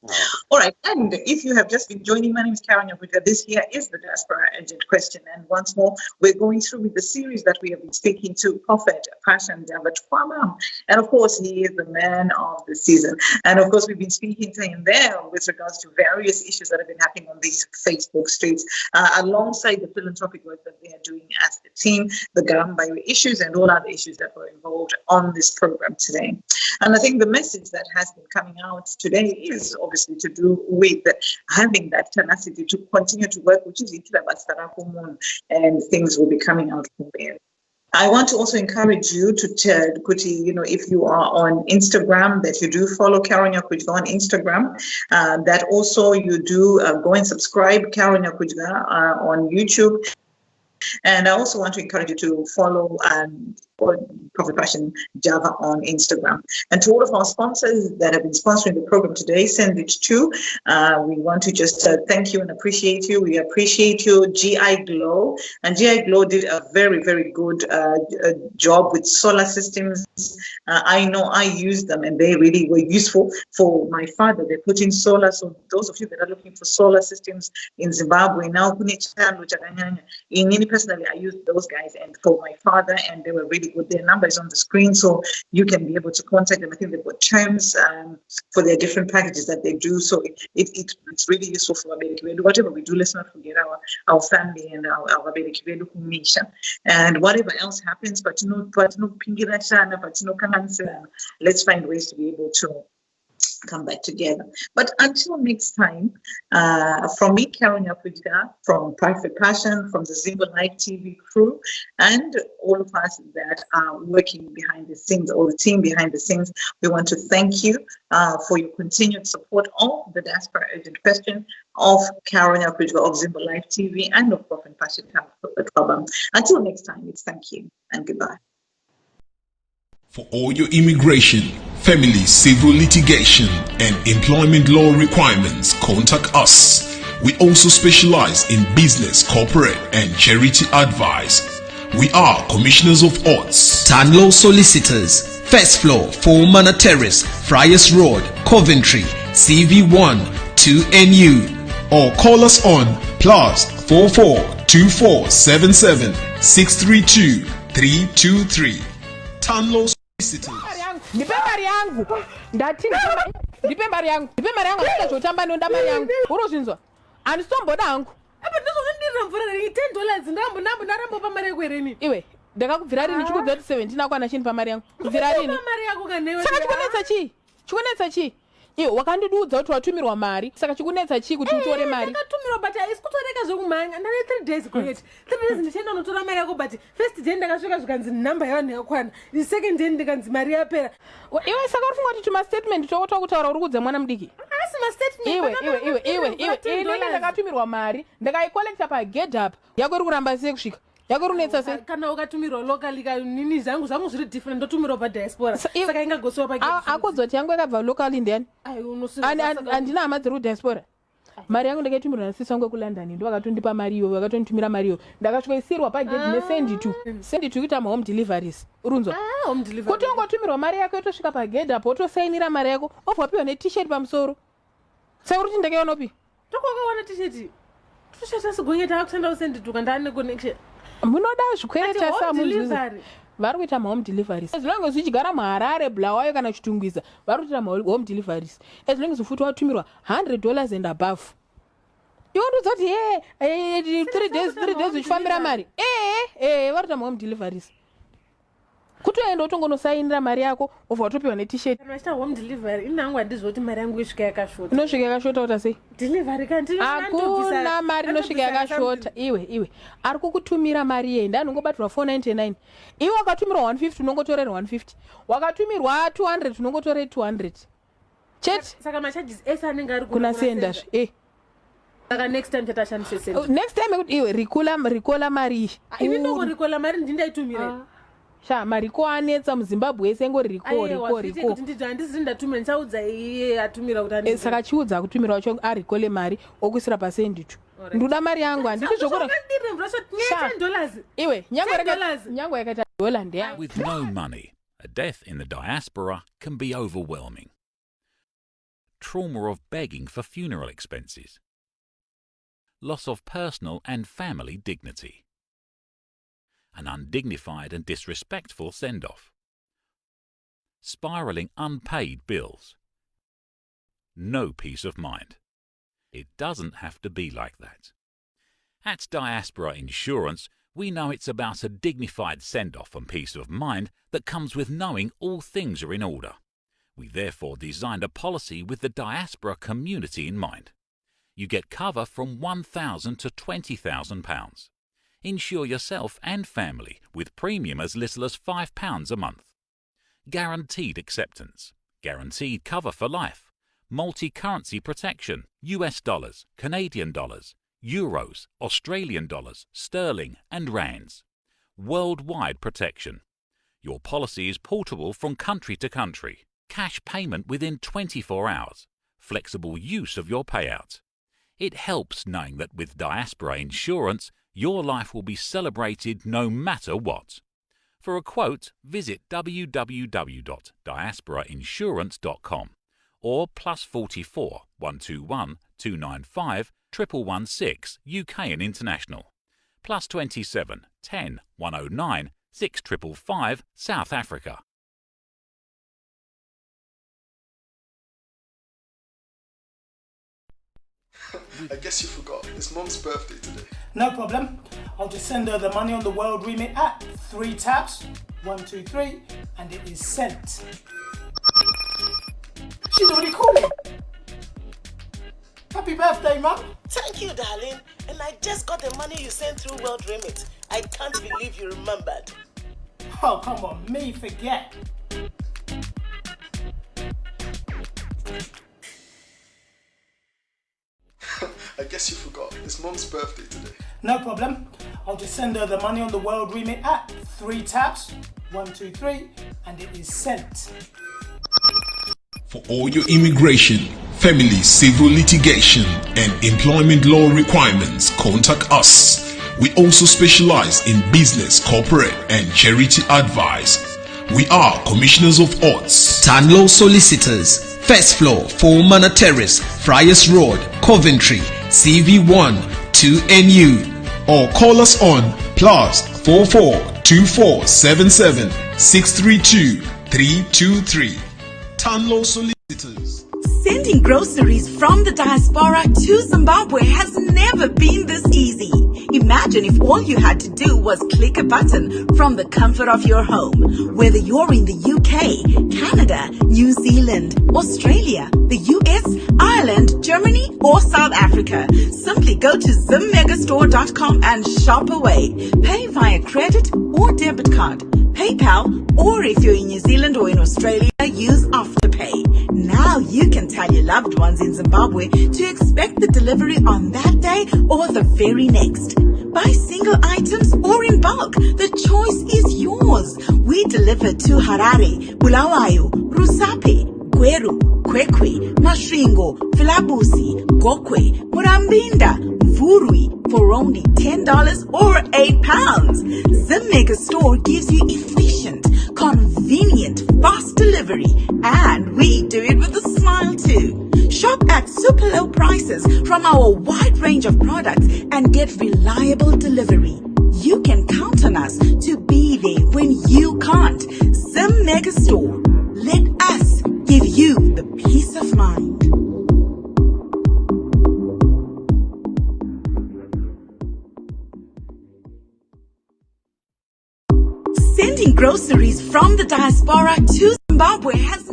All right. And if you have just been joining, my name is Carole Nyakuja. This here is the Diaspora Urgent Question. And once more, we're going through with the series that we have been speaking to Prophet Passion Twabam. And of course, he is the man of the season. And of course, we've been speaking to him there with regards to various issues that have been happening on these Facebook streets, alongside the philanthropic work that they are doing as a team, the Garambai issues and all other issues that were involved on this program today. And I think the message that has been coming out today is obviously to do with having that tenacity to continue to work, which is and things will be coming out from there. I want to also encourage you to tell Kuti, if you are on Instagram, that you do follow Carole Nyakuja on Instagram, that also you do go and subscribe Carole Nyakuja on YouTube. And I also want to encourage you to follow Profit Passion Java on Instagram. And to all of our sponsors that have been sponsoring the program today, send it to. We want to just thank you and appreciate you. We appreciate you, GI Glow. And GI Glow did a very, very good job with solar systems. I know I used them and they really were useful for my father. They put in solar. So those of you that are looking for solar systems in Zimbabwe, now, personally, I used those guys and for my father, and they were really good. Their number is on the screen, so you can be able to contact them. I think they've got terms for their different packages that they do. So it's really useful for whatever we do. Let's not forget our family and our and whatever else happens. But let's find ways to be able to come back together. But until next time, from me, Carole Nyakuja, from Private Passion, from the Zimba Live TV crew, and all of us that are working behind the scenes, or the team behind the scenes, we want to thank you for your continued support of the Diaspora Urgent Question, of Carole Nyakuja, of Zimba Live TV, and of Profit Passion Twabam. Until next time, it's thank you and goodbye. For all your immigration, family, civil litigation, and employment law requirements, contact us. We also specialize in business, corporate, and charity advice. We are Commissioners of Odds. Tanlo Solicitors, first floor, 4 Manor Terrace, Friars Road, Coventry, CV1 2NU. Or call us on +44 2477 632 323. Tanlo Solicitors. Ndipe mari yangu ndati ndipe mari yangu ndachotamba nonda mari yangu urozvinzwa andisomboda hangu apa ndizonondira mvura ri $10 ndarambo pa mari yako rini iwe ndakakubvira rini chikubvira kuti 17 akwana chini pa mari yangu kubvira rini pa mari yako kanewe saka chikonetsa chi Iwe wakandiudza kuti watumirwa mari, saka chikunetsa chii kuti utore mari? Ndakatumirwa but haisi kutoreka zvokumhanya. Ndane 3 days kunoita. 3 days ndichienda kunotora mari yako but first day ndakasvika zvikanzi nhamba yavanhu yakwana. The second day ndikanzi mari yapera. Iwe saka urifunga kuti tuma statement tokota kutaura uri kudza mwana mudiki? Asi ma statement. Iwe ndakatumirwa mari, ndakaikollecta pagate up. Yako iri kuramba sei kusvika? Yako runetsa sei? Kana ukatumirwa locally nini zvangu zviri different ndotumirwa padiaspora. Saka ingagosiwa pagate. Akudzoti yangu yakabva locally ndiani? Andina hama dziri kudiaspora. Mari yangu ndakaitumirwa nasisi wangu kuLondon, ndo vakatondipa mari iyo, vakatonitumira mari iyo. Ndakasvikoisirwa pagate neSend to kuita home deliveries. Urunzwa? Home delivery. Kuti ungotumirwa mari yako yotosvika pagate apo wotosainira mari yako, obvapiwa ne-t-shirt pamusoro. Saka kuti ndakaiona upi? Tokwakaona t-shirt. T-shirt asigonyeta akushanda kuSend to kandani neconnection. Munoda zvikwereta samunzvizi vari kuita home deliveries as long as uchigara muHarare, Bulawayo kana Chitungwiza vari kuita home deliveries as long as futi watumirwa $100 and above. Iwe ndudza kuti 3 days uchifambira mari vari kuita home deliveries kuti uende utongonosainira mari yako obva watopiwa ne-t-shirt. Kana vachiita home delivery inangu handizoti mari yangu isvika yakashota. Inosvika yakashota uta sei? Delivery kanti hakuna mari inosvika yakashota. Iwe ari kukutumira mari yei ndanongobatirwa 499. Iwe wakatumirwa 150 unongotorera 150. Wakatumirwa 200 unongotorera 200. Chete saka macharges ese anenge ari kuna sendazve saka next time tatashandise send. Next time kuti iwe rikola mari ini ndongorikola mari ndindaitumira mariko anetsa muZimbabwe ese ngori riko kuti handiziri ndatumira ndichaudza iye atumira kuti saka chiudza akutumira wacho arikole mari okuisira pasenditu. Ndoda mari yangu handiti zvokora iwe nyango yakaita $1 ndeyangu. With no money, a death in the diaspora can be overwhelming. Trauma of begging for funeral expenses. Loss of personal and family dignity. An undignified and disrespectful send-off. Spiralling unpaid bills. No peace of mind. It doesn't have to be like that. At Diaspora Insurance, we know it's about a dignified send-off and peace of mind that comes with knowing all things are in order. We therefore designed a policy with the diaspora community in mind. You get cover from £1,000 to £20,000. Insure yourself and family with premium as little as £5 a month. Guaranteed acceptance. Guaranteed cover for life. Multi-currency protection. US dollars, Canadian dollars, euros, Australian dollars, sterling and rands. Worldwide protection. Your policy is portable from country to country. Cash payment within 24 hours. Flexible use of your payout. It helps knowing that with Diaspora Insurance, your life will be celebrated no matter what. For a quote, visit www.diasporainsurance.com or +44 121 295 116 UK and international, +27 10 109 6555 South Africa. I guess you forgot. It's Mom's birthday today. No problem. I'll just send her the money on the World Remit app. 3 taps, 1, 2, 3, and it is sent. She's already called me. Happy birthday, Mum. Thank you, darling. And I just got the money you sent through World Remit. I can't believe you remembered. Oh, come on, me forget. I guess you forgot. It's Mom's birthday today. No problem. I'll just send her the money on the World Remit app. 3 taps, 1, 2, 3, and it is sent. For all your immigration, family, civil litigation, and employment law requirements, contact us. We also specialize in business, corporate, and charity advice. We are Commissioners of Odds. Tanlo Solicitors, First Floor, 4 Manor Terrace, Friars Road, Coventry, CV1 2NU. Or call us on +44 24 77 632 323. Tanlo Solicitors. Sending groceries from the diaspora to Zimbabwe has never been this easy. Imagine Imagine if all you had to do was click a button from the comfort of your home. Whether you're in the UK, Canada, New Zealand, Australia, the US, Ireland, Germany, or South Africa, simply go to zimmegastore.com and shop away. Pay via credit or debit card, PayPal, or if you're in New Zealand or in Australia, use Afterpay. Now you can tell your loved ones in Zimbabwe to expect the delivery on that day or the very next. Buy single items or in bulk. The choice is yours. We deliver to Harare, Bulawayo, Rusape, Gweru, Kwekwe, Masvingo, Filabusi, Gokwe, Murambinda, Mvurwi for only $10 or £8. Zim Mega Store gives you efficient, convenient, fast delivery, and we do it with a smile too. Shop at super low prices from our wide range of products and get reliable delivery. You can count on us to be there when you can't. Zim Mega Store. Let us give you the peace of mind. Sending groceries from the diaspora to Zimbabwe has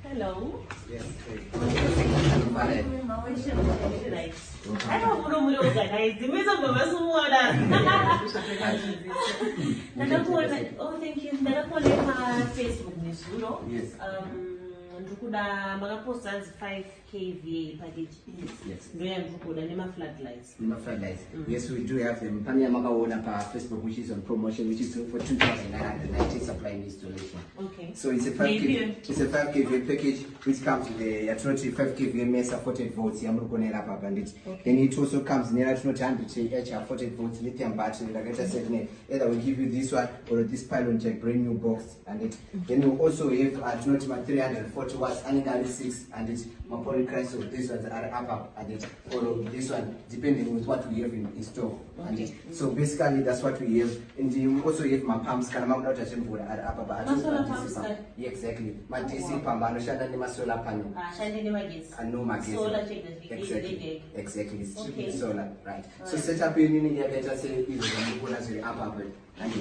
Hello. Yes. I don't know what organize. The reason for my oh, thank you. Facebook news. Yes. Ndukuda magapost as 5 kVA package. Yes. Ndukuda nema floodlights. Yes, we do have them. Panya makaona pa Facebook, which is on promotion, which is for 2,990 supply and installation. Okay. So it's a 5 kVA. It's a 5 kVA package which comes with the 5 kVA mesa 40 volts. Then it also comes near 100 40 volts lithium battery. Like I said, either we give you this one or this pylon check brand new box, and it. Then we also have 340 watts annually 6, and it's my polycrest. So these ones are up and it, or this one depending on what we have in store. Okay. So basically that's what we have. And we also have my pumps. Can I'm not touching for at up about yeah, exactly. My DC pump and my solar panel. And no magazine. Solar exactly. Okay. Solar, right. So set up in India, better say is the up and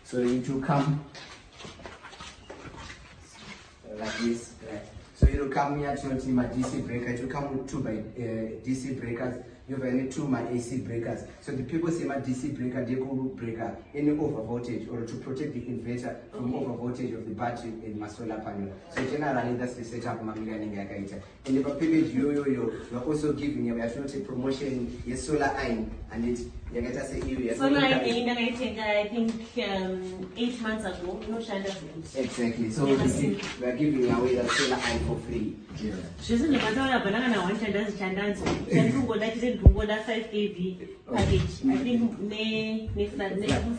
so it will come like this, right? So it will come here to my DC breaker. It will come with 2 by DC breakers. You have any 2 my AC breakers. So the people say my DC breaker, they call breaker any over voltage or to protect the inverter from over voltage of the battery in my solar panel. So generally that's the setup my million. And the package you're also giving you a promotion your solar iron, and it you get us a solar iron I think 8 months ago, no Shanda. Exactly. So we are giving away the solar iron for free. She's in the banana now, and does Chandan. That 5 kV package. I think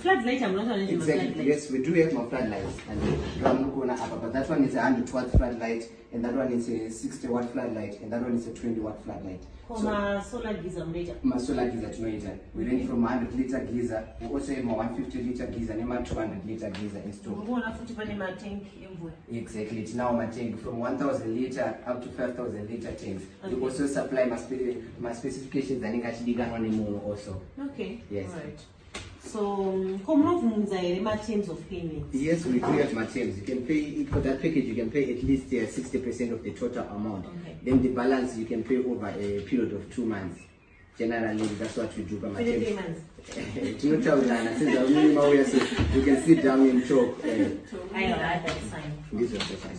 floodlight. I'm not on exactly. Yes, we do have more floodlights, and but that one is a 100-watt floodlight, and that one is a 60-watt floodlight, and that one is a 20-watt floodlight. Solar geyser later. My solar geyser we range from 100-liter geyser. We also have my 150-liter geyser and my 200-liter geyser installed. Exactly. It's now my tank from 1,000-liter up to 5,000-liter tanks. Okay. We also supply my specifications and actually got one more also. Okay. Yes. All right. So, my terms of payment? Yes, we do have my terms. You can pay for that package. You can pay at least 60% of the total amount. Okay. Then the balance you can pay over a period of 2 months. Generally, that's what we do. By my terms. 3 months. You can sit down and talk. That's fine. This was the fine.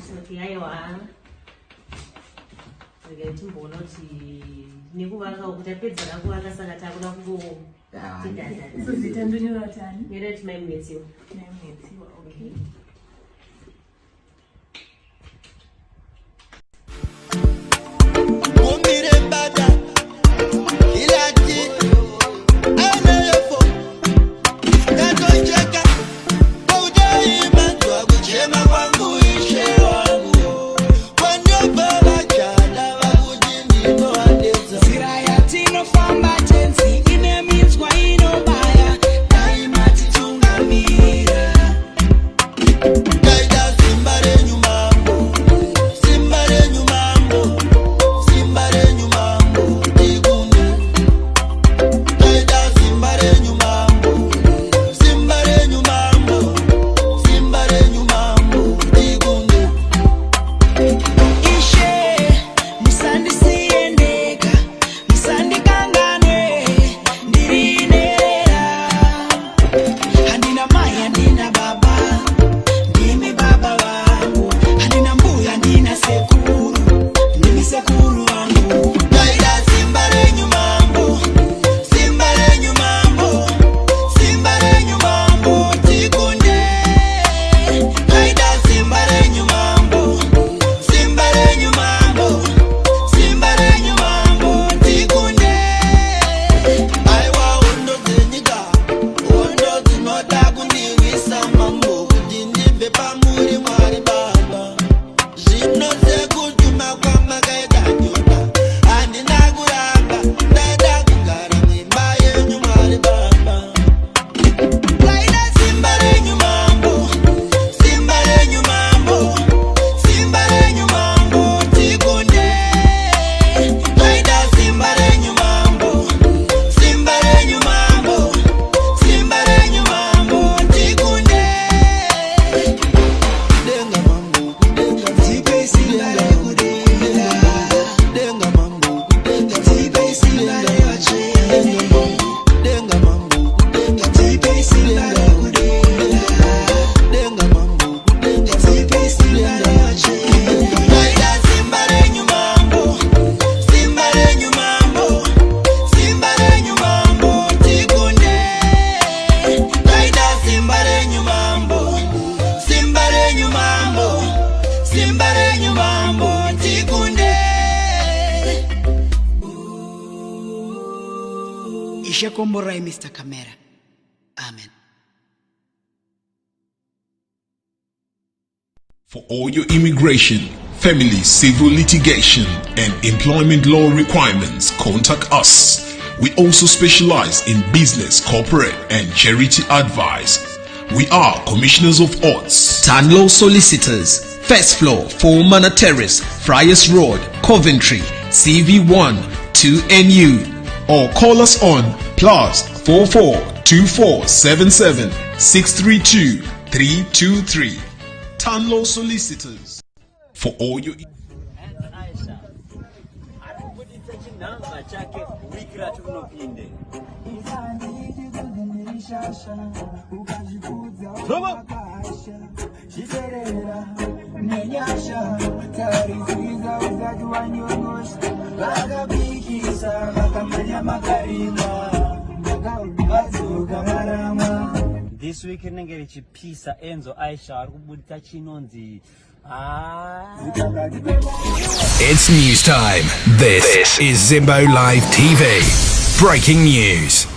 Okay, Zira yatinofamba tenzi ine minzwa inobaya. Shekomborai, Mr. Camera. Amen. For all your immigration, family, civil litigation, and employment law requirements, contact us. We also specialize in business, corporate, and charity advice. We are Commissioners of Odds. Tanlo Solicitors, first floor, 4 Manor Terrace, Friars Road, Coventry, CV1 2NU. Or call us on +44 2477 632 323. Tanlo Solicitors. For all your This week nengeri chipisa Enzo Aisha arikubudita chinonzi It's news time. This is Zimbo Live TV. Breaking news.